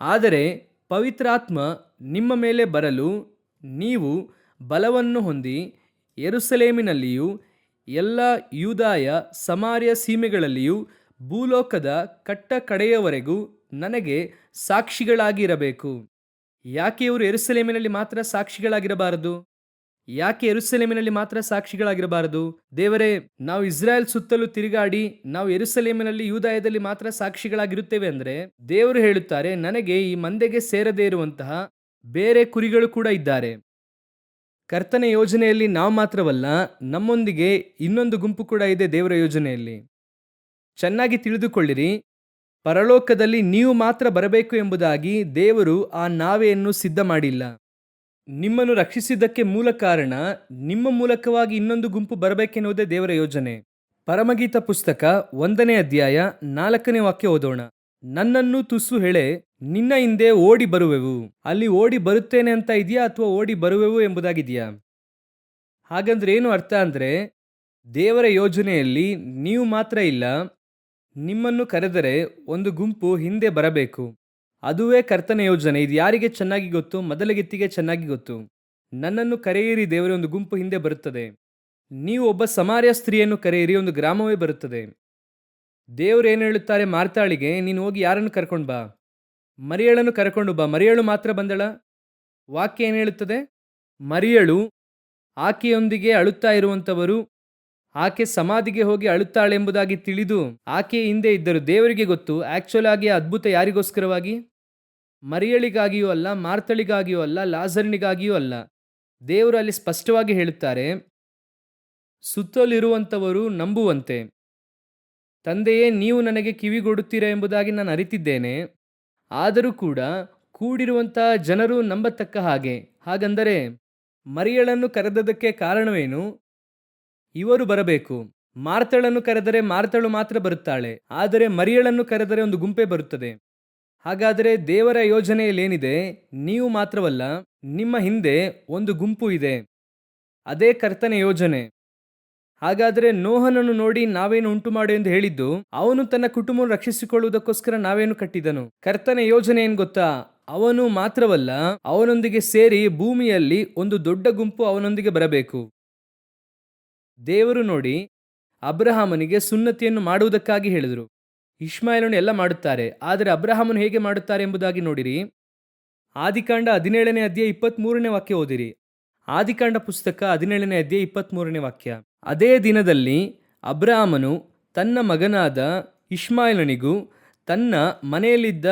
ಆದರೆ ಪವಿತ್ರಾತ್ಮ ನಿಮ್ಮ ಮೇಲೆ ಬರಲು ನೀವು ಬಲವನ್ನು ಹೊಂದಿ ಯೆರೂಸಲೇಮಿನಲ್ಲಿಯೂ ಎಲ್ಲ ಯೂದಾಯ ಸಮಾರ್ಯ ಸೀಮೆಗಳಲ್ಲಿಯೂ ಭೂಲೋಕದ ಕಟ್ಟ ಕಡೆಯವರೆಗೂ ನನಗೆ ಸಾಕ್ಷಿಗಳಾಗಿರಬೇಕು. ಯಾಕೆ ಇವರು ಯೆರೂಸಲೇಮಿನಲ್ಲಿ ಮಾತ್ರ ಸಾಕ್ಷಿಗಳಾಗಿರಬಾರದು? ಯಾಕೆ ಯೆರೂಸಲೇಮಿನಲ್ಲಿ ಮಾತ್ರ ಸಾಕ್ಷಿಗಳಾಗಿರಬಾರದು? ದೇವರೇ, ನಾವು ಇಸ್ರಾಯೇಲ್ ಸುತ್ತಲೂ ತಿರುಗಾಡಿ ನಾವು ಯೆರೂಸಲೇಮಿನಲ್ಲಿ ಯೂದಾಯದಲ್ಲಿ ಮಾತ್ರ ಸಾಕ್ಷಿಗಳಾಗಿರುತ್ತೇವೆ ಅಂದ್ರೆ, ದೇವರು ಹೇಳುತ್ತಾರೆ, ನನಗೆ ಈ ಮಂದೆಗೆ ಸೇರದೇ ಇರುವಂತಹ ಬೇರೆ ಕುರಿಗಳು ಕೂಡ ಇದ್ದಾರೆ. ಕರ್ತನ ಯೋಜನೆಯಲ್ಲಿ ನಾವು ಮಾತ್ರವಲ್ಲ, ನಮ್ಮೊಂದಿಗೆ ಇನ್ನೊಂದು ಗುಂಪು ಕೂಡ ಇದೆ ದೇವರ ಯೋಜನೆಯಲ್ಲಿ. ಚೆನ್ನಾಗಿ ತಿಳಿದುಕೊಳ್ಳಿರಿ, ಪರಲೋಕದಲ್ಲಿ ನೀವು ಮಾತ್ರ ಬರಬೇಕು ಎಂಬುದಾಗಿ ದೇವರು ಆ ನಾವೆಯನ್ನು ಸಿದ್ಧ ಮಾಡಿಲ್ಲ. ನಿಮ್ಮನ್ನು ರಕ್ಷಿಸಿದ್ದಕ್ಕೆ ಮೂಲ ಕಾರಣ ನಿಮ್ಮ ಮೂಲಕವಾಗಿ ಇನ್ನೊಂದು ಗುಂಪು ಬರಬೇಕೆನ್ನುವುದೇ ದೇವರ ಯೋಜನೆ. ಪರಮಗೀತ ಪುಸ್ತಕ 1ನೇ ಅಧ್ಯಾಯ 4ನೇ ವಾಕ್ಯ ಓದೋಣ. ನನ್ನನ್ನು ತುಸು ಹೇಳೆ, ನಿನ್ನ ಹಿಂದೆ ಓಡಿ ಬರುವೆವು. ಅಲ್ಲಿ ಓಡಿ ಬರುತ್ತೇನೆ ಅಂತ ಇದೆಯಾ ಅಥವಾ ಓಡಿ ಬರುವೆವು ಎಂಬುದಾಗಿದೆಯಾ? ಹಾಗಂದ್ರೆ ಏನು ಅರ್ಥ ಅಂದರೆ, ದೇವರ ಯೋಜನೆಯಲ್ಲಿ ನೀವು ಮಾತ್ರ ಇಲ್ಲ, ನಿಮ್ಮನ್ನು ಕರೆದರೆ ಒಂದು ಗುಂಪು ಹಿಂದೆ ಬರಬೇಕು. ಅದುವೇ ಕರ್ತನ ಯೋಜನೆ. ಇದು ಯಾರಿಗೆ ಚೆನ್ನಾಗಿ ಗೊತ್ತು? ಮೊದಲಗೆತ್ತಿಗೆ ಚೆನ್ನಾಗಿ ಗೊತ್ತು. ನನ್ನನ್ನು ಕರೆಯಿರಿ ದೇವರೇ, ಒಂದು ಗುಂಪು ಹಿಂದೆ ಬರುತ್ತದೆ. ನೀವು ಒಬ್ಬ ಸಮಾರ್ಯ ಸ್ತ್ರೀಯನ್ನು ಕರೆಯಿರಿ, ಒಂದು ಗ್ರಾಮವೇ ಬರುತ್ತದೆ. ದೇವರು ಏನು ಹೇಳುತ್ತಾರೆ ಮಾರ್ತಾಳಿಗೆ? ನೀನು ಹೋಗಿ ಯಾರನ್ನು ಕರ್ಕೊಂಡು ಬಾ? ಮರಿಯಳನ್ನು ಕರ್ಕೊಂಡು ಬಾ. ಮರಿಯಳು ಮಾತ್ರ ಬಂದಳ? ವಾಕ್ಯ ಏನು ಹೇಳುತ್ತದೆ? ಮರಿಯಳು ಆಕೆಯೊಂದಿಗೆ ಅಳುತ್ತಾ ಇರುವಂಥವರು, ಆಕೆ ಸಮಾಧಿಗೆ ಹೋಗಿ ಅಳುತ್ತಾಳೆ ಎಂಬುದಾಗಿ ತಿಳಿದು ಆಕೆ ಹಿಂದೆ ಇದ್ದರು. ದೇವರಿಗೆ ಗೊತ್ತು ಆಕ್ಚುಲ್ ಆಗಿ ಆ ಅದ್ಭುತ ಯಾರಿಗೋಸ್ಕರವಾಗಿ? ಮರಿಯಳಿಗಾಗಿಯೂ ಅಲ್ಲ, ಮಾರ್ತಳಿಗಾಗಿಯೂ ಅಲ್ಲ, ಲಾಜರನಿಗಾಗಿಯೂ ಅಲ್ಲ. ದೇವರು ಅಲ್ಲಿ ಸ್ಪಷ್ಟವಾಗಿ ಹೇಳುತ್ತಾರೆ, ಸುತ್ತಲಿರುವಂಥವರು ನಂಬುವಂತೆ. ತಂದೆಯೇ, ನೀವು ನನಗೆ ಕಿವಿಗೊಡುತ್ತೀರಾ ಎಂಬುದಾಗಿ ನಾನು ಅರಿತಿದ್ದೇನೆ. ಆದರೂ ಕೂಡ ಕೂಡಿರುವಂತಹ ಜನರು ನಂಬತಕ್ಕ ಹಾಗೆ. ಹಾಗಂದರೆ ಮರಿಯಳನ್ನು ಕರೆದದಕ್ಕೆ ಕಾರಣವೇನು? ಇವರು ಬರಬೇಕು. ಮಾರ್ತಳನ್ನು ಕರೆದರೆ ಮಾರ್ತಳು ಮಾತ್ರ ಬರುತ್ತಾಳೆ, ಆದರೆ ಮರಿಯಳನ್ನು ಕರೆದರೆ ಒಂದು ಗುಂಪೇ ಬರುತ್ತದೆ. ಹಾಗಾದರೆ ದೇವರ ಯೋಜನೆಯಲ್ಲಿ ಏನಿದೆ? ನೀವು ಮಾತ್ರವಲ್ಲ, ನಿಮ್ಮ ಹಿಂದೆ ಒಂದು ಗುಂಪು ಇದೆ. ಅದೇ ಕರ್ತನ ಯೋಜನೆ. ಹಾಗಾದರೆ ನೋಹನನ್ನು ನೋಡಿ ನಾವೇನು ಉಂಟು ಮಾಡು ಎಂದು ಹೇಳಿದ್ದು? ಅವನು ತನ್ನ ಕುಟುಂಬವನ್ನು ರಕ್ಷಿಸಿಕೊಳ್ಳುವುದಕ್ಕೋಸ್ಕರ ನಾವೇನು ಕಟ್ಟಿದನು? ಕರ್ತನ ಯೋಜನೆ ಏನು ಗೊತ್ತಾ? ಅವನು ಮಾತ್ರವಲ್ಲ, ಅವನೊಂದಿಗೆ ಸೇರಿ ಭೂಮಿಯಲ್ಲಿ ಒಂದು ದೊಡ್ಡ ಗುಂಪು ಅವನೊಂದಿಗೆ ಬರಬೇಕು. ದೇವರು ನೋಡಿ ಅಬ್ರಹಾಮನಿಗೆ ಸುನ್ನತಿಯನ್ನು ಮಾಡುವುದಕ್ಕಾಗಿ ಹೇಳಿದರು. ಇಷ್ಮಾಯೇಲನು ಎಲ್ಲ ಮಾಡುತ್ತಾರೆ, ಆದರೆ ಅಬ್ರಹಾಮನು ಹೇಗೆ ಮಾಡುತ್ತಾರೆ ಎಂಬುದಾಗಿ ನೋಡಿರಿ. ಆದಿಕಾಂಡ 17ನೇ ಅಧ್ಯಾಯ 23ನೇ ವಾಕ್ಯ ಓದಿರಿ. ಆದಿಕಾಂಡ ಪುಸ್ತಕ 17ನೇ ಅಧ್ಯಾಯ 23ನೇ ವಾಕ್ಯ. ಅದೇ ದಿನದಲ್ಲಿ ಅಬ್ರಹಾಮನು ತನ್ನ ಮಗನಾದ ಇಷ್ಮಾಯೇಲನಿಗೂ ತನ್ನ ಮನೆಯಲ್ಲಿದ್ದ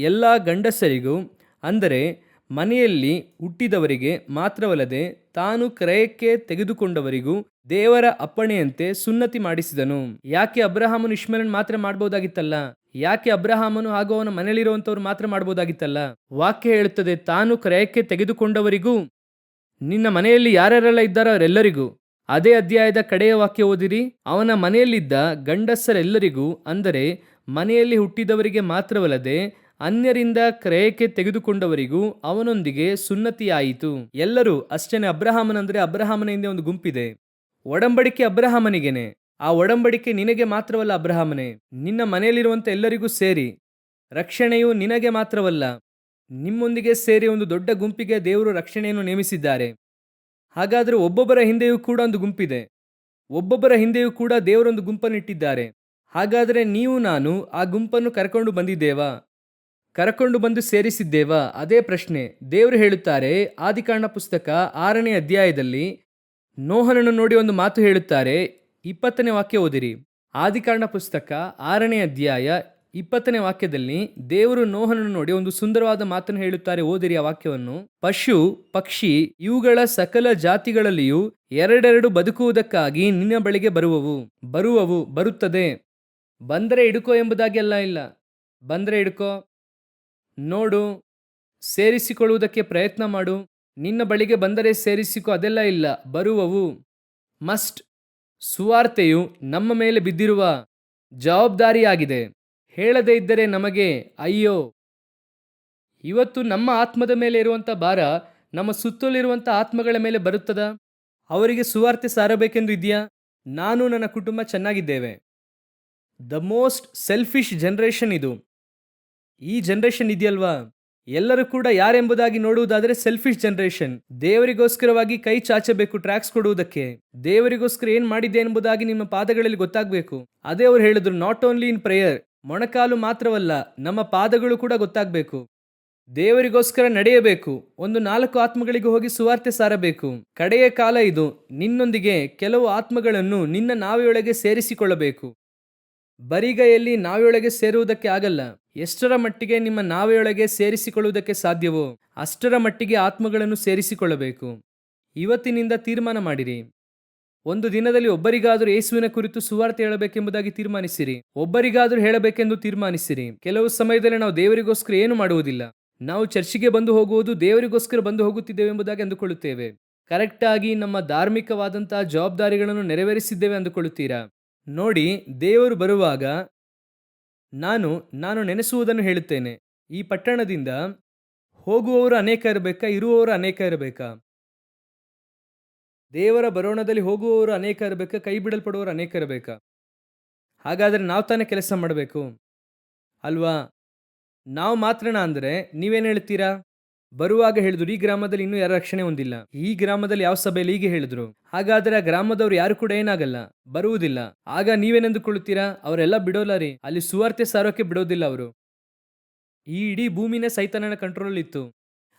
ಎಲ್ಲ ಗಂಡಸರಿಗೂ, ಅಂದರೆ ಮನೆಯಲ್ಲಿ ಹುಟ್ಟಿದವರಿಗೆ ಮಾತ್ರವಲ್ಲದೆ ತಾನು ಕ್ರಯಕ್ಕೆ ತೆಗೆದುಕೊಂಡವರಿಗೂ ದೇವರ ಅಪ್ಪಣೆಯಂತೆ ಸುನ್ನತಿ ಮಾಡಿಸಿದನು. ಯಾಕೆ ಅಬ್ರಹಾಮನು ಇಷ್ಮಾಯೇಲನು ಮಾತ್ರ ಮಾಡಬಹುದಾಗಿತ್ತಲ್ಲ? ಯಾಕೆ ಅಬ್ರಹಾಮನು ಹಾಗೂ ಅವನ ಮನೆಯಲ್ಲಿರುವಂಥವ್ರು ಮಾತ್ರ ಮಾಡಬಹುದಾಗಿತ್ತಲ್ಲ? ವಾಕ್ಯ ಹೇಳುತ್ತದೆ, ತಾನು ಕ್ರಯಕ್ಕೆ ತೆಗೆದುಕೊಂಡವರಿಗೂ, ನಿನ್ನ ಮನೆಯಲ್ಲಿ ಯಾರ್ಯಾರೆಲ್ಲ ಇದ್ದಾರೋ ಅವರೆಲ್ಲರಿಗೂ. ಅದೇ ಅಧ್ಯಾಯದ ಕಡೆಯ ವಾಕ್ಯ ಓದಿರಿ. ಅವನ ಮನೆಯಲ್ಲಿದ್ದ ಗಂಡಸರೆಲ್ಲರಿಗೂ, ಅಂದರೆ ಮನೆಯಲ್ಲಿ ಹುಟ್ಟಿದವರಿಗೆ ಮಾತ್ರವಲ್ಲದೆ ಅನ್ಯರಿಂದ ಕ್ರಯಕ್ಕೆ ತೆಗೆದುಕೊಂಡವರಿಗೂ ಅವನೊಂದಿಗೆ ಸುನ್ನತಿಯಾಯಿತು. ಎಲ್ಲರೂ ಅಷ್ಟೇನೆ. ಅಬ್ರಹಾಮನಂದ್ರೆ ಅಬ್ರಹಾಮನ ಹಿಂದೆ ಒಂದು ಗುಂಪಿದೆ. ಒಡಂಬಡಿಕೆ ಅಬ್ರಹಾಮನಿಗೇನೆ. ಆ ಒಡಂಬಡಿಕೆ ನಿನಗೆ ಮಾತ್ರವಲ್ಲ ಅಬ್ರಹಾಮನೇ, ನಿನ್ನ ಮನೆಯಲ್ಲಿರುವಂಥ ಎಲ್ಲರಿಗೂ ಸೇರಿ. ರಕ್ಷಣೆಯು ನಿನಗೆ ಮಾತ್ರವಲ್ಲ, ನಿಮ್ಮೊಂದಿಗೆ ಸೇರಿ ಒಂದು ದೊಡ್ಡ ಗುಂಪಿಗೆ ದೇವರು ರಕ್ಷಣೆಯನ್ನು ನೇಮಿಸಿದ್ದಾರೆ. ಹಾಗಾದರೆ ಒಬ್ಬೊಬ್ಬರ ಹಿಂದೆಯೂ ಕೂಡ ಒಂದು ಗುಂಪಿದೆ. ಒಬ್ಬೊಬ್ಬರ ಹಿಂದೆಯೂ ಕೂಡ ದೇವರೊಂದು ಗುಂಪನ್ನು ಇಟ್ಟಿದ್ದಾರೆ. ಹಾಗಾದರೆ ನೀವು ನಾನು ಆ ಗುಂಪನ್ನು ಕರ್ಕೊಂಡು ಬಂದಿದ್ದೇವಾ? ಕರ್ಕೊಂಡು ಬಂದು ಸೇರಿಸಿದ್ದೇವಾ? ಅದೇ ಪ್ರಶ್ನೆ. ದೇವರು ಹೇಳುತ್ತಾರೆ ಆದಿಕಾಂಡ ಪುಸ್ತಕ 6ನೇ ಅಧ್ಯಾಯದಲ್ಲಿ ನೋಹನನ್ನು ನೋಡಿ ಒಂದು ಮಾತು ಹೇಳುತ್ತಾರೆ. 20ನೇ ವಾಕ್ಯ ಓದಿರಿ. ಆದಿಕಾಂಡ ಪುಸ್ತಕ 6ನೇ ಅಧ್ಯಾಯ 20ನೇ ವಾಕ್ಯದಲ್ಲಿ ದೇವರು ನೋಹನನ್ನು ನೋಡಿ ಒಂದು ಸುಂದರವಾದ ಮಾತನ್ನು ಹೇಳುತ್ತಾರೆ. ಓದಿರಿ ಆ ವಾಕ್ಯವನ್ನು. ಪಶು ಪಕ್ಷಿ ಇವುಗಳ ಸಕಲ ಜಾತಿಗಳಲ್ಲಿಯೂ ಎರಡೆರಡು ಬದುಕುವುದಕ್ಕಾಗಿ ನಿನ್ನ ಬಳಿಗೆ ಬರುತ್ತದೆ. ಬಂದರೆ ಹಿಡ್ಕೋ ಎಂಬುದಾಗಿ ಎಲ್ಲ ಇಲ್ಲ. ಬಂದರೆ ಹಿಡ್ಕೋ, ನೋಡು, ಸೇರಿಸಿಕೊಳ್ಳುವುದಕ್ಕೆ ಪ್ರಯತ್ನ ಮಾಡು. ನಿನ್ನ ಬಳಿಗೆ ಬಂದರೆ ಸೇರಿಸಿಕೊ, ಅದೆಲ್ಲ ಇಲ್ಲ. ಬರುವವು. ಮಸ್ಟ್. ಸುವಾರ್ತೆಯು ನಮ್ಮ ಮೇಲೆ ಬಿದ್ದಿರುವ ಜವಾಬ್ದಾರಿಯಾಗಿದೆ. ಹೇಳದೇ ಇದ್ದರೆ ನಮಗೆ ಅಯ್ಯೋ. ಇವತ್ತು ನಮ್ಮ ಆತ್ಮದ ಮೇಲೆ ಇರುವಂಥ ಭಾರ ನಮ್ಮ ಸುತ್ತಲಿರುವಂಥ ಆತ್ಮಗಳ ಮೇಲೆ ಬರುತ್ತದ? ಅವರಿಗೆ ಸುವಾರ್ತೆ ಸಾರಬೇಕೆಂದು ಇದೆಯಾ? ನಾನು ನನ್ನ ಕುಟುಂಬ ಚೆನ್ನಾಗಿದ್ದೇವೆ. ದ ಮೋಸ್ಟ್ ಸೆಲ್ಫಿಶ್ ಜನರೇಷನ್ ಇದು. ಈ ಜನರೇಷನ್ ಇದೆಯಲ್ವಾ, ಎಲ್ಲರೂ ಕೂಡ ಯಾರೆಂಬುದಾಗಿ ನೋಡುವುದಾದರೆ ಸೆಲ್ಫಿಶ್ ಜನರೇಷನ್. ದೇವರಿಗೋಸ್ಕರವಾಗಿ ಕೈ ಚಾಚಬೇಕು ಟ್ರ್ಯಾಕ್ಸ್ ಕೊಡುವುದಕ್ಕೆ. ದೇವರಿಗೋಸ್ಕರ ಏನ್ ಮಾಡಿದೆ ಎಂಬುದಾಗಿ ನಿಮ್ಮ ಪಾದಗಳಲ್ಲಿ ಗೊತ್ತಾಗಬೇಕು. ಅದೇ ಅವರು ಹೇಳಿದ್ರು, ನಾಟ್ ಓನ್ಲಿ ಇನ್ ಪ್ರೇಯರ್. ಮೊಣಕಾಲು ಮಾತ್ರವಲ್ಲ, ನಮ್ಮ ಪಾದಗಳು ಕೂಡ ಗೊತ್ತಾಗಬೇಕು. ದೇವರಿಗೋಸ್ಕರ ನಡೆಯಬೇಕು. ಒಂದು 4 ಆತ್ಮಗಳಿಗೆ ಹೋಗಿ ಸುವಾರ್ತೆ ಸಾರಬೇಕು. ಕಡೆಯ ಕಾಲ ಇದು. ನಿನ್ನೊಂದಿಗೆ ಕೆಲವು ಆತ್ಮಗಳನ್ನು ನಿನ್ನ ನಾವೆಯೊಳಗೆ ಸೇರಿಸಿಕೊಳ್ಳಬೇಕು. ಬರಿಗೈಯಲ್ಲಿ ನಾವೆಯೊಳಗೆ ಸೇರುವುದಕ್ಕೆ ಆಗಲ್ಲ. ಎಷ್ಟರ ಮಟ್ಟಿಗೆ ನಿಮ್ಮ ನಾವೆಯೊಳಗೆ ಸೇರಿಸಿಕೊಳ್ಳುವುದಕ್ಕೆ ಸಾಧ್ಯವೋ ಅಷ್ಟರ ಮಟ್ಟಿಗೆ ಆತ್ಮಗಳನ್ನು ಸೇರಿಸಿಕೊಳ್ಳಬೇಕು. ಇವತ್ತಿನಿಂದ ತೀರ್ಮಾನ ಮಾಡಿರಿ. ಒಂದು ದಿನದಲ್ಲಿ ಒಬ್ಬರಿಗಾದರೂ ಯೇಸುವಿನ ಕುರಿತು ಸುವಾರ್ತೆ ಹೇಳಬೇಕೆಂಬುದಾಗಿ ತೀರ್ಮಾನಿಸಿರಿ. ಒಬ್ಬರಿಗಾದರೂ ಹೇಳಬೇಕೆಂದು ತೀರ್ಮಾನಿಸಿರಿ. ಕೆಲವು ಸಮಯದಲ್ಲಿ ನಾವು ದೇವರಿಗೋಸ್ಕರ ಏನು ಮಾಡುವುದಿಲ್ಲ. ನಾವು ಚರ್ಚಿಗೆ ಬಂದು ಹೋಗುವುದು ದೇವರಿಗೋಸ್ಕರ ಬಂದು ಹೋಗುತ್ತಿದ್ದೇವೆ ಎಂಬುದಾಗಿ ಅಂದುಕೊಳ್ಳುತ್ತೇವೆ. ಕರೆಕ್ಟಾಗಿ ನಮ್ಮ ಧಾರ್ಮಿಕವಾದಂತಹ ಜವಾಬ್ದಾರಿಗಳನ್ನು ನೆರವೇರಿಸಿದ್ದೇವೆ ಅಂದುಕೊಳ್ಳುತ್ತೀರಾ? ನೋಡಿ, ದೇವರು ಬರುವಾಗ ನಾನು ನೆನೆಸುವುದನ್ನು ಹೇಳುತ್ತೇನೆ. ಈ ಪಟ್ಟಣದಿಂದ ಹೋಗುವವರು ಅನೇಕ ಇರಬೇಕಾ, ಇರುವವರು ಅನೇಕ ಇರಬೇಕಾ? ದೇವರ ಬರೋಣದಲ್ಲಿ ಹೋಗುವವರು ಅನೇಕ ಇರಬೇಕಾ, ಕೈ ಬಿಡಲ್ಪಡುವವರು ಅನೇಕ ಇರಬೇಕಾ? ಹಾಗಾದರೆ ನಾವು ತಾನೇ ಕೆಲಸ ಮಾಡಬೇಕು ಅಲ್ವಾ? ನಾವು ಮಾತ್ರನಾ ಅಂದರೆ ನೀವೇನು ಹೇಳ್ತೀರಾ? ಬರುವಾಗ ಹೇಳಿದ್ರು ಈ ಗ್ರಾಮದಲ್ಲಿ ಇನ್ನೂ ಯಾರ ರಕ್ಷಣೆ ಹೊಂದಿಲ್ಲ, ಈ ಗ್ರಾಮದಲ್ಲಿ ಯಾವ ಸಭೆಯಲ್ಲಿ ಹೀಗೆ ಹೇಳಿದ್ರು. ಹಾಗಾದರೆ ಆ ಗ್ರಾಮದವ್ರು ಯಾರು ಕೂಡ ಏನಾಗಲ್ಲ, ಬರುವುದಿಲ್ಲ. ಆಗ ನೀವೇನೆಂದುಕೊಳ್ಳುತ್ತೀರಾ? ಅವರೆಲ್ಲ ಬಿಡೋಲ್ಲ ರೀ, ಅಲ್ಲಿ ಸುವಾರ್ತೆ ಸಾರೋಕೆ ಬಿಡೋದಿಲ್ಲ ಅವರು. ಈ ಇಡೀ ಭೂಮಿನೇ ಸೈತಾನನ ಕಂಟ್ರೋಲ್ ಇತ್ತು.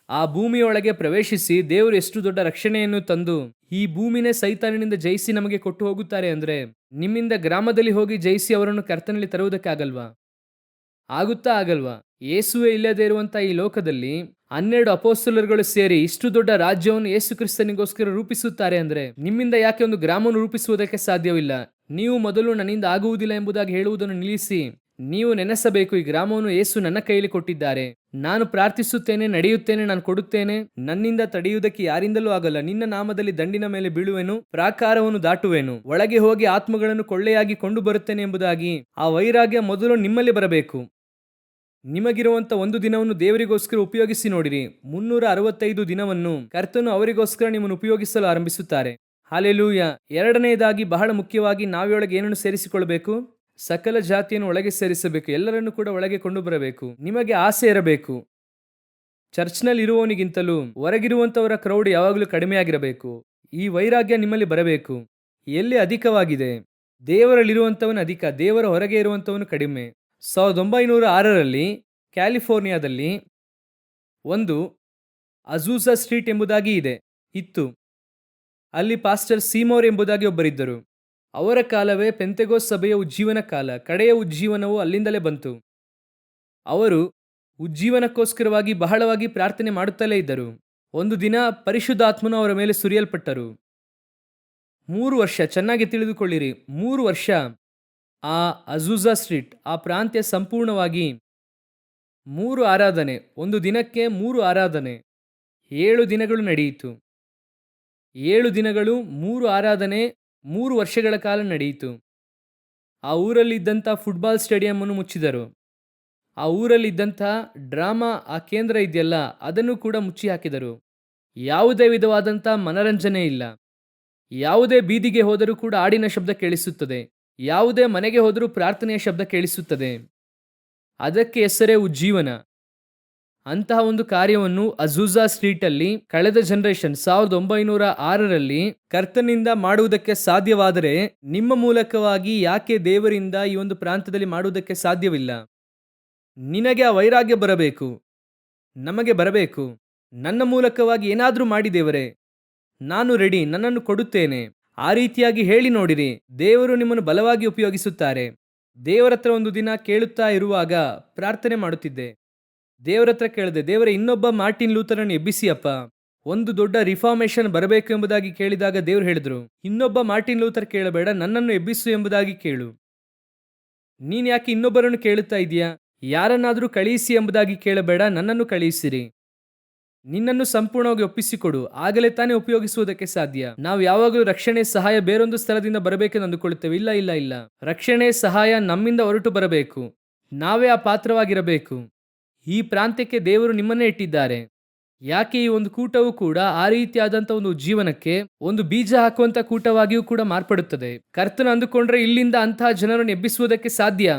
ಆ ಭೂಮಿಯೊಳಗೆ ಪ್ರವೇಶಿಸಿ ದೇವರು ಎಷ್ಟು ದೊಡ್ಡ ರಕ್ಷಣೆಯನ್ನು ತಂದು ಈ ಭೂಮಿನೇ ಸೈತಾನನಿಂದ ಜಯಿಸಿ ನಮಗೆ ಕೊಟ್ಟು ಹೋಗುತ್ತಾರೆ ಅಂದ್ರೆ ನಿಮ್ಮಿಂದ ಗ್ರಾಮದಲ್ಲಿ ಹೋಗಿ ಜಯಿಸಿ ಅವರನ್ನು ಕರ್ತನಲ್ಲಿ ತರುವುದಕ್ಕಾಗಲ್ವಾ? ಆಗುತ್ತಾ ಆಗಲ್ವಾ? ಯೇಸುವೇ ಇಲ್ಲದೆ ಇರುವಂತ ಈ ಲೋಕದಲ್ಲಿ 12 ಅಪೊಸ್ತಲರುಗಳು ಸೇರಿ ಇಷ್ಟು ದೊಡ್ಡ ರಾಜ್ಯವನ್ನು ಯೇಸು ಕ್ರಿಸ್ತನಿಗೋಸ್ಕರ ರೂಪಿಸುತ್ತಾರೆ ಅಂದ್ರೆ ನಿಮ್ಮಿಂದ ಯಾಕೆ ಒಂದು ಗ್ರಾಮವನ್ನು ರೂಪಿಸುವುದಕ್ಕೆ ಸಾಧ್ಯವಿಲ್ಲ? ನೀವು ಮೊದಲು ನನ್ನಿಂದ ಆಗುವುದಿಲ್ಲ ಎಂಬುದಾಗಿ ಹೇಳುವುದನ್ನು ನಿಲ್ಲಿಸಿ ನೀವು ನೆನೆಸಬೇಕು, ಈ ಗ್ರಾಮವನ್ನು ಯೇಸು ನನ್ನ ಕೈಯಲ್ಲಿ ಕೊಟ್ಟಿದ್ದಾರೆ. ನಾನು ಪ್ರಾರ್ಥಿಸುತ್ತೇನೆ, ನಡೆಯುತ್ತೇನೆ, ನಾನು ಕೊಡುತ್ತೇನೆ. ನನ್ನಿಂದ ತಡೆಯುವುದಕ್ಕೆ ಯಾರಿಂದಲೂ ಆಗಲ್ಲ. ನಿನ್ನ ನಾಮದಲ್ಲಿ ದಂಡಿನ ಮೇಲೆ ಬೀಳುವೆನು, ಪ್ರಾಕಾರವನ್ನು ದಾಟುವೆನು, ಒಳಗೆ ಹೋಗಿ ಆತ್ಮಗಳನ್ನು ಕೊಳ್ಳೆಯಾಗಿ ಕೊಂಡು ಬರುತ್ತೇನೆ ಎಂಬುದಾಗಿ ಆ ವೈರಾಗ್ಯ ಮೊದಲು ನಿಮ್ಮಲ್ಲಿ ಬರಬೇಕು. ನಿಮಗಿರುವಂತ ಒಂದು ದಿನವನ್ನು ದೇವರಿಗೋಸ್ಕರ ಉಪಯೋಗಿಸಿ ನೋಡಿರಿ. 365 ದಿನವನ್ನು ಕರ್ತನು ಅವರಿಗೋಸ್ಕರ ನಿಮ್ಮನ್ನು ಉಪಯೋಗಿಸಲು ಆರಂಭಿಸುತ್ತಾರೆ. ಹಾಲೆಲೂಯ. ಎರಡನೆಯದಾಗಿ, ಬಹಳ ಮುಖ್ಯವಾಗಿ, ನಾವಿಯೊಳಗೆ ಏನನ್ನು ಸೇರಿಸಿಕೊಳ್ಳಬೇಕು? ಸಕಲ ಜಾತಿಯನ್ನು ಒಳಗೆ ಸೇರಿಸಬೇಕು. ಎಲ್ಲರನ್ನು ಕೂಡ ಒಳಗೆ ಕೊಂಡು ಬರಬೇಕು. ನಿಮಗೆ ಆಸೆ ಇರಬೇಕು. ಚರ್ಚ್ನಲ್ಲಿ ಇರುವವನಿಗಿಂತಲೂ ಹೊರಗಿರುವಂತವರ ಕ್ರೌಡ್ ಯಾವಾಗಲೂ ಕಡಿಮೆಯಾಗಿರಬೇಕು. ಈ ವೈರಾಗ್ಯ ನಿಮ್ಮಲ್ಲಿ ಬರಬೇಕು. ಎಲ್ಲಿ ಅಧಿಕವಾಗಿದೆ? ದೇವರಲ್ಲಿರುವಂತವನು ಅಧಿಕ, ದೇವರ ಹೊರಗೆ ಇರುವಂತವನು ಕಡಿಮೆ. 1906ರಲ್ಲಿ ಕ್ಯಾಲಿಫೋರ್ನಿಯಾದಲ್ಲಿ ಒಂದು ಅಜೂಜಾ ಸ್ಟ್ರೀಟ್ ಎಂಬುದಾಗಿ ಇತ್ತು. ಅಲ್ಲಿ ಪಾಸ್ಟರ್ ಸೀಮೋರ್ ಎಂಬುದಾಗಿ ಒಬ್ಬರಿದ್ದರು. ಅವರ ಕಾಲವೇ ಪೆಂತೆಗೋಸ್ ಸಭೆಯ ಉಜ್ಜೀವನ ಕಾಲ. ಕಡೆಯ ಉಜ್ಜೀವನವು ಅಲ್ಲಿಂದಲೇ ಬಂತು. ಅವರು ಉಜ್ಜೀವನಕ್ಕೋಸ್ಕರವಾಗಿ ಬಹಳವಾಗಿ ಪ್ರಾರ್ಥನೆ ಮಾಡುತ್ತಲೇ ಇದ್ದರು. ಒಂದು ದಿನ ಪರಿಶುದ್ಧಾತ್ಮನು ಅವರ ಮೇಲೆ ಸುರಿಯಲ್ಪಟ್ಟರು. 3 ವರ್ಷ, ಚೆನ್ನಾಗಿ ತಿಳಿದುಕೊಳ್ಳಿರಿ, 3 ವರ್ಷ ಆ ಅಜೂಜಾ ಸ್ಟ್ರೀಟ್, ಆ ಪ್ರಾಂತ್ಯ ಸಂಪೂರ್ಣವಾಗಿ 3 ಆರಾಧನೆ, ಒಂದು ದಿನಕ್ಕೆ 3 ಆರಾಧನೆ, 7 ದಿನಗಳು ನಡೆಯಿತು. 7 ದಿನಗಳು 3 ಆರಾಧನೆ 3 ವರ್ಷಗಳ ಕಾಲ ನಡೆಯಿತು. ಆ ಊರಲ್ಲಿದ್ದಂಥ ಫುಟ್ಬಾಲ್ ಸ್ಟೇಡಿಯಂ ಅನ್ನು ಮುಚ್ಚಿದರು. ಆ ಊರಲ್ಲಿದ್ದಂಥ ಡ್ರಾಮಾ ಆ ಕೇಂದ್ರ ಇದೆಯಲ್ಲ, ಅದನ್ನು ಕೂಡ ಮುಚ್ಚಿ ಹಾಕಿದರು. ಯಾವುದೇ ವಿಧವಾದಂಥ ಮನರಂಜನೆ ಇಲ್ಲ. ಯಾವುದೇ ಬೀದಿಗೆ ಹೋದರೂ ಕೂಡ ಹಾಡಿನ ಶಬ್ದ ಕೇಳಿಸುತ್ತದೆ. ಯಾವುದೇ ಮನೆಗೆ ಹೋದರೂ ಪ್ರಾರ್ಥನೆಯ ಶಬ್ದ ಕೇಳಿಸುತ್ತದೆ. ಅದಕ್ಕೆ ಹೆಸರೇ ಉಜ್ಜೀವನ. ಅಂತಹ ಒಂದು ಕಾರ್ಯವನ್ನು ಅಜೂಜಾ ಸ್ಟ್ರೀಟಲ್ಲಿ ಕಳೆದ ಜನರೇಷನ್ 1906ರಲ್ಲಿ ಕರ್ತನಿಂದ ಮಾಡುವುದಕ್ಕೆ ಸಾಧ್ಯವಾದರೆ ನಿಮ್ಮ ಮೂಲಕವಾಗಿ ಯಾಕೆ ದೇವರಿಂದ ಈ ಒಂದು ಪ್ರಾಂತ್ಯದಲ್ಲಿ ಮಾಡುವುದಕ್ಕೆ ಸಾಧ್ಯವಿಲ್ಲ? ನಿನಗೆ ಆ ವೈರಾಗ್ಯ ಬರಬೇಕು, ನಮಗೆ ಬರಬೇಕು. ನನ್ನ ಮೂಲಕವಾಗಿ ಏನಾದರೂ ಮಾಡಿ ದೇವರೇ, ನಾನು ರೆಡಿ, ನನ್ನನ್ನು ಕೊಡುತ್ತೇನೆ. ಆ ರೀತಿಯಾಗಿ ಹೇಳಿ ನೋಡಿರಿ, ದೇವರು ನಿಮ್ಮನ್ನು ಬಲವಾಗಿ ಉಪಯೋಗಿಸುತ್ತಾರೆ. ದೇವರ ಹತ್ರ ಒಂದು ದಿನ ಕೇಳುತ್ತಾ ಇರುವಾಗ ಪ್ರಾರ್ಥನೆ ಮಾಡುತ್ತಿದ್ದೆ. ದೇವರ ಹತ್ರ ಕೇಳಿದೆ, ದೇವರೇ, ಇನ್ನೊಬ್ಬ ಮಾರ್ಟಿನ್ ಲೂಥರನ್ನು ಎಬ್ಬಿಸಿ ಅಪ್ಪ, ಒಂದು ದೊಡ್ಡ ರಿಫಾರ್ಮೇಷನ್ ಬರಬೇಕು ಎಂಬುದಾಗಿ ಕೇಳಿದಾಗ ದೇವರು ಹೇಳಿದ್ರು, ಇನ್ನೊಬ್ಬ ಮಾರ್ಟಿನ್ ಲೂಥರ್ ಕೇಳಬೇಡ, ನನ್ನನ್ನು ಎಬ್ಬಿಸು ಎಂಬುದಾಗಿ ಕೇಳು. ನೀನ್ ಯಾಕೆ ಇನ್ನೊಬ್ಬರನ್ನು ಕೇಳುತ್ತಾ ಇದೀಯಾ? ಯಾರನ್ನಾದರೂ ಕಳುಹಿಸಿ ಎಂಬುದಾಗಿ ಕೇಳಬೇಡ, ನನ್ನನ್ನು ಕಳುಹಿಸಿರಿ. ನಿನ್ನನ್ನು ಸಂಪೂರ್ಣವಾಗಿ ಒಪ್ಪಿಸಿಕೊಡು, ಆಗಲೇ ತಾನೇ ಉಪಯೋಗಿಸುವುದಕ್ಕೆ ಸಾಧ್ಯ. ನಾವು ಯಾವಾಗಲೂ ರಕ್ಷಣೆ ಸಹಾಯ ಬೇರೊಂದು ಸ್ಥಳದಿಂದ ಬರಬೇಕೆಂದು ಅಂದುಕೊಳ್ಳುತ್ತೇವೆ. ಇಲ್ಲ ಇಲ್ಲ ಇಲ್ಲ, ರಕ್ಷಣೆ ಸಹಾಯ ನಮ್ಮಿಂದ ಹೊರಟು ಬರಬೇಕು. ನಾವೇ ಆ ಪಾತ್ರವಾಗಿರಬೇಕು. ಈ ಪ್ರಾಂತ್ಯಕ್ಕೆ ದೇವರು ನಿಮ್ಮನ್ನೇ ಇಟ್ಟಿದ್ದಾರೆ. ಯಾಕೆ ಈ ಒಂದು ಕೂಟವು ಕೂಡ ಆ ರೀತಿಯಾದಂಥ ಒಂದು ಜೀವನಕ್ಕೆ ಒಂದು ಬೀಜ ಹಾಕುವಂತ ಕೂಟವಾಗಿಯೂ ಕೂಡ ಮಾರ್ಪಡುತ್ತದೆ. ಕರ್ತನ ಅಂದುಕೊಂಡ್ರೆ ಇಲ್ಲಿಂದ ಅಂತಹ ಜನರನ್ನು ಎಬ್ಬಿಸುವುದಕ್ಕೆ ಸಾಧ್ಯ.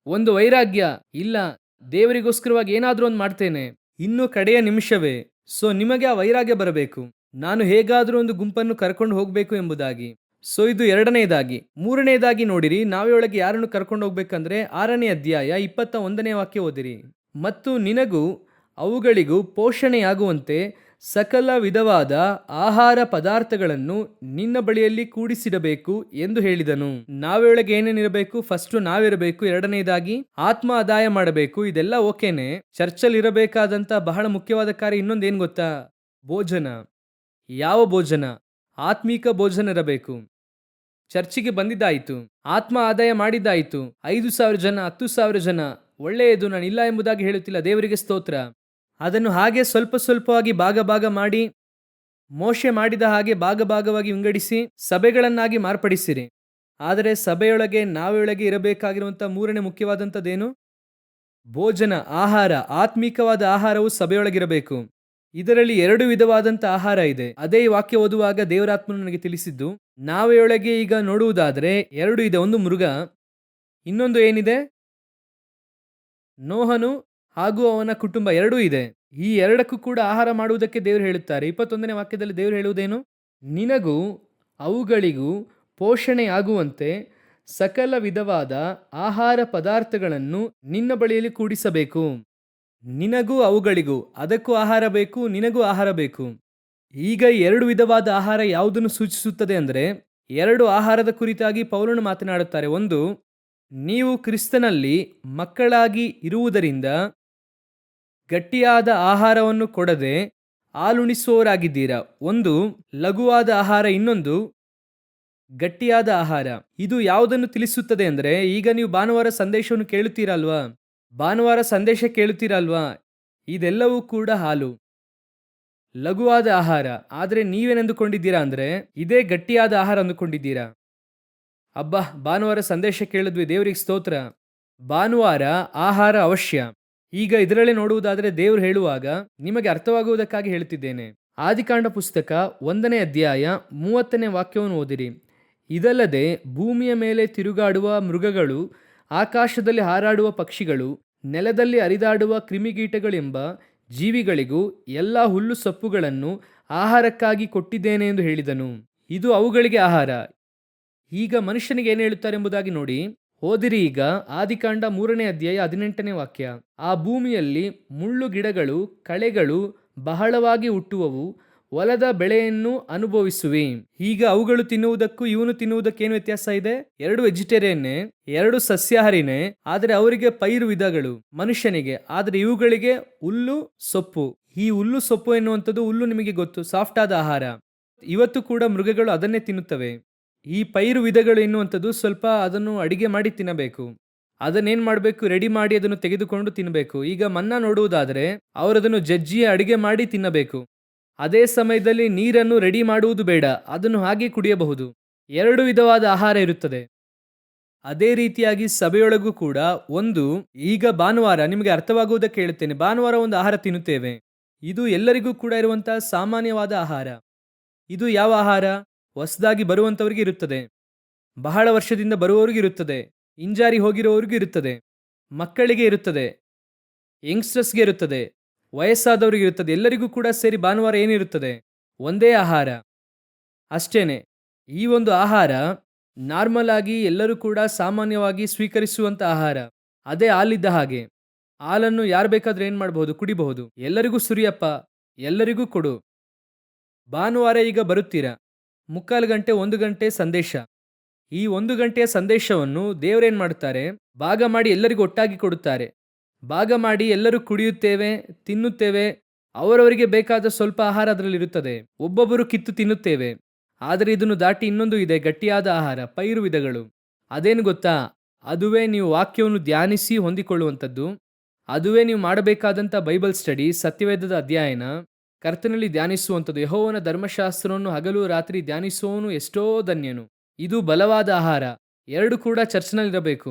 ಒಂದು ವೈರಾಗ್ಯ ಇಲ್ಲ, ದೇವರಿಗೋಸ್ಕರವಾಗಿ ಏನಾದರೂ ಒಂದು ಮಾಡ್ತೇನೆ, ಇನ್ನೂ ಕಡೆಯ ನಿಮಿಷವೇ. ಸೊ ನಿಮಗೆ ಆ ವೈರಾಗ್ಯ ಬರಬೇಕು, ನಾನು ಹೇಗಾದರೂ ಒಂದು ಗುಂಪನ್ನು ಕರ್ಕೊಂಡು ಹೋಗಬೇಕು ಎಂಬುದಾಗಿ. ಸೊ ಇದು ಎರಡನೆಯದಾಗಿ. ಮೂರನೆಯದಾಗಿ ನೋಡಿರಿ, ನಾವೆಯೊಳಗೆ ಯಾರನ್ನು ಕರ್ಕೊಂಡು ಹೋಗ್ಬೇಕಂದ್ರೆ 6ನೇ ಅಧ್ಯಾಯ 21ನೇ ವಾಕ್ಯ ಓದಿರಿ. ಮತ್ತು ನಿನಗೂ ಅವುಗಳಿಗೂ ಪೋಷಣೆಯಾಗುವಂತೆ ಸಕಲ ವಿಧವಾದ ಆಹಾರ ಪದಾರ್ಥಗಳನ್ನು ನಿನ್ನ ಬಳಿಯಲ್ಲಿ ಕೂಡಿಸಿಡಬೇಕು ಎಂದು ಹೇಳಿದನು. ನಾವೆಯೊಳಗೆ ಏನೇನಿರಬೇಕು? ಫಸ್ಟ್ ನಾವಿರಬೇಕು. ಎರಡನೇದಾಗಿ ಆತ್ಮ ಆದಾಯ ಮಾಡಬೇಕು. ಇದೆಲ್ಲ ಓಕೆನೆ. ಚರ್ಚಲ್ಲಿ ಇರಬೇಕಾದಂತ ಬಹಳ ಮುಖ್ಯವಾದ ಕಾರ್ಯ ಇನ್ನೊಂದೇನು ಗೊತ್ತಾ? ಭೋಜನ. ಯಾವ ಭೋಜನ? ಆತ್ಮೀಕ ಭೋಜನ ಇರಬೇಕು. ಚರ್ಚಿಗೆ ಬಂದಿದ್ದಾಯಿತು, ಆತ್ಮ ಆದಾಯ ಮಾಡಿದ್ದಾಯಿತು. 5,000 ಜನ, 10,000 ಜನ, ಒಳ್ಳೆಯದು, ನಾನು ಇಲ್ಲ ಎಂಬುದಾಗಿ ಹೇಳುತ್ತಿಲ್ಲ, ದೇವರಿಗೆ ಸ್ತೋತ್ರ. ಅದನ್ನು ಹಾಗೆ ಸ್ವಲ್ಪ ಸ್ವಲ್ಪವಾಗಿ ಭಾಗ ಭಾಗ ಮಾಡಿ, ಮೋಶೆ ಮಾಡಿದ ಹಾಗೆ ಭಾಗ ಭಾಗವಾಗಿ ವಿಂಗಡಿಸಿ ಸಭೆಗಳನ್ನಾಗಿ ಮಾರ್ಪಡಿಸಿರಿ. ಆದರೆ ಸಭೆಯೊಳಗೆ ನಾವೆಯೊಳಗೆ ಇರಬೇಕಾಗಿರುವಂಥ ಮೂರನೇ ಮುಖ್ಯವಾದಂಥದ್ದೇನು? ಭೋಜನ, ಆಹಾರ. ಆತ್ಮೀಕವಾದ ಆಹಾರವು ಸಭೆಯೊಳಗಿರಬೇಕು. ಇದರಲ್ಲಿ 2 ವಿಧವಾದಂಥ ಆಹಾರ ಇದೆ. ಅದೇ ಈ ವಾಕ್ಯ ಓದುವಾಗ ದೇವರಾತ್ಮನು ನನಗೆ ತಿಳಿಸಿದ್ದು. ನಾವೆಯೊಳಗೆ ಈಗ ನೋಡುವುದಾದರೆ 2 ಇದೆ. ಒಂದು ಮೃಗ, ಇನ್ನೊಂದು ಏನಿದೆ? ನೋಹನು ಹಾಗೂ ಅವನ ಕುಟುಂಬ. 2 ಇದೆ. ಈ 2ಕ್ಕೂ ಕೂಡ ಆಹಾರ ಮಾಡುವುದಕ್ಕೆ ದೇವರು ಹೇಳುತ್ತಾರೆ. 21ನೇ ವಾಕ್ಯದಲ್ಲಿ ದೇವರು ಹೇಳುವುದೇನು? ನಿನಗೂ ಅವುಗಳಿಗೂ ಪೋಷಣೆಯಾಗುವಂತೆ ಸಕಲ ವಿಧವಾದ ಆಹಾರ ಪದಾರ್ಥಗಳನ್ನು ನಿನ್ನ ಬಳಿಯಲ್ಲಿ ಕೂಡಿಸಬೇಕು. ನಿನಗೂ ಅವುಗಳಿಗೂ, ಅದಕ್ಕೂ ಆಹಾರ ಬೇಕು, ನಿನಗೂ ಆಹಾರ ಬೇಕು. ಈಗ 2 ವಿಧವಾದ ಆಹಾರ ಯಾವುದನ್ನು ಸೂಚಿಸುತ್ತದೆ ಅಂದರೆ, 2 ಆಹಾರದ ಕುರಿತಾಗಿ ಪೌಲನು ಮಾತನಾಡುತ್ತಾರೆ. ಒಂದು, ನೀವು ಕ್ರಿಸ್ತನಲ್ಲಿ ಮಕ್ಕಳಾಗಿ ಇರುವುದರಿಂದ ಗಟ್ಟಿಯಾದ ಆಹಾರವನ್ನು ಕೊಡದೆ ಹಾಲುಣಿಸುವವರಾಗಿದ್ದೀರಾ. ಒಂದು ಲಘುವಾದ ಆಹಾರ, ಇನ್ನೊಂದು ಗಟ್ಟಿಯಾದ ಆಹಾರ. ಇದು ಯಾವುದನ್ನು ತಿಳಿಸುತ್ತದೆ ಅಂದರೆ, ಈಗ ನೀವು ಭಾನುವಾರ ಸಂದೇಶವನ್ನು ಕೇಳುತ್ತೀರಲ್ವಾ, ಭಾನುವಾರ ಸಂದೇಶ ಕೇಳುತ್ತೀರಲ್ವಾ, ಇದೆಲ್ಲವೂ ಕೂಡ ಹಾಲು, ಲಘುವಾದ ಆಹಾರ. ಆದರೆ ನೀವೇನೆಂದುಕೊಂಡಿದ್ದೀರಾ ಅಂದರೆ ಇದೇ ಗಟ್ಟಿಯಾದ ಆಹಾರ ಅಂದುಕೊಂಡಿದ್ದೀರಾ. ಅಬ್ಬಾ, ಭಾನುವಾರ ಸಂದೇಶ ಕೇಳಿದ್ವಿ, ದೇವರಿಗೆ ಸ್ತೋತ್ರ. ಭಾನುವಾರ ಆಹಾರ ಅವಶ್ಯ. ಈಗ ಇದರಲ್ಲೇ ನೋಡುವುದಾದರೆ ದೇವರು ಹೇಳುವಾಗ ನಿಮಗೆ ಅರ್ಥವಾಗುವುದಕ್ಕಾಗಿ ಹೇಳುತ್ತಿದ್ದೇನೆ. ಆದಿಕಾಂಡ ಪುಸ್ತಕ 1ನೇ ಅಧ್ಯಾಯ 30ನೇ ವಾಕ್ಯವನ್ನು ಓದಿರಿ. ಇದಲ್ಲದೆ ಭೂಮಿಯ ಮೇಲೆ ತಿರುಗಾಡುವ ಮೃಗಗಳು, ಆಕಾಶದಲ್ಲಿ ಹಾರಾಡುವ ಪಕ್ಷಿಗಳು, ನೆಲದಲ್ಲಿ ಹರಿದಾಡುವ ಕ್ರಿಮಿಕೀಟಗಳೆಂಬ ಜೀವಿಗಳಿಗೂ ಎಲ್ಲ ಹುಲ್ಲು ಸೊಪ್ಪುಗಳನ್ನು ಆಹಾರಕ್ಕಾಗಿ ಕೊಟ್ಟಿದ್ದೇನೆ ಎಂದು ಹೇಳಿದನು. ಇದು ಅವುಗಳಿಗೆ ಆಹಾರ. ಈಗ ಮನುಷ್ಯನಿಗೆ ಏನು ಹೇಳುತ್ತಾರೆ ಎಂಬುದಾಗಿ ನೋಡಿ. ಓದಿರಿ ಈಗ ಆದಿಕಾಂಡ 3ನೇ ಅಧ್ಯಾಯ 18ನೇ ವಾಕ್ಯ. ಆ ಭೂಮಿಯಲ್ಲಿ ಮುಳ್ಳು ಗಿಡಗಳು, ಕಳೆಗಳು ಬಹಳವಾಗಿ ಹುಟ್ಟುವವು, ಹೊಲದ ಬೆಳೆಯನ್ನು ಅನುಭವಿಸುವಿ. ಈಗ ಅವುಗಳು ತಿನ್ನುವುದಕ್ಕೂ ಇವನು ತಿನ್ನುವುದಕ್ಕೇನು ವ್ಯತ್ಯಾಸ ಇದೆ? 2 ವೆಜಿಟೇರಿಯನ್ನೇ, 2 ಸಸ್ಯಾಹಾರಿನೇ, ಆದರೆ ಅವರಿಗೆ ಪೈರು ವಿಧಗಳು, ಮನುಷ್ಯನಿಗೆ. ಆದರೆ ಇವುಗಳಿಗೆ ಹುಲ್ಲು ಸೊಪ್ಪು. ಈ ಹುಲ್ಲು ಸೊಪ್ಪು ಎನ್ನುವಂಥದ್ದು, ಹುಲ್ಲು ನಿಮಗೆ ಗೊತ್ತು, ಸಾಫ್ಟ್ ಆದ ಆಹಾರ. ಇವತ್ತು ಕೂಡ ಮೃಗಗಳು ಅದನ್ನೇ ತಿನ್ನುತ್ತವೆ. ಈ ಪೈರು ವಿಧಗಳು ಎನ್ನುವಂಥದ್ದು ಸ್ವಲ್ಪ ಅದನ್ನು ಅಡಿಗೆ ಮಾಡಿ ತಿನ್ನಬೇಕು. ಅದನ್ನೇನು ಮಾಡಬೇಕು? ರೆಡಿ ಮಾಡಿ ಅದನ್ನು ತೆಗೆದುಕೊಂಡು ತಿನ್ನಬೇಕು. ಈಗ ಮನ್ನಾ ನೋಡುವುದಾದರೆ ಅವರದನ್ನು ಜಜ್ಜಿ ಅಡಿಗೆ ಮಾಡಿ ತಿನ್ನಬೇಕು. ಅದೇ ಸಮಯದಲ್ಲಿ ನೀರನ್ನು ರೆಡಿ ಮಾಡುವುದು ಬೇಡ, ಅದನ್ನು ಹಾಗೆ ಕುಡಿಯಬಹುದು. 2 ವಿಧವಾದ ಆಹಾರ ಇರುತ್ತದೆ. ಅದೇ ರೀತಿಯಾಗಿ ಸಭೆಯೊಳಗೂ ಕೂಡ ಒಂದು, ಈಗ ಭಾನುವಾರ ನಿಮಗೆ ಅರ್ಥವಾಗುವುದಕ್ಕೆ ಹೇಳುತ್ತೇನೆ, ಭಾನುವಾರ ಒಂದು ಆಹಾರ ತಿನ್ನುತ್ತೇವೆ. ಇದು ಎಲ್ಲರಿಗೂ ಕೂಡ ಇರುವಂತಹ ಸಾಮಾನ್ಯವಾದ ಆಹಾರ. ಇದು ಯಾವ ಆಹಾರ? ಹೊಸದಾಗಿ ಬರುವಂಥವ್ರಿಗೆ ಇರುತ್ತದೆ, ಬಹಳ ವರ್ಷದಿಂದ ಬರುವವರಿಗೆ ಇರುತ್ತದೆ, ಹಿಂಜಾರಿ ಹೋಗಿರುವವರಿಗೂ ಇರುತ್ತದೆ, ಮಕ್ಕಳಿಗೆ ಇರುತ್ತದೆ, ಯಂಗ್ಸ್ಟರ್ಸ್ಗೆ ಇರುತ್ತದೆ, ವಯಸ್ಸಾದವರಿಗೆ ಇರುತ್ತದೆ. ಎಲ್ಲರಿಗೂ ಕೂಡ ಸೇರಿ ಭಾನುವಾರ ಏನಿರುತ್ತದೆ? ಒಂದೇ ಆಹಾರ ಅಷ್ಟೇನೆ. ಈ ಒಂದು ಆಹಾರ ನಾರ್ಮಲ್ ಆಗಿ ಎಲ್ಲರೂ ಕೂಡ ಸಾಮಾನ್ಯವಾಗಿ ಸ್ವೀಕರಿಸುವಂಥ ಆಹಾರ. ಅದೇ ಹಾಲಿದ್ದ ಹಾಗೆ. ಹಾಲನ್ನು ಯಾರು ಬೇಕಾದ್ರೆ ಏನು ಮಾಡಬಹುದು? ಕುಡಿಬಹುದು. ಎಲ್ಲರಿಗೂ ಸುರಿಯಪ್ಪ, ಎಲ್ಲರಿಗೂ ಕೊಡು. ಭಾನುವಾರ ಈಗ ಬರುತ್ತೀರಾ, 3/4 ಗಂಟೆ 1 ಗಂಟೆ ಸಂದೇಶ. ಈ 1 ಗಂಟೆಯ ಸಂದೇಶವನ್ನು ದೇವರೇನು ಮಾಡುತ್ತಾರೆ? ಭಾಗ ಮಾಡಿ ಎಲ್ಲರಿಗೂ ಒಟ್ಟಾಗಿ ಕೊಡುತ್ತಾರೆ. ಭಾಗ ಮಾಡಿ ಎಲ್ಲರೂ ಕುಡಿಯುತ್ತೇವೆ, ತಿನ್ನುತ್ತೇವೆ. ಅವರವರಿಗೆ ಬೇಕಾದ ಸ್ವಲ್ಪ ಆಹಾರ ಅದರಲ್ಲಿರುತ್ತದೆ. ಒಬ್ಬೊಬ್ಬರು ಕಿತ್ತು ತಿನ್ನುತ್ತೇವೆ. ಆದರೆ ಇದನ್ನು ದಾಟಿ ಇನ್ನೊಂದು ಇದೆ, ಗಟ್ಟಿಯಾದ ಆಹಾರ, ಪೈರು ವಿಧಗಳು. ಅದೇನು ಗೊತ್ತಾ? ಅದುವೇ ನೀವು ವಾಕ್ಯವನ್ನು ಧ್ಯಾನಿಸಿ ಹೊಂದಿಕೊಳ್ಳುವಂಥದ್ದು. ಅದುವೇ ನೀವು ಮಾಡಬೇಕಾದಂಥ ಬೈಬಲ್ ಸ್ಟಡಿ, ಸತ್ಯವೇದದ ಅಧ್ಯಯನ, ಕರ್ತನಲ್ಲಿ ಧ್ಯಾನಿಸುವಂಥದ್ದು. ಯೆಹೋವನ ಧರ್ಮಶಾಸ್ತ್ರವನ್ನು ಹಗಲು ರಾತ್ರಿ ಧ್ಯಾನಿಸುವವನು ಎಷ್ಟೋ ಧನ್ಯನು. ಇದು ಬಲವಾದ ಆಹಾರ. 2 ಕೂಡ ಚರ್ಚ್ನಲ್ಲಿರಬೇಕು.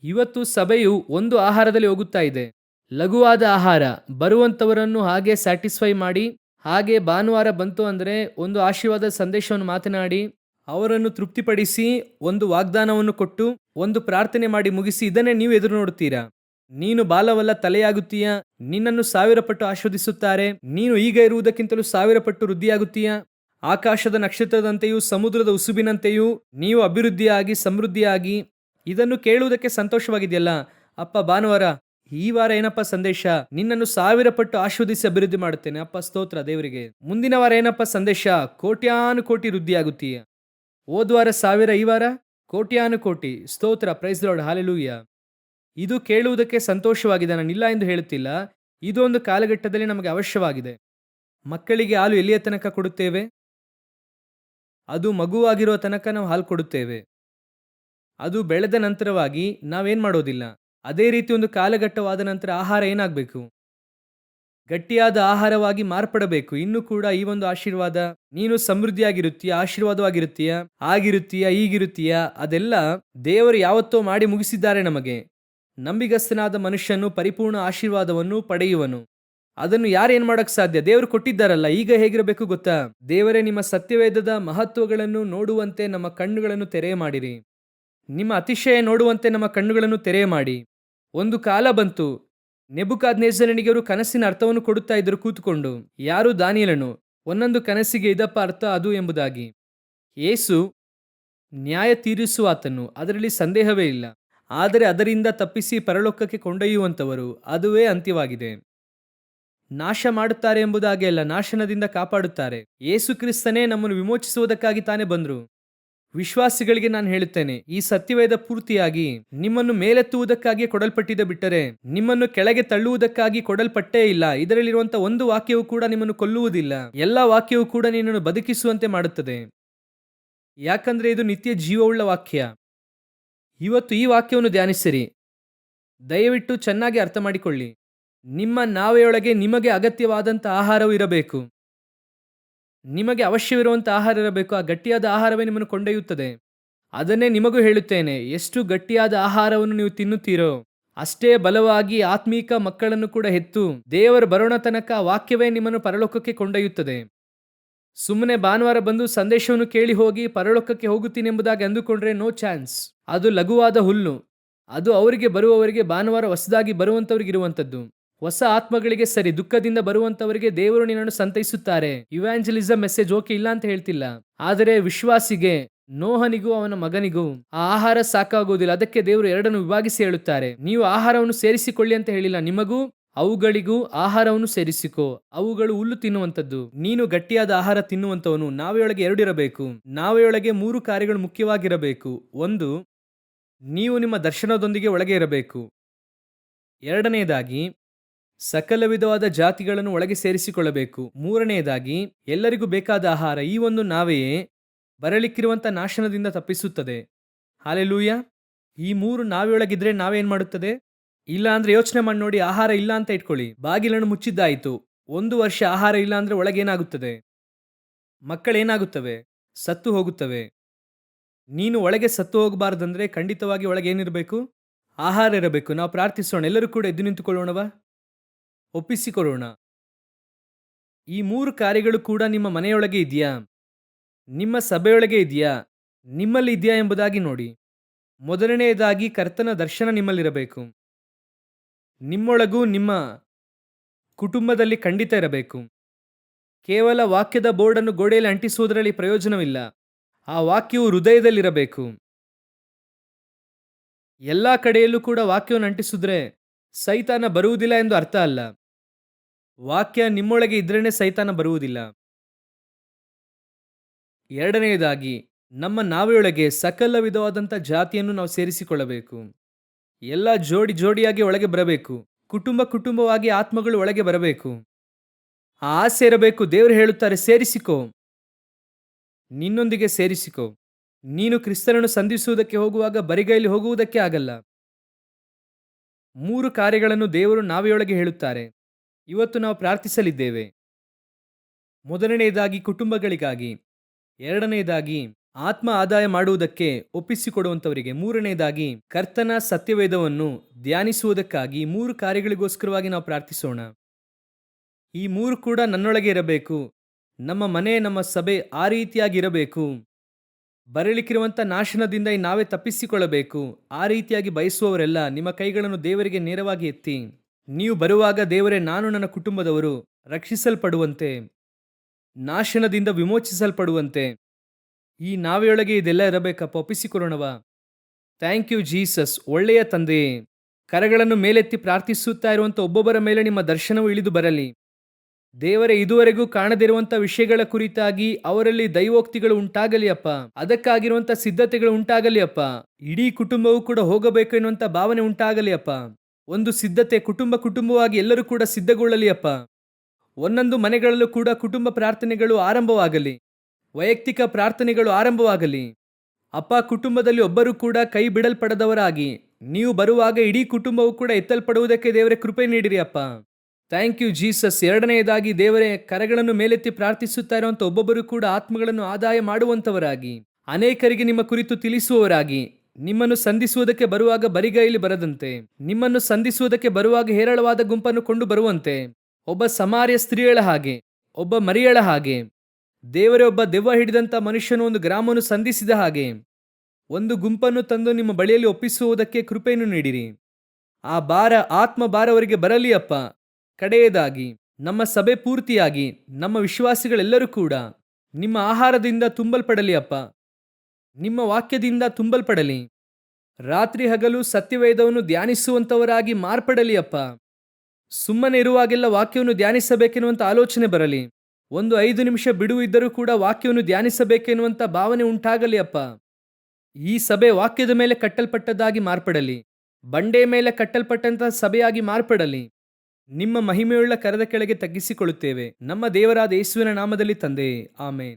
ಇವತ್ತು ಸಭೆಯು ಒಂದು ಆಹಾರದಲ್ಲಿ ಹೋಗುತ್ತಾ ಇದೆ, ಲಘುವಾದ ಆಹಾರ. ಬರುವಂಥವರನ್ನು ಹಾಗೆ ಸ್ಯಾಟಿಸ್ಫೈ ಮಾಡಿ, ಹಾಗೆ ಭಾನುವಾರ ಬಂತು ಅಂದರೆ ಒಂದು ಆಶೀರ್ವಾದ ಸಂದೇಶವನ್ನು ಮಾತನಾಡಿ ಅವರನ್ನು ತೃಪ್ತಿಪಡಿಸಿ, ಒಂದು ವಾಗ್ದಾನವನ್ನು ಕೊಟ್ಟು, ಒಂದು ಪ್ರಾರ್ಥನೆ ಮಾಡಿ ಮುಗಿಸಿ, ಇದನ್ನೇ ನೀವು ಎದುರು ನೋಡುತ್ತೀರಾ. ನೀನು ಬಾಲವಲ್ಲ ತಲೆಯಾಗುತ್ತೀಯ, ನಿನ್ನನ್ನು 1000 ಪಟ್ಟು ಆಶೀರ್ವದಿಸುತ್ತಾರೆ, ನೀನು ಈಗ ಇರುವುದಕ್ಕಿಂತಲೂ 1000 ಪಟ್ಟು ವೃದ್ಧಿಯಾಗುತ್ತೀಯ. ಆಕಾಶದ ನಕ್ಷತ್ರದಂತೆಯೂ ಸಮುದ್ರದ ಉಸುಬಿನಂತೆಯೂ ನೀವು ಅಭಿವೃದ್ಧಿಯಾಗಿ ಸಮೃದ್ಧಿಯಾಗಿ. ಇದನ್ನು ಕೇಳುವುದಕ್ಕೆ ಸಂತೋಷವಾಗಿದೆಯಲ್ಲ? ಅಪ್ಪ, ಭಾನುವಾರ ಈ ವಾರ ಏನಪ್ಪ ಸಂದೇಶ? ನಿನ್ನನ್ನು 1000 ಪಟ್ಟು ಆಶೀರ್ವದಿಸಿ ಅಭಿವೃದ್ಧಿ ಮಾಡುತ್ತೇನೆ. ಅಪ್ಪ ಸ್ತೋತ್ರ ದೇವರಿಗೆ. ಮುಂದಿನ ವಾರ ಏನಪ್ಪ ಸಂದೇಶ? ಕೋಟ್ಯಾನು ಕೋಟಿ ವೃದ್ಧಿಯಾಗುತ್ತೀಯ. ಹೋದ್ವಾರ 1000, ಈ ವಾರ ಕೋಟ್ಯಾನು ಕೋಟಿ. ಸ್ತೋತ್ರ, ಪ್ರೈಸ್ ದಿ ಲಾರ್ಡ್, ಹಲ್ಲೆಲೂಯಾ. ಇದು ಕೇಳುವುದಕ್ಕೆ ಸಂತೋಷವಾಗಿದೆ, ನಾನು ಇಲ್ಲ ಎಂದು ಹೇಳುತ್ತಿಲ್ಲ. ಇದು ಒಂದು ಕಾಲಘಟ್ಟದಲ್ಲಿ ನಮಗೆ ಅವಶ್ಯವಾಗಿದೆ. ಮಕ್ಕಳಿಗೆ ಹಾಲು ಎಲ್ಲಿಯ ತನಕ ಕೊಡುತ್ತೇವೆ? ಅದು ಮಗುವಾಗಿರುವ ತನಕ ನಾವು ಹಾಲು ಕೊಡುತ್ತೇವೆ. ಅದು ಬೆಳೆದ ನಂತರವಾಗಿ ನಾವೇನ್ ಮಾಡೋದಿಲ್ಲ. ಅದೇ ರೀತಿ ಒಂದು ಕಾಲಘಟ್ಟವಾದ ನಂತರ ಆಹಾರ ಏನಾಗಬೇಕು? ಗಟ್ಟಿಯಾದ ಆಹಾರವಾಗಿ ಮಾರ್ಪಡಬೇಕು. ಇನ್ನು ಕೂಡ ಈ ಒಂದು ಆಶೀರ್ವಾದ, ನೀನು ಸಮೃದ್ಧಿಯಾಗಿರುತ್ತೀಯ, ಆಶೀರ್ವಾದವಾಗಿರುತ್ತೀಯ, ಆಗಿರುತ್ತೀಯ, ಈಗಿರುತ್ತೀಯ, ಅದೆಲ್ಲ ದೇವರು ಯಾವತ್ತೋ ಮಾಡಿ ಮುಗಿಸಿದ್ದಾರೆ ನಮಗೆ. ನಂಬಿಗಸ್ತನಾದ ಮನುಷ್ಯನು ಪರಿಪೂರ್ಣ ಆಶೀರ್ವಾದವನ್ನು ಪಡೆಯುವನು. ಅದನ್ನು ಯಾರೇನ್ ಮಾಡಕ್ ಸಾಧ್ಯ? ದೇವರು ಕೊಟ್ಟಿದ್ದಾರಲ್ಲ. ಈಗ ಹೇಗಿರಬೇಕು ಗೊತ್ತಾ? ದೇವರೇ ನಿಮ್ಮ ಸತ್ಯವೇದದ ಮಹತ್ವಗಳನ್ನು ನೋಡುವಂತೆ ನಮ್ಮ ಕಣ್ಣುಗಳನ್ನು ತೆರೆ ಮಾಡಿರಿ. ನಿಮ್ಮ ಅತಿಶಯ ನೋಡುವಂತೆ ನಮ್ಮ ಕಣ್ಣುಗಳನ್ನು ತೆರೆ ಮಾಡಿ. ಒಂದು ಕಾಲ ಬಂತು, ನೆಬೂಕದ್ನೆಚ್ಚರನಿಗೆ ಅವರು ಕನಸಿನ ಅರ್ಥವನ್ನು ಕೊಡುತ್ತಾ ಇದ್ದರು ಕೂತುಕೊಂಡು. ಯಾರು? ದಾನಿಯೇಲನು. ಒಂದೊಂದು ಕನಸಿಗೆ ಇದಪ್ಪ ಅರ್ಥ ಅದು ಎಂಬುದಾಗಿ. ಯೇಸು ನ್ಯಾಯ ತೀರಿಸುವಾತನು, ಅದರಲ್ಲಿ ಸಂದೇಹವೇ ಇಲ್ಲ. ಆದರೆ ಅದರಿಂದ ತಪ್ಪಿಸಿ ಪರಲೋಕಕ್ಕೆ ಕೊಂಡೊಯ್ಯುವಂತವರು, ಅದುವೇ ಅಂತ್ಯವಾಗಿದೆ. ನಾಶ ಮಾಡುತ್ತಾರೆ ಎಂಬುದಾಗಿ ಅಲ್ಲ, ನಾಶನದಿಂದ ಕಾಪಾಡುತ್ತಾರೆ. ಯೇಸು ಕ್ರಿಸ್ತನೇ ನಮ್ಮನ್ನು ವಿಮೋಚಿಸುವುದಕ್ಕಾಗಿ ತಾನೇ ಬಂದರು. ವಿಶ್ವಾಸಿಗಳಿಗೆ ನಾನು ಹೇಳುತ್ತೇನೆ, ಈ ಸತ್ಯವೇದ ಪೂರ್ತಿಯಾಗಿ ನಿಮ್ಮನ್ನು ಮೇಲೆತ್ತುವುದಕ್ಕಾಗಿ ಕೊಡಲ್ಪಟ್ಟಿದೆ ಬಿಟ್ಟರೆ ನಿಮ್ಮನ್ನು ಕೆಳಗೆ ತಳ್ಳುವುದಕ್ಕಾಗಿ ಕೊಡಲ್ಪಟ್ಟೇ ಇಲ್ಲ. ಇದರಲ್ಲಿರುವಂತಹ ಒಂದು ವಾಕ್ಯವೂ ಕೂಡ ನಿಮ್ಮನ್ನು ಕೊಲ್ಲುವುದಿಲ್ಲ. ಎಲ್ಲ ವಾಕ್ಯವೂ ಕೂಡ ನಿನ್ನನ್ನು ಬದುಕಿಸುವಂತೆ ಮಾಡುತ್ತದೆ. ಯಾಕಂದ್ರೆ ಇದು ನಿತ್ಯ ಜೀವವುಳ್ಳ ವಾಕ್ಯ. ಇವತ್ತು ಈ ವಾಕ್ಯವನ್ನು ಧ್ಯಾನಿಸಿರಿ. ದಯವಿಟ್ಟು ಚೆನ್ನಾಗಿ ಅರ್ಥ ಮಾಡಿಕೊಳ್ಳಿ. ನಿಮ್ಮ ನಾವೆಯೊಳಗೆ ನಿಮಗೆ ಅಗತ್ಯವಾದಂಥ ಆಹಾರವು ಇರಬೇಕು. ನಿಮಗೆ ಅವಶ್ಯವಿರುವಂಥ ಆಹಾರ ಇರಬೇಕು. ಆ ಗಟ್ಟಿಯಾದ ಆಹಾರವೇ ನಿಮ್ಮನ್ನು ಕೊಂಡೊಯ್ಯುತ್ತದೆ. ಅದನ್ನೇ ನಿಮಗೂ ಹೇಳುತ್ತೇನೆ, ಎಷ್ಟು ಗಟ್ಟಿಯಾದ ಆಹಾರವನ್ನು ನೀವು ತಿನ್ನುತ್ತೀರೋ ಅಷ್ಟೇ ಬಲವಾಗಿ ಆತ್ಮೀಕ ಮಕ್ಕಳನ್ನು ಕೂಡ ಹೆತ್ತು ದೇವರು ಬರೋಣ ತನಕ ಆ ವಾಕ್ಯವೇ ನಿಮ್ಮನ್ನು ಪರಲೋಕಕ್ಕೆ ಕೊಂಡೊಯ್ಯುತ್ತದೆ. ಸುಮ್ಮನೆ ಭಾನುವಾರ ಬಂದು ಸಂದೇಶವನ್ನು ಕೇಳಿ ಹೋಗಿ ಪರಲೋಕಕ್ಕೆ ಹೋಗುತ್ತೀನಿ ಎಂಬುದಾಗಿ ಅಂದುಕೊಂಡ್ರೆ ನೋ ಚಾನ್ಸ್. ಅದು ಲಘುವಾದ ಹುಲ್ಲು. ಅದು ಅವರಿಗೆ ಬರುವವರಿಗೆ, ಭಾನುವಾರ ಹೊಸದಾಗಿ ಬರುವಂತವರಿಗೆ ಇರುವಂತದ್ದು. ಹೊಸ ಆತ್ಮಗಳಿಗೆ ಸರಿ, ದುಃಖದಿಂದ ಬರುವಂತವರಿಗೆ ದೇವರು ನಿನ್ನನ್ನು ಸಂತೈಸುತ್ತಾರೆ. ಇವ್ಯಾಂಜಲಿಸಂ ಮೆಸೇಜ್ ಓಕೆ, ಇಲ್ಲ ಅಂತ ಹೇಳ್ತಿಲ್ಲ. ಆದರೆ ವಿಶ್ವಾಸಿಗೆ, ನೋಹನಿಗೂ ಅವನ ಮಗನಿಗೂ ಆ ಆಹಾರ ಸಾಕಾಗುವುದಿಲ್ಲ. ಅದಕ್ಕೆ ದೇವರು ಎರಡನ್ನು ವಿಭಾಗಿಸಿ ಹೇಳುತ್ತಾರೆ. ನೀವು ಆಹಾರವನ್ನು ಸೇರಿಸಿಕೊಳ್ಳಿ ಅಂತ ಹೇಳಿಲ್ಲ, ನಿಮಗೂ ಅವುಗಳಿಗೂ ಆಹಾರವನ್ನು ಸೇರಿಸಿಕೋ. ಅವುಗಳು ಹುಲ್ಲು ತಿನ್ನುವಂಥದ್ದು, ನೀನು ಗಟ್ಟಿಯಾದ ಆಹಾರ ತಿನ್ನುವಂತವನು. ನಾವೆಯೊಳಗೆ ಎರಡಿರಬೇಕು. ನಾವೆಯೊಳಗೆ 3 ಕಾರ್ಯಗಳು ಮುಖ್ಯವಾಗಿರಬೇಕು. ಒಂದು, ನೀವು ನಿಮ್ಮ ದರ್ಶನದೊಂದಿಗೆ ಒಳಗೆ ಇರಬೇಕು. ಎರಡನೆಯದಾಗಿ, ಸಕಲ ವಿಧವಾದ ಜಾತಿಗಳನ್ನು ಒಳಗೆ ಸೇರಿಸಿಕೊಳ್ಳಬೇಕು. ಮೂರನೆಯದಾಗಿ, ಎಲ್ಲರಿಗೂ ಬೇಕಾದ ಆಹಾರ. ಈ ಒಂದು ನಾವೆಯೇ ಬರಲಿಕ್ಕಿರುವಂಥ ನಾಶನದಿಂದ ತಪ್ಪಿಸುತ್ತದೆ. ಹಾಲೆಲೂಯ. ಈ 3 ನಾವೆಯೊಳಗಿದ್ರೆ ನಾವೇನ್ ಮಾಡುತ್ತದೆ? ಇಲ್ಲ ಅಂದ್ರೆ ಯೋಚನೆ ಮಾಡಿ ನೋಡಿ. ಆಹಾರ ಇಲ್ಲ ಅಂತ ಇಟ್ಕೊಳ್ಳಿ, ಬಾಗಿಲನ್ನು ಮುಚ್ಚಿದ್ದಾಯಿತು. 1 ವರ್ಷ ಆಹಾರ ಇಲ್ಲ ಅಂದ್ರೆ ಒಳಗೇನಾಗುತ್ತದೆ? ಮಕ್ಕಳೇನಾಗುತ್ತವೆ? ಸತ್ತು ಹೋಗುತ್ತವೆ. ನೀನು ಒಳಗೆ ಸತ್ತು ಹೋಗಬಾರ್ದಂದ್ರೆ ಖಂಡಿತವಾಗಿ ಒಳಗೇನಿರಬೇಕು? ಆಹಾರ ಇರಬೇಕು. ನಾವು ಪ್ರಾರ್ಥಿಸೋಣ. ಎಲ್ಲರೂ ಕೂಡ ಎದ್ದು ನಿಂತುಕೊಳ್ಳೋಣವಾ? ಒಪ್ಪಿಸಿಕೊಳ್ಳೋಣ. ಈ 3 ಕಾರ್ಯಗಳು ಕೂಡ ನಿಮ್ಮ ಮನೆಯೊಳಗೆ ಇದೆಯಾ? ನಿಮ್ಮ ಸಭೆಯೊಳಗೆ ಇದೆಯಾ? ನಿಮ್ಮಲ್ಲಿ ಇದೆಯಾ ಎಂಬುದಾಗಿ ನೋಡಿ. ಮೊದಲನೆಯದಾಗಿ, ಕರ್ತನ ದರ್ಶನ ನಿಮ್ಮಲ್ಲಿರಬೇಕು. ನಿಮ್ಮೊಳಗೂ ನಿಮ್ಮ ಕುಟುಂಬದಲ್ಲಿ ಖಂಡಿತ ಇರಬೇಕು. ಕೇವಲ ವಾಕ್ಯದ ಬೋರ್ಡನ್ನು ಗೋಡೆಯಲ್ಲಿ ಅಂಟಿಸುವುದರಲ್ಲಿ ಪ್ರಯೋಜನವಿಲ್ಲ. ಆ ವಾಕ್ಯವು ಹೃದಯದಲ್ಲಿರಬೇಕು. ಎಲ್ಲ ಕಡೆಯಲ್ಲೂ ಕೂಡ ವಾಕ್ಯವನ್ನು ಅಂಟಿಸಿದ್ರೆ ಸೈತಾನ ಬರುವುದಿಲ್ಲ ಎಂದು ಅರ್ಥ ಅಲ್ಲ. ವಾಕ್ಯ ನಿಮ್ಮೊಳಗೆ ಇದ್ರೇನೆ ಸೈತಾನ ಬರುವುದಿಲ್ಲ. ಎರಡನೆಯದಾಗಿ, ನಮ್ಮ ನಾವೆಯೊಳಗೆ ಸಕಲ ವಿಧವಾದಂಥ ಜಾತಿಯನ್ನು ನಾವು ಸೇರಿಸಿಕೊಳ್ಳಬೇಕು. ಎಲ್ಲ ಜೋಡಿ ಜೋಡಿಯಾಗಿ ಒಳಗೆ ಬರಬೇಕು. ಕುಟುಂಬ ಕುಟುಂಬವಾಗಿ ಆತ್ಮಗಳು ಒಳಗೆ ಬರಬೇಕು. ಆ ಆಸೆ ಇರಬೇಕು. ದೇವರು ಹೇಳುತ್ತಾರೆ, ಸೇರಿಸಿಕೋ, ನಿನ್ನೊಂದಿಗೆ ಸೇರಿಸಿಕೋ. ನೀನು ಕ್ರಿಸ್ತನನ್ನು ಸಂಧಿಸುವುದಕ್ಕೆ ಹೋಗುವಾಗ ಬರಿಗೈಲಿ ಹೋಗುವುದಕ್ಕೆ ಆಗಲ್ಲ. 3 ಕಾರ್ಯಗಳನ್ನು ದೇವರು ನಾವೆಯೊಳಗೆ ಹೇಳುತ್ತಾರೆ. ಇವತ್ತು ನಾವು ಪ್ರಾರ್ಥಿಸಲಿದ್ದೇವೆ. ಮೊದಲನೆಯದಾಗಿ ಕುಟುಂಬಗಳಿಗಾಗಿ, ಎರಡನೆಯದಾಗಿ ಆತ್ಮ ಆದಾಯ ಮಾಡುವುದಕ್ಕೆ ಒಪ್ಪಿಸಿಕೊಡುವಂತವರಿಗೆ, ಮೂರನೆಯದಾಗಿ ಕರ್ತನ ಸತ್ಯವೇದವನ್ನು ಧ್ಯಾನಿಸುವುದಕ್ಕಾಗಿ 3 ಕಾರ್ಯಗಳಿಗೋಸ್ಕರವಾಗಿ ನಾವು ಪ್ರಾರ್ಥಿಸೋಣ. ಈ 3 ಕೂಡ ನನ್ನೊಳಗೆ ಇರಬೇಕು. ನಮ್ಮ ಮನೆ, ನಮ್ಮ ಸಭೆ ಆ ರೀತಿಯಾಗಿ ಇರಬೇಕು. ಬರಲಿಕ್ಕಿರುವಂಥ ನಾಶನದಿಂದ ನಾವೇ ತಪ್ಪಿಸಿಕೊಳ್ಳಬೇಕು. ಆ ರೀತಿಯಾಗಿ ಬಯಸುವವರೆಲ್ಲ ನಿಮ್ಮ ಕೈಗಳನ್ನು ದೇವರಿಗೆ ನೇರವಾಗಿ ಎತ್ತಿ, ನೀವು ಬರುವಾಗ ದೇವರೇ, ನಾನು ನನ್ನ ಕುಟುಂಬದವರು ರಕ್ಷಿಸಲ್ಪಡುವಂತೆ, ನಾಶನದಿಂದ ವಿಮೋಚಿಸಲ್ಪಡುವಂತೆ ಈ ನಾವೆಯೊಳಗೆ ಇದೆಲ್ಲ ಇರಬೇಕಪ್ಪ. ಒಪ್ಪಿಸಿಕೊಳ್ಳೋಣವಾ? Thank you Jesus. ಒಳ್ಳೆಯ ತಂದೆಯೇ, ಕರಗಳನ್ನು ಮೇಲೆತ್ತಿ ಪ್ರಾರ್ಥಿಸುತ್ತಾ ಇರುವಂಥ ಒಬ್ಬೊಬ್ಬರ ಮೇಲೆ ನಿಮ್ಮ ದರ್ಶನವು ಇಳಿದು ಬರಲಿ. ದೇವರೇ, ಇದುವರೆಗೂ ಕಾಣದಿರುವಂಥ ವಿಷಯಗಳ ಕುರಿತಾಗಿ ಅವರಲ್ಲಿ ದೈವೋಕ್ತಿಗಳು ಉಂಟಾಗಲಿ ಅಪ್ಪ. ಅದಕ್ಕಾಗಿರುವಂಥ ಸಿದ್ಧತೆಗಳು ಉಂಟಾಗಲಿ ಅಪ್ಪ. ಇಡೀ ಕುಟುಂಬವೂ ಕೂಡ ಹೋಗಬೇಕು ಎನ್ನುವಂಥ ಭಾವನೆ ಉಂಟಾಗಲಿ ಅಪ್ಪ. ಒಂದು ಸಿದ್ಧತೆ, ಕುಟುಂಬವಾಗಿ ಎಲ್ಲರೂ ಕೂಡ ಸಿದ್ಧಗೊಳ್ಳಲಿ ಅಪ್ಪ. ಒಂದೊಂದು ಮನೆಗಳಲ್ಲೂ ಕೂಡ ಕುಟುಂಬ ಪ್ರಾರ್ಥನೆಗಳು ಆರಂಭವಾಗಲಿ, ವೈಯಕ್ತಿಕ ಪ್ರಾರ್ಥನೆಗಳು ಆರಂಭವಾಗಲಿ. ಅಪ್ಪ, ಕುಟುಂಬದಲ್ಲಿ ಒಬ್ಬರು ಕೂಡ ಕೈ ಬಿಡಲ್ಪಡದವರಾಗಿ ನೀವು ಬರುವಾಗ ಇಡೀ ಕುಟುಂಬವು ಕೂಡ ಎತ್ತಲ್ಪಡುವುದಕ್ಕೆ ದೇವರೇ ಕೃಪೆ ನೀಡಿರಿ ಅಪ್ಪ. Thank you Jesus. ಎರಡನೆಯದಾಗಿ ದೇವರೇ, ಕರೆಗಳನ್ನು ಮೇಲೆತ್ತಿ ಪ್ರಾರ್ಥಿಸುತ್ತಾ ಇರುವಂಥ ಒಬ್ಬೊಬ್ಬರು ಕೂಡ ಆತ್ಮಗಳನ್ನು ಆದಾಯ ಮಾಡುವಂಥವರಾಗಿ, ಅನೇಕರಿಗೆ ನಿಮ್ಮ ಕುರಿತು ತಿಳಿಸುವವರಾಗಿ, ನಿಮ್ಮನ್ನು ಸಂಧಿಸುವುದಕ್ಕೆ ಬರುವಾಗ ಬರಿಗೈಲಿ ಬರದಂತೆ, ನಿಮ್ಮನ್ನು ಸಂಧಿಸುವುದಕ್ಕೆ ಬರುವಾಗ ಹೇರಳವಾದ ಗುಂಪನ್ನು ಕೊಂಡು ಬರುವಂತೆ, ಒಬ್ಬ ಸಮಾರ್ಯ ಸ್ತ್ರೀಯಳ ಹಾಗೆ, ಒಬ್ಬ ಮರಿಯಳ ಹಾಗೆ, ದೇವರೇ, ಒಬ್ಬ ದೆವ್ವ ಹಿಡಿದಂಥ ಮನುಷ್ಯನು ಒಂದು ಗ್ರಾಮವನ್ನು ಸಂಧಿಸಿದ ಹಾಗೆ ಒಂದು ಗುಂಪನ್ನು ತಂದು ನಿಮ್ಮ ಬಳಿಯಲ್ಲಿ ಒಪ್ಪಿಸುವುದಕ್ಕೆ ಕೃಪೆಯನ್ನು ನೀಡಿರಿ. ಆ ಭಾರ, ಆತ್ಮ ಭಾರವರಿಗೆ ಬರಲಿ ಅಪ್ಪ. ಕಡೆಯದಾಗಿ ನಮ್ಮ ಸಭೆ ಪೂರ್ತಿಯಾಗಿ ನಮ್ಮ ವಿಶ್ವಾಸಿಗಳೆಲ್ಲರೂ ಕೂಡ ನಿಮ್ಮ ಆಹಾರದಿಂದ ತುಂಬಲ್ಪಡಲಿ ಅಪ್ಪ, ನಿಮ್ಮ ವಾಕ್ಯದಿಂದ ತುಂಬಲ್ಪಡಲಿ. ರಾತ್ರಿ ಹಗಲು ಸತ್ಯವೇದವನ್ನು ಧ್ಯಾನಿಸುವಂಥವರಾಗಿ ಮಾರ್ಪಡಲಿ ಅಪ್ಪ. ಸುಮ್ಮನೆ ಇರುವಾಗೆಲ್ಲ ವಾಕ್ಯವನ್ನು ಧ್ಯಾನಿಸಬೇಕೆನ್ನುವಂಥ ಆಲೋಚನೆ ಬರಲಿ. ಒಂದು 5 ನಿಮಿಷ ಬಿಡುವು ಇದ್ದರೂ ಕೂಡ ವಾಕ್ಯವನ್ನು ಧ್ಯಾನಿಸಬೇಕೆನ್ನುವಂಥ ಭಾವನೆ ಉಂಟಾಗಲಿ ಅಪ್ಪ. ಈ ಸಭೆ ವಾಕ್ಯದ ಮೇಲೆ ಕಟ್ಟಲ್ಪಟ್ಟದ್ದಾಗಿ ಮಾರ್ಪಡಲಿ, ಬಂಡೆಯ ಮೇಲೆ ಕಟ್ಟಲ್ಪಟ್ಟಂತಹ ಸಭೆಯಾಗಿ ಮಾರ್ಪಡಲಿ. ನಿಮ್ಮ ಮಹಿಮೆಯುಳ್ಳ ಕರದ ಕೆಳಗೆ ತಗ್ಗಿಸಿಕೊಳ್ಳುತ್ತೇವೆ ನಮ್ಮ ದೇವರಾದ ಯೇಸುವಿನ ನಾಮದಲ್ಲಿ ತಂದೆಯೇ, ಆಮೆನ್.